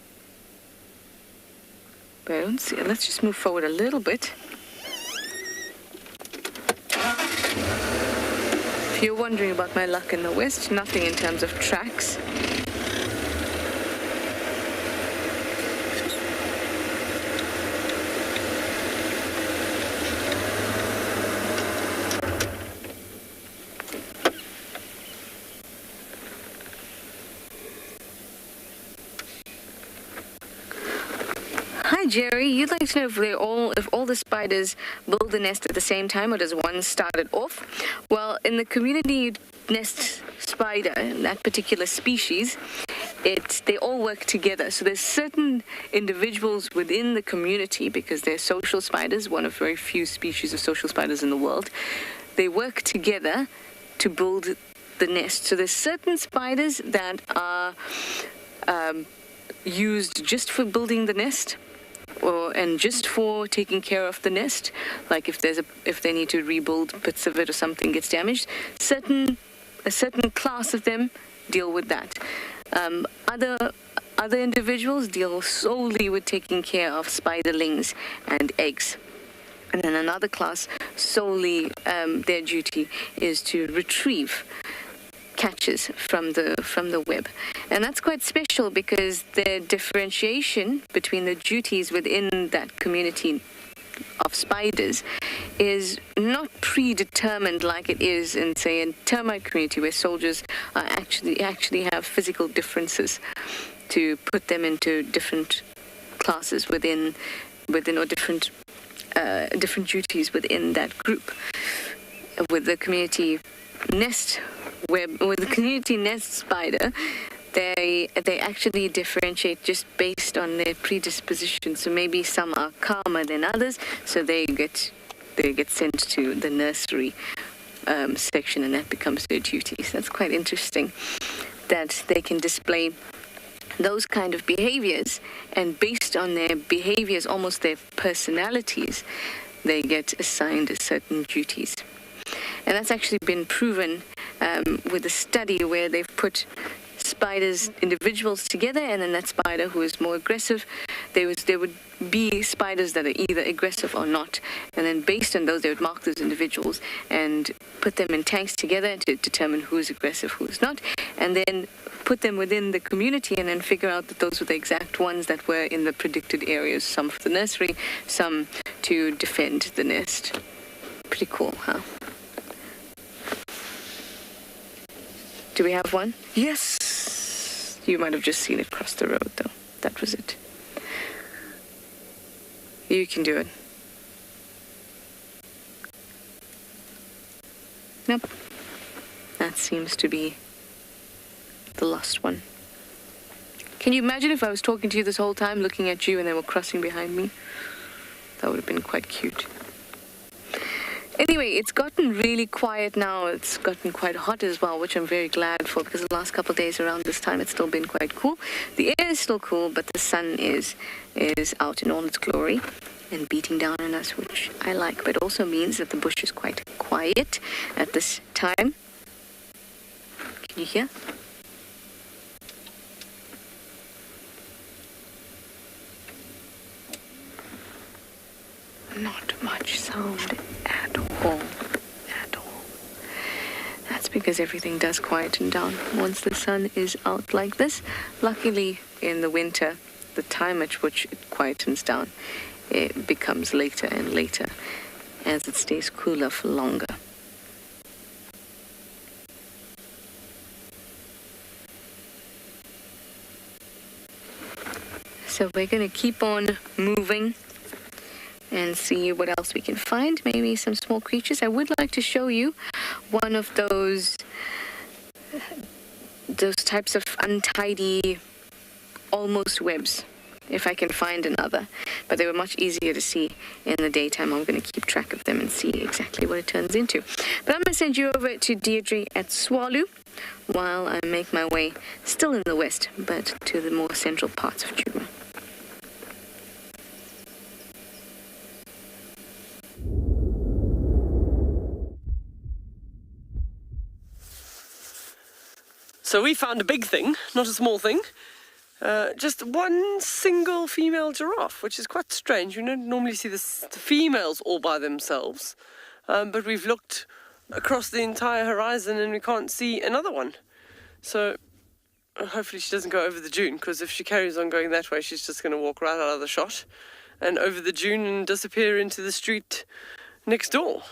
But I don't see it. Let's just move forward a little bit. If you're wondering about my luck in the west, nothing in terms of tracks. Hi Jerry, you'd like to know if all the spiders build the nest at the same time, or does one start it off? Well, in the community nest spider, that particular species, they all work together. So there's certain individuals within the community, because they're social spiders, one of very few species of social spiders in the world. They work together to build the nest. So there's certain spiders that are used just for building the nest, and just for taking care of the nest, like if they need to rebuild bits of it or something gets damaged. A certain class of them deal with that. Other individuals deal solely with taking care of spiderlings and eggs. And then another class, solely their duty is to retrieve catches from the web. And that's quite special because the differentiation between the duties within that community of spiders is not predetermined like it is in, say, a termite community, where soldiers are actually have physical differences to put them into different classes within or different duties within that group. With the community nest spider, they actually differentiate just based on their predisposition. So maybe some are calmer than others, so they get sent to the nursery section, and that becomes their duties. That's quite interesting that they can display those kind of behaviors, and based on their behaviors, almost their personalities, they get assigned certain duties. And that's actually been proven with a study where they've put individuals together, and then that spider who is more aggressive, there would be spiders that are either aggressive or not, and then based on those they would mark those individuals and put them in tanks together to determine who's aggressive, who's not, and then put them within the community and then figure out that those were the exact ones that were in the predicted areas, some for the nursery, some to defend the nest. Pretty cool, huh? Do we have one? Yes! You might have just seen it cross the road, though. That was it. You can do it. Nope. That seems to be the last one. Can you imagine if I was talking to you this whole time, looking at you, and they were crossing behind me? That would have been quite cute. Anyway, it's gotten really quiet now. It's gotten quite hot as well, which I'm very glad for, because the last couple of days around this time it's still been quite cool. The air is still cool, but the sun is out in all its glory and beating down on us, which I like, but it also means that the bush is quite quiet at this time. Can you hear? Not much sound at all. That's because everything does quieten down once the sun is out like this. Luckily, in the winter, the time at which it quietens down, it becomes later and later as it stays cooler for longer. So we're going to keep on moving. and see what else we can find. Maybe some small creatures. I would like to show you one of those types of untidy almost webs, if I can find another. But they were much easier to see in the daytime. I'm going to keep track of them and see exactly what it turns into. But I'm going to send you over to Deirdre at Tswalu while I make my way, still in the west, but to the more central parts of Djuma. So we found a big thing, not a small thing. Just one single female giraffe, which is quite strange. You don't normally see the females all by themselves. But we've looked across the entire horizon and we can't see another one. So hopefully she doesn't go over the dune, because if she carries on going that way, she's just going to walk right out of the shot and over the dune and disappear into the street next door.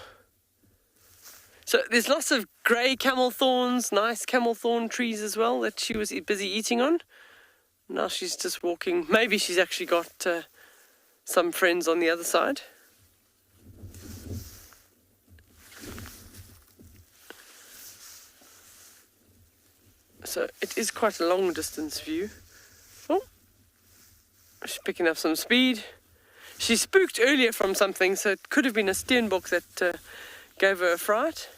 So there's lots of grey camel thorns, nice camel thorn trees as well that she was busy eating on. Now she's just walking. Maybe she's actually got some friends on the other side. So it is quite a long distance view. Oh, she's picking up some speed. She spooked earlier from something, so it could have been a steenbok that gave her a fright.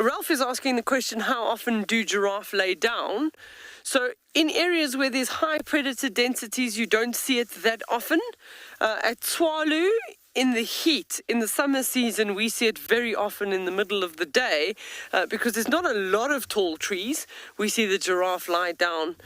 Ralph is asking the question, how often do giraffe lay down? So in areas where there's high predator densities, you don't see it that often. At Tswalu, in the heat, in the summer season, we see it very often in the middle of the day because there's not a lot of tall trees. We see the giraffe lie down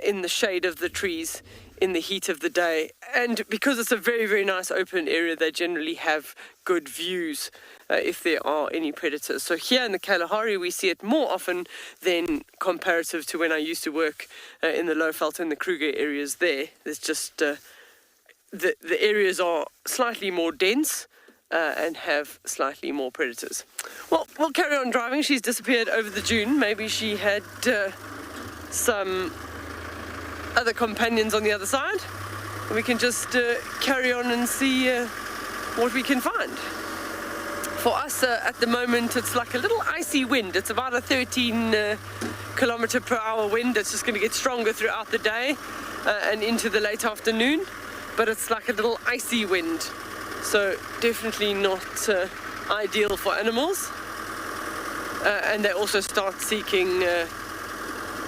in the shade of the trees in the heat of the day. And because it's a very, very nice open area, they generally have good views if there are any predators. So here in the Kalahari, we see it more often than comparative to when I used to work in the Lowveld and the Kruger areas there. There's just, the areas are slightly more dense and have slightly more predators. Well, we'll carry on driving. She's disappeared over the dune. Maybe she had some other companions on the other side. We can just carry on and see what we can find. For us at the moment, it's like a little icy wind. It's about a 13 kilometer per hour wind. It's just going to get stronger throughout the day and into the late afternoon. But it's like a little icy wind. So definitely not ideal for animals. And they also start seeking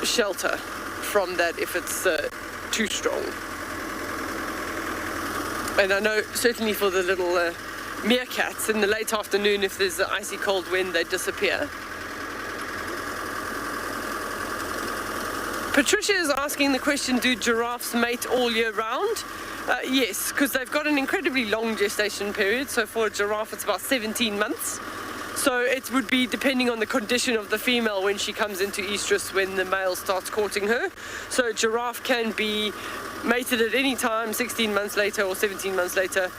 shelter from that if it's too strong. And I know certainly for the little meerkats in the late afternoon, if there's an icy cold wind, they disappear. Patricia is asking the question, do giraffes mate all year round? Yes, because they've got an incredibly long gestation period. So for a giraffe, it's about 17 months. So it would be depending on the condition of the female when she comes into estrus, when the male starts courting her. So a giraffe can be mated at any time, 16 months later or 17 months later,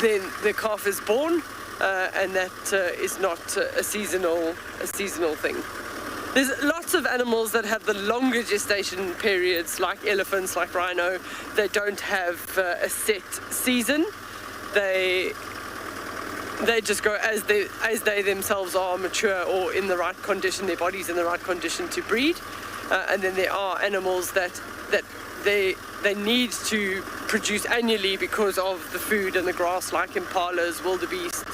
then the calf is born, and that is not a seasonal thing. There's lots of animals that have the longer gestation periods, like elephants, like rhino. They don't have a set season. They just go as they themselves are mature or in the right condition, their body's in the right condition to breed. And then there are animals that they need to produce annually because of the food and the grass, like impalas, wildebeest,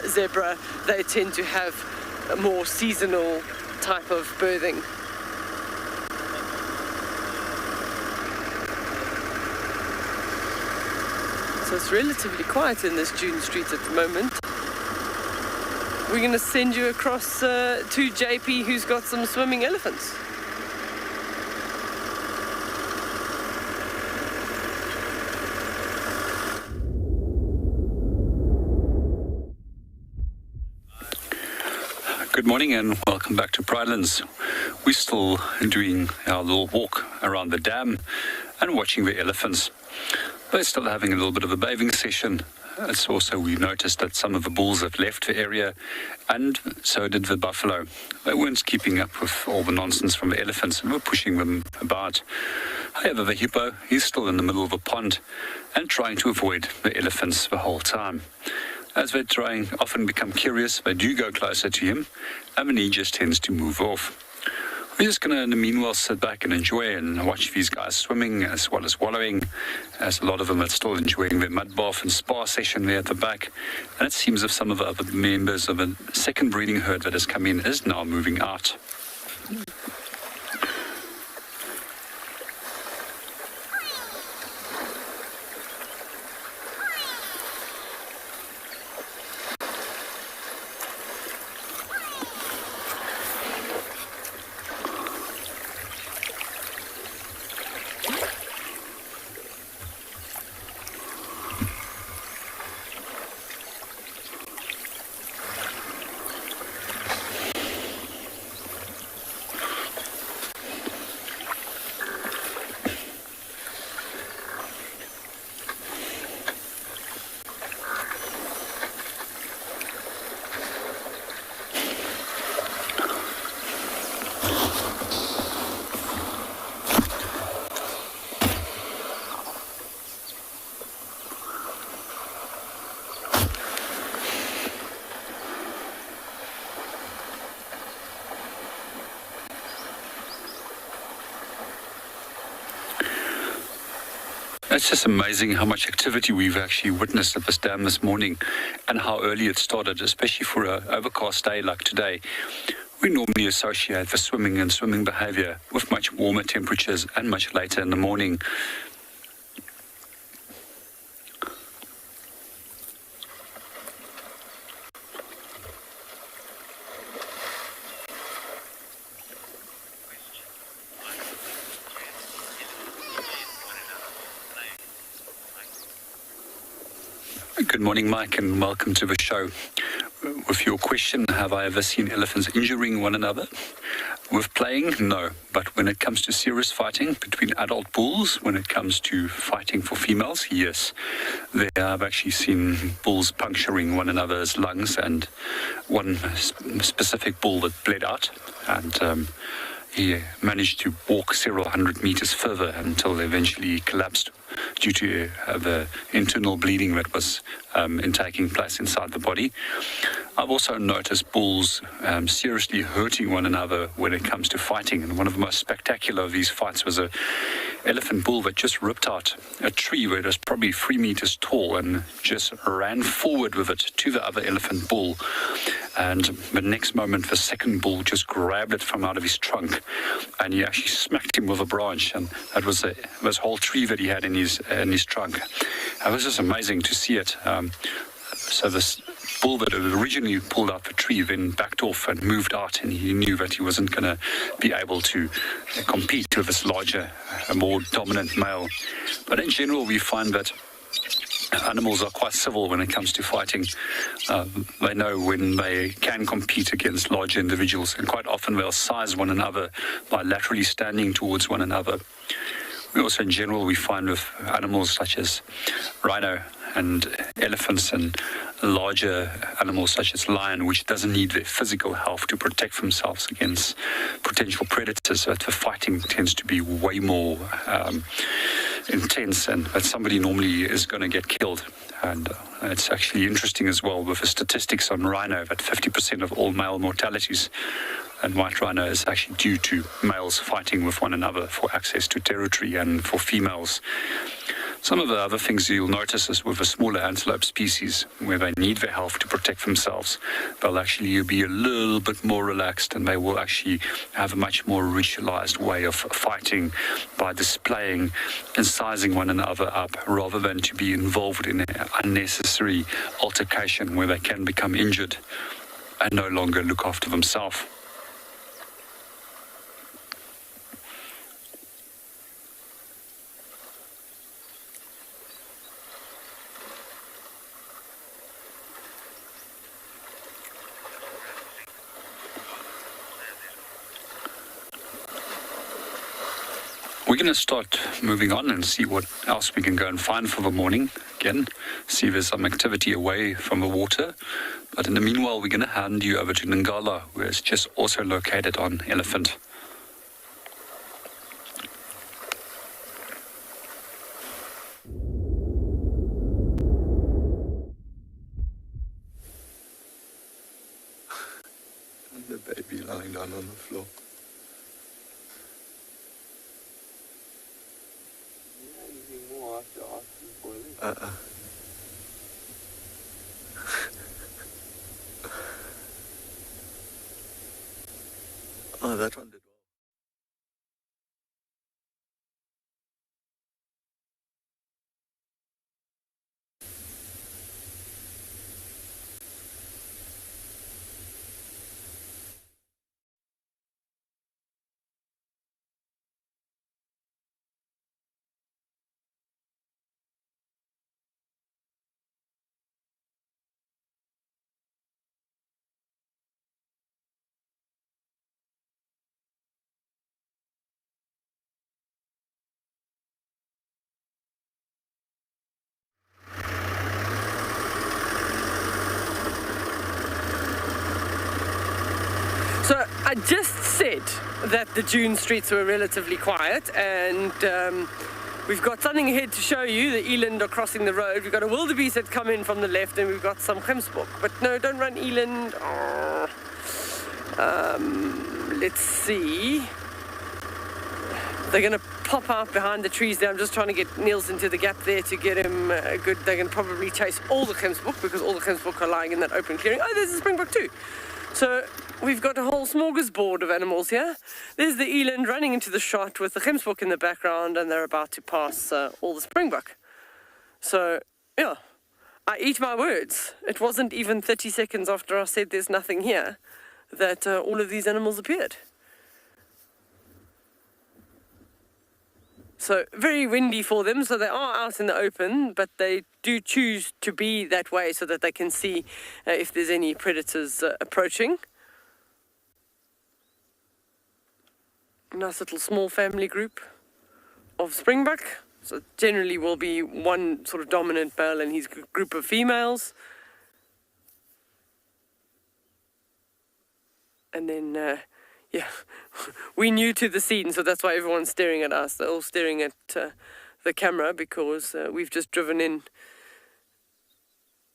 zebra. They tend to have a more seasonal type of birthing. So it's relatively quiet in this Dune Street at the moment. We're going to send you across to JP, who's got some swimming elephants. Good morning and welcome back to Pridelands. We're still doing our little walk around the dam and watching the elephants. They're still having a little bit of a bathing session. It's also, we noticed that some of the bulls have left the area, and so did the buffalo. They weren't keeping up with all the nonsense from the elephants and were pushing them about. However, the hippo is still in the middle of a pond and trying to avoid the elephants the whole time. As they're trying, often become curious, they do go closer to him, and then he just tends to move off. We're just going to, in the meanwhile, sit back and enjoy and watch these guys swimming as well as wallowing, as a lot of them are still enjoying their mud bath and spa session there at the back. And it seems as if some of the other members of a second breeding herd that has come in is now moving out. It's just amazing how much activity we've actually witnessed at this dam this morning and how early it started, especially for an overcast day like today. We normally associate the swimming and swimming behavior with much warmer temperatures and much later in the morning. Good morning, Mike, and welcome to the show. With your question, have I ever seen elephants injuring one another? With playing, no. But when it comes to serious fighting between adult bulls, when it comes to fighting for females, yes. There I've actually seen bulls puncturing one another's lungs, and one specific bull that bled out, and he managed to walk several hundred meters further until they eventually collapsed due to the internal bleeding that was taking place inside the body. I've also noticed bulls seriously hurting one another when it comes to fighting, and one of the most spectacular of these fights was a elephant bull that just ripped out a tree where it was probably 3 meters tall and just ran forward with it to the other elephant bull. And the next moment, the second bull just grabbed it from out of his trunk, and he actually smacked him with a branch. And that was this whole tree that he had in his trunk. It was just amazing to see it. So this bull that had originally pulled out the tree then backed off and moved out, and he knew that he wasn't going to be able to compete with this larger, more dominant male. But in general, we find that animals are quite civil when it comes to fighting. They know when they can compete against larger individuals, and quite often they'll size one another by laterally standing towards one another. We also, in general, we find with animals such as rhino and elephants and larger animals such as lion, which doesn't need their physical health to protect themselves against potential predators, so that the fighting tends to be way more intense, and that somebody normally is going to get killed. And it's actually interesting as well with the statistics on rhino that 50% of all male mortalities and white rhino is actually due to males fighting with one another for access to territory and for females. Some of the other things you'll notice is with the smaller antelope species, where they need their health to protect themselves, they'll actually be a little bit more relaxed, and they will actually have a much more ritualized way of fighting by displaying and sizing one another up, rather than to be involved in an unnecessary altercation where they can become injured and no longer look after themselves. We're going to start moving on and see what else we can go and find for the morning. Again, see if there's some activity away from the water. But in the meanwhile, we're going to hand you over to Ngala, where it's just also located on elephant. Oh, that one did. So I just said that the June streets were relatively quiet, and we've got something ahead to show you. The eland are crossing the road. We've got a wildebeest that come in from the left, and we've got some gemsbok. But no, don't run eland. Let's see. They're going to pop out behind the trees there. I'm just trying to get Niels into the gap there to get him good. They're going to probably chase all the gemsbok because all the gemsbok are lying in that open clearing. Oh, there's a springbok too. So we've got a whole smorgasbord of animals here. There's the eland running into the shot with the gemsbok in the background, and they're about to pass all the springbok. So, yeah, I eat my words. It wasn't even 30 seconds after I said there's nothing here that all of these animals appeared. So very windy for them, so they are out in the open, but they do choose to be that way so that they can see if there's any predators approaching. Nice little small family group of springbok. So generally will be one sort of dominant male and his group of females. And then, yeah, we're new to the scene, so that's why everyone's staring at us. They're all staring at the camera because we've just driven in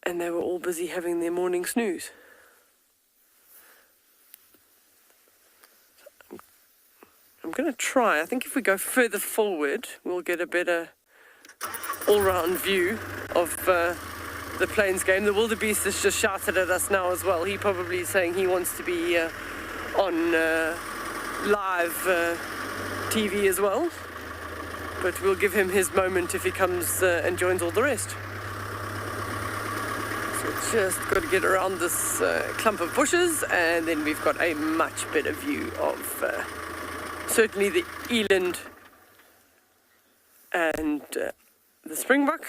and they were all busy having their morning snooze. I'm going to try. I think if we go further forward, we'll get a better all-round view of the plains game. The wildebeest has just shouted at us now as well. He probably is saying he wants to be on live TV as well. But we'll give him his moment if he comes and joins all the rest. So just got to get around this clump of bushes, and then we've got a much better view of certainly the eland and the springbok.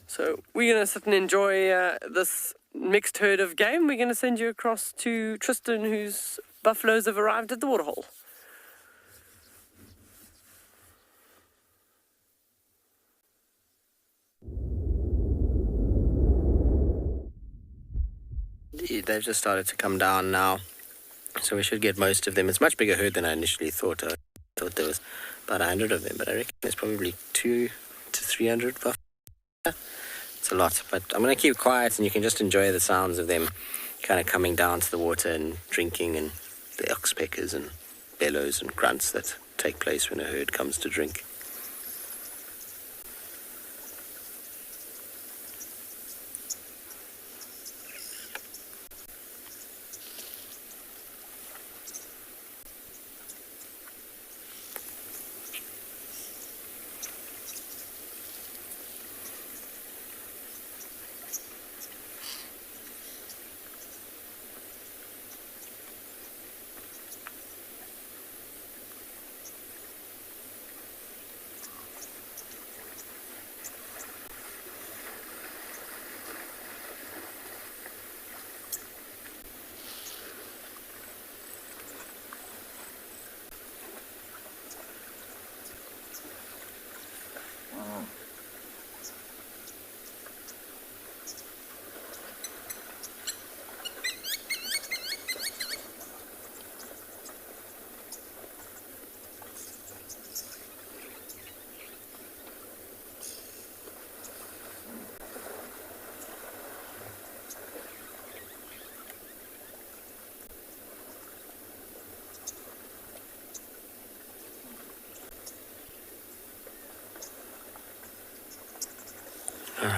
So we're going to sit and enjoy this mixed herd of game. We're going to send you across to Tristan, whose buffaloes have arrived at the waterhole. They've just started to come down now, so we should get most of them. It's a much bigger herd than I initially thought. I thought there was about 100 of them, but I reckon there's probably 200 to 300 buffalo. It's a lot, but I'm going to keep quiet and you can just enjoy the sounds of them kind of coming down to the water and drinking, and the oxpeckers and bellows and grunts that take place when a herd comes to drink.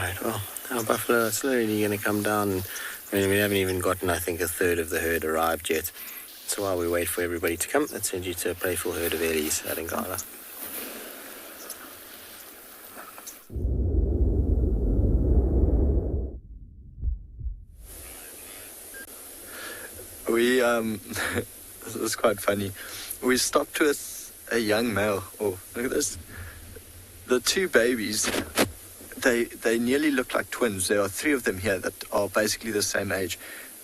Right, well, our buffalo are slowly going to come down. I mean, we haven't even gotten, I think, a third of the herd arrived yet. So while we wait for everybody to come, let's send you to a playful herd of ellies at Ngala. We, this is quite funny. We stopped with a young male. Oh, look at this. The two babies, they nearly look like twins. There are 3 of them here that are basically the same age,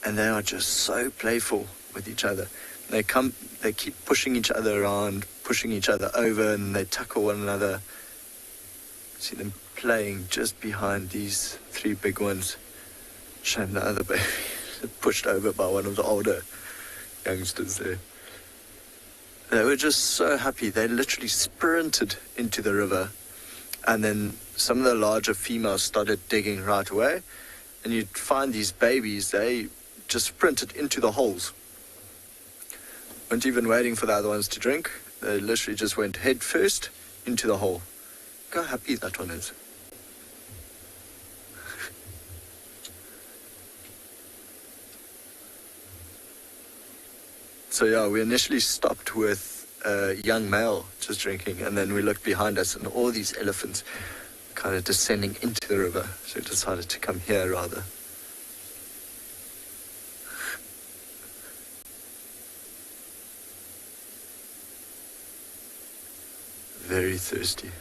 and they are just so playful with each other. They keep pushing each other around, pushing each other over, and they tackle one another. See them playing just behind these 3 big ones. Shame the other baby pushed over by one of the older youngsters there. They were just so happy. They literally sprinted into the river, and then some of the larger females started digging right away, and you'd find these babies, they just sprinted into the holes. Weren't even waiting for the other ones to drink. They literally just went head first into the hole. Look how happy that one is. So yeah, we initially stopped with a young male just drinking, and then we looked behind us and all these elephants kind of descending into the river. So we decided to come here rather. Very thirsty.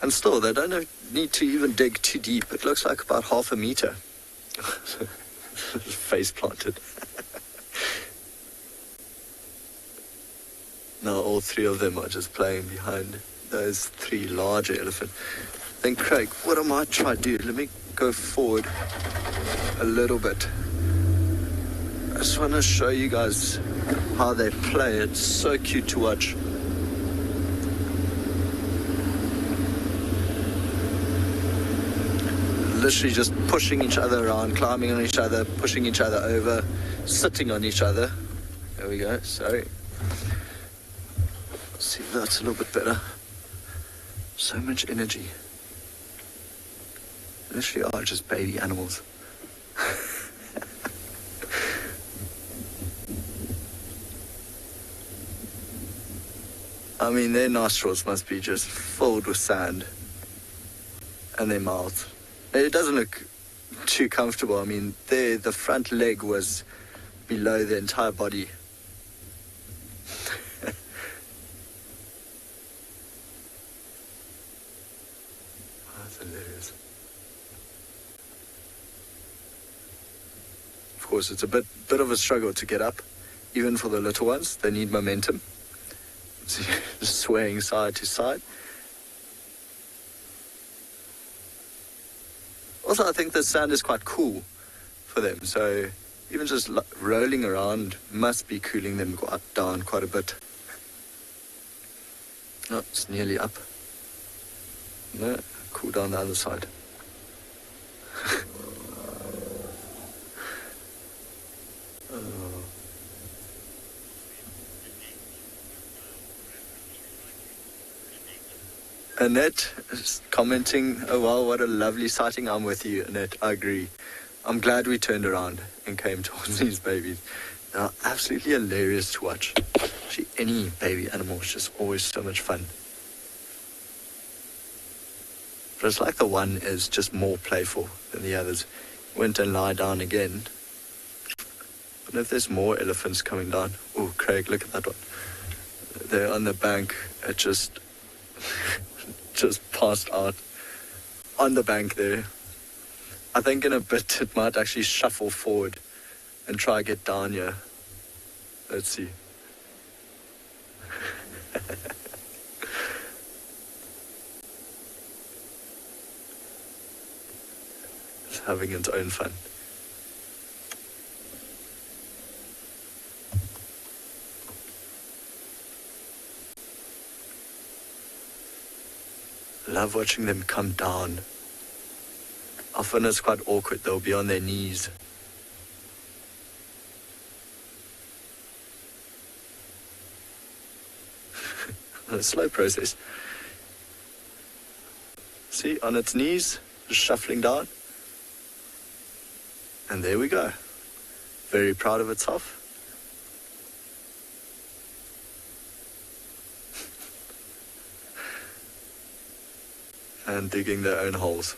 And still, they don't need to even dig too deep. It looks like about half a meter. Face planted. Now all 3 of them are just playing behind those 3 larger elephants. Then Craig, what I might try to do, let me go forward a little bit. I just want to show you guys how they play. It's so cute to watch. Literally just pushing each other around, climbing on each other, pushing each other over, sitting on each other. There we go, sorry. Let's see if that's a little bit better. So much energy. Literally are just baby animals. I mean, their nostrils must be just filled with sand. And their mouths. It doesn't look too comfortable. I mean, the front leg was below the entire body. That's hilarious. Of course, it's a bit of a struggle to get up, even for the little ones. They need momentum. So just swaying side to side. Also, I think the sand is quite cool for them, so even just rolling around must be cooling them down quite a bit. Oh, it's nearly up. No, cool down the other side. Oh. Annette is commenting, oh wow, what a lovely sighting. I'm with you, Annette, I agree. I'm glad we turned around and came towards these babies. They're absolutely hilarious to watch. Actually, any baby animal is just always so much fun. But it's like the one is just more playful than the others. Went and lie down again. I wonder if there's more elephants coming down. Oh, Craig, look at that one. They're on the bank. It just passed out on the bank there. I think in a bit it might actually shuffle forward and try get down here. Let's see. It's having its own fun. Love watching them come down. Often it's quite awkward, they'll be on their knees. a slow process. See, on its knees, just shuffling down. And there we go. Very proud of itself. And digging their own holes.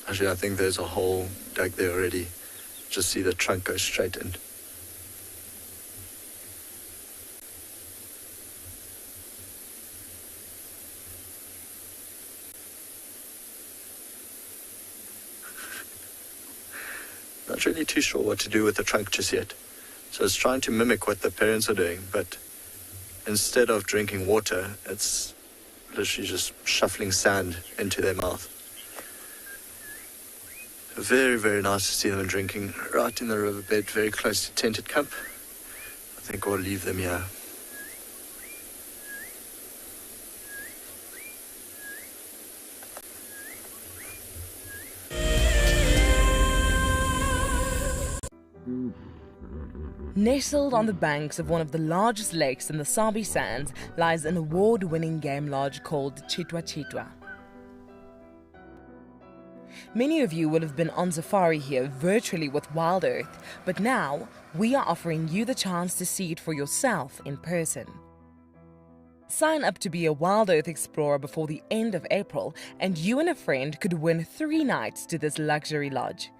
Actually, I think there's a hole dug there already. Just see the trunk go straight in. Not really too sure what to do with the trunk just yet. So it's trying to mimic what the parents are doing, but instead of drinking water, it's literally just shuffling sand into their mouth. Very, very nice to see them drinking right in the riverbed, very close to tented camp. I think we'll leave them here. Nestled on the banks of one of the largest lakes in the Sabi Sands lies an award-winning game lodge called Cheetah. Many of you will have been on safari here virtually with WildEarth, but now we are offering you the chance to see it for yourself in person. Sign up to be a WildEarth explorer before the end of April, and you and a friend could win 3 nights to this luxury lodge.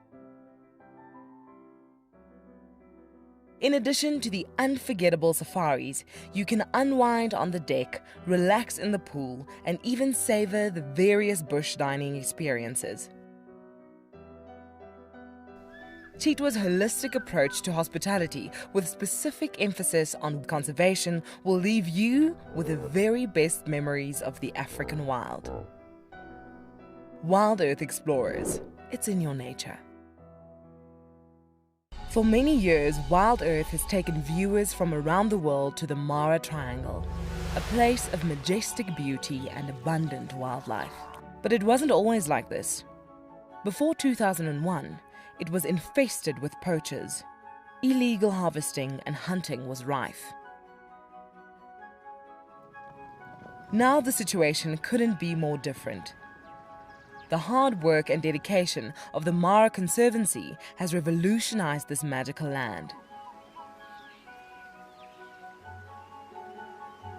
In addition to the unforgettable safaris, you can unwind on the deck, relax in the pool, and even savor the various bush dining experiences. Cheetah's holistic approach to hospitality, with specific emphasis on conservation, will leave you with the very best memories of the African wild. WildEarth Explorers, it's in your nature. For many years, WildEarth has taken viewers from around the world to the Mara Triangle, a place of majestic beauty and abundant wildlife. But it wasn't always like this. Before 2001, it was infested with poachers. Illegal harvesting and hunting was rife. Now the situation couldn't be more different. The hard work and dedication of the Mara Conservancy has revolutionized this magical land.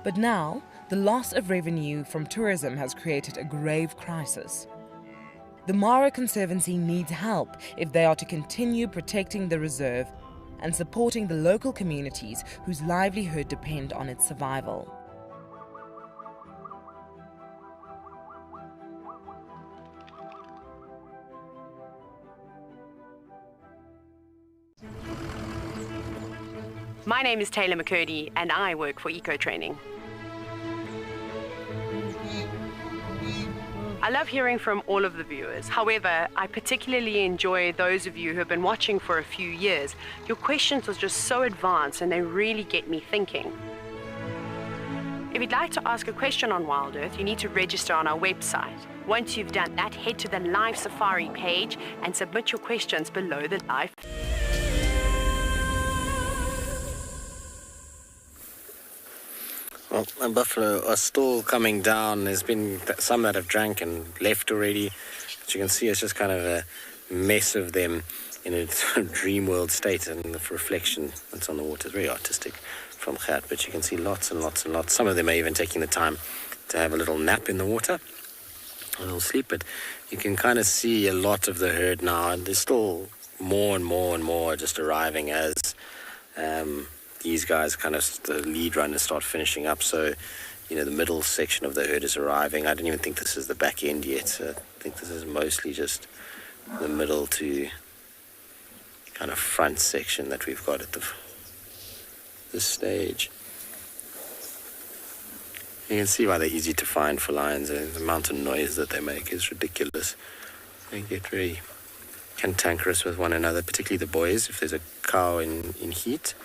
But now, the loss of revenue from tourism has created a grave crisis. The Mara Conservancy needs help if they are to continue protecting the reserve and supporting the local communities whose livelihood depend on its survival. My name is Taylor McCurdy and I work for Eco Training. I love hearing from all of the viewers. However, I particularly enjoy those of you who have been watching for a few years. Your questions are just so advanced and they really get me thinking. If you'd like to ask a question on WildEarth, you need to register on our website. Once you've done that, head to the live safari page and submit your questions below the live. Well, the buffalo are still coming down. There's been some that have drank and left already. As you can see, it's just kind of a mess of them in a dream world state, and the reflection that's on the water is very artistic from Gert, but you can see lots and lots and lots. Some of them are even taking the time to have a little nap in the water, a little sleep, but you can kind of see a lot of the herd now, and there's still more and more and more just arriving as these guys, kind of the lead runners, start finishing up. So, you know, the middle section of the herd is arriving. I don't even think this is the back end yet. So I think this is mostly just the middle to kind of front section that we've got at this stage. You can see why they're easy to find for lions. The amount of noise that they make is ridiculous. They get very cantankerous with one another, particularly the boys. If there's a cow in heat,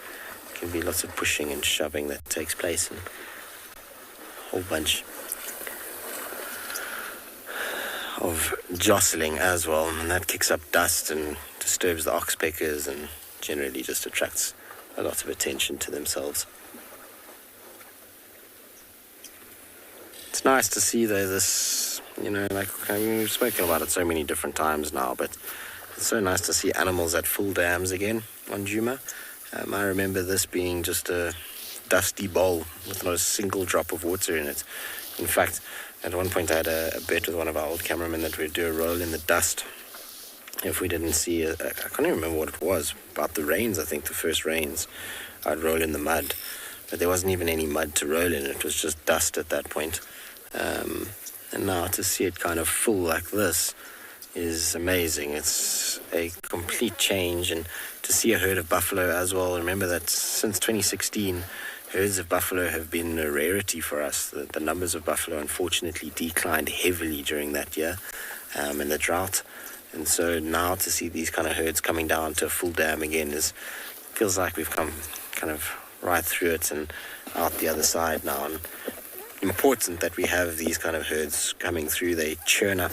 can be lots of pushing and shoving that takes place, and a whole bunch of jostling as well, and that kicks up dust and disturbs the oxpeckers and generally just attracts a lot of attention to themselves. It's nice to see this, like we've spoken about it so many different times now, but it's so nice to see animals at full dams again on Djuma. I remember this being just a dusty bowl with not a single drop of water in it. In fact, at one point I had a bet with one of our old cameramen that we'd do a roll in the dust if we didn't see, I can't even remember what it was, about the rains, I think the first rains, I'd roll in the mud. But there wasn't even any mud to roll in, it was just dust at that point. And now to see it kind of full like this is amazing. It's a complete change, and to see a herd of buffalo as well. Remember that since 2016, herds of buffalo have been a rarity for us. The numbers of buffalo unfortunately declined heavily during that year in the drought. And so now to see these kind of herds coming down to a full dam again feels like we've come kind of right through it and out the other side now. And important that we have these kind of herds coming through. They churn up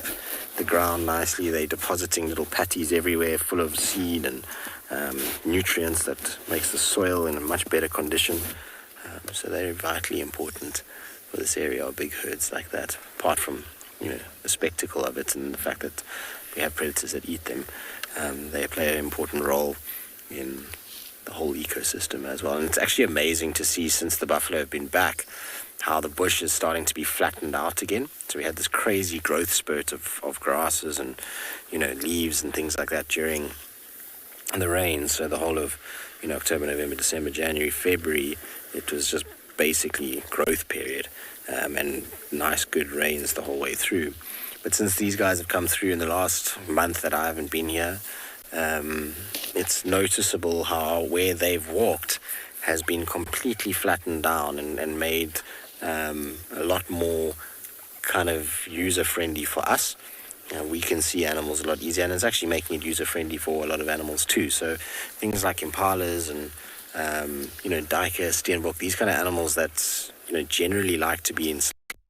the ground nicely. They're depositing little patties everywhere full of seed and nutrients that makes the soil in a much better condition. So they're vitally important for this area of big herds like that, apart from the spectacle of it and the fact that we have predators that eat them. They play an important role in the whole ecosystem as well. And it's actually amazing to see, since the buffalo have been back, how the bush is starting to be flattened out again. So we had this crazy growth spurt of grasses and leaves and things like that during the rains. So the whole of October, November, December, January, February, it was just basically growth period, and nice good rains the whole way through. But since these guys have come through in the last month that I haven't been here, it's noticeable how where they've walked has been completely flattened down and made a lot more kind of user-friendly for us. We can see animals a lot easier, and it's actually making it user-friendly for a lot of animals too. So things like impalas and duiker, steenbok, these kind of animals that generally like to be in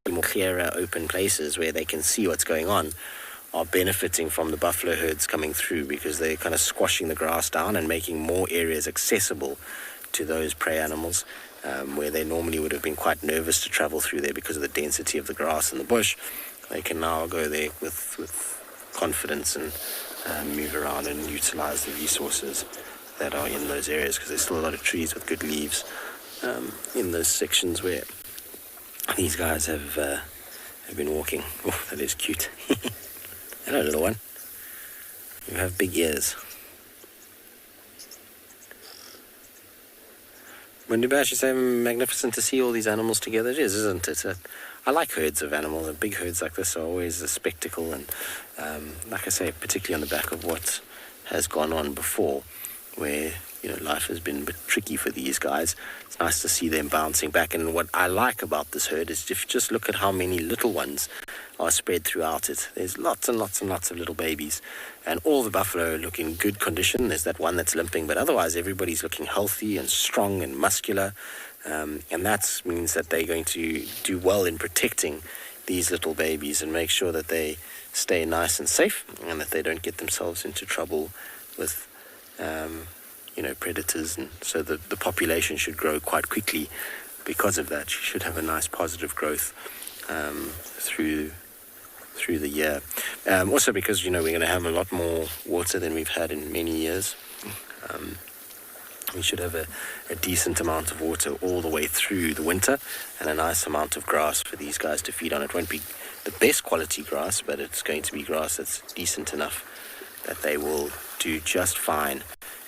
more clearer, open places where they can see what's going on, are benefiting from the buffalo herds coming through, because they're kind of squashing the grass down and making more areas accessible to those prey animals, where they normally would have been quite nervous to travel through there because of the density of the grass and the bush. They can now go there with confidence and move around and utilize the resources that are in those areas, because there's still a lot of trees with good leaves in those sections where these guys have been walking. Oh, that is cute. Hello, little one. You have big ears. Mundubash, it's magnificent to see all these animals together. It is, isn't it? I like herds of animals, and big herds like this are always a spectacle, and like I say, particularly on the back of what has gone on before, where life has been a bit tricky for these guys. It's nice to see them bouncing back. And what I like about this herd is, if you just look at how many little ones are spread throughout it. There's lots and lots and lots of little babies, and all the buffalo look in good condition. There's that one that's limping, but otherwise everybody's looking healthy and strong and muscular, and that means that they're going to do well in protecting these little babies and make sure that they stay nice and safe, and that they don't get themselves into trouble with predators. And so the population should grow quite quickly because of that. You should have a nice positive growth through the year. Also because we're going to have a lot more water than we've had in many years. We should have a decent amount of water all the way through the winter, and a nice amount of grass for these guys to feed on. It won't be the best quality grass, but it's going to be grass that's decent enough that they will do just fine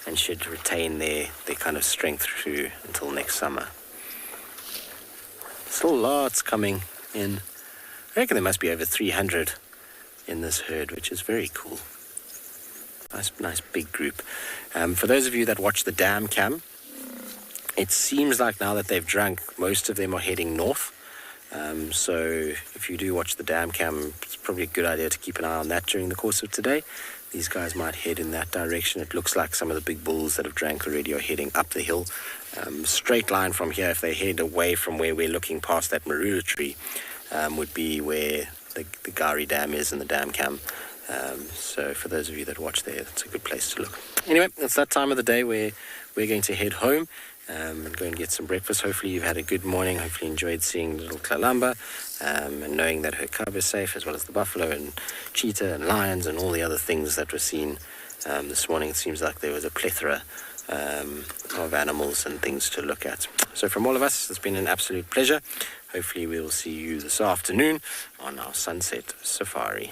and should retain their kind of strength through until next summer. Still lots coming in. I reckon there must be over 300 in this herd, which is very cool. Nice big group. For those of you that watch the dam cam, it seems like now that they've drunk, most of them are heading north. So if you do watch the dam cam, it's probably a good idea to keep an eye on that during the course of today. These guys might head in that direction. It looks like some of the big bulls that have drank already are heading up the hill. Straight line from here, if they head away from where we're looking past that marula tree, would be where the Gari Dam is in the dam cam. So for those of you that watch there, that's a good place to look. Anyway, it's that time of the day where we're going to head home. and go and get some breakfast. Hopefully you've had a good morning. Hopefully you enjoyed seeing little Kalamba and knowing that her cub is safe, as well as the buffalo and cheetah and lions and all the other things that were seen this morning. It seems like there was a plethora of animals and things to look at. So from all of us, it's been an absolute pleasure. Hopefully we will see you this afternoon on our sunset safari.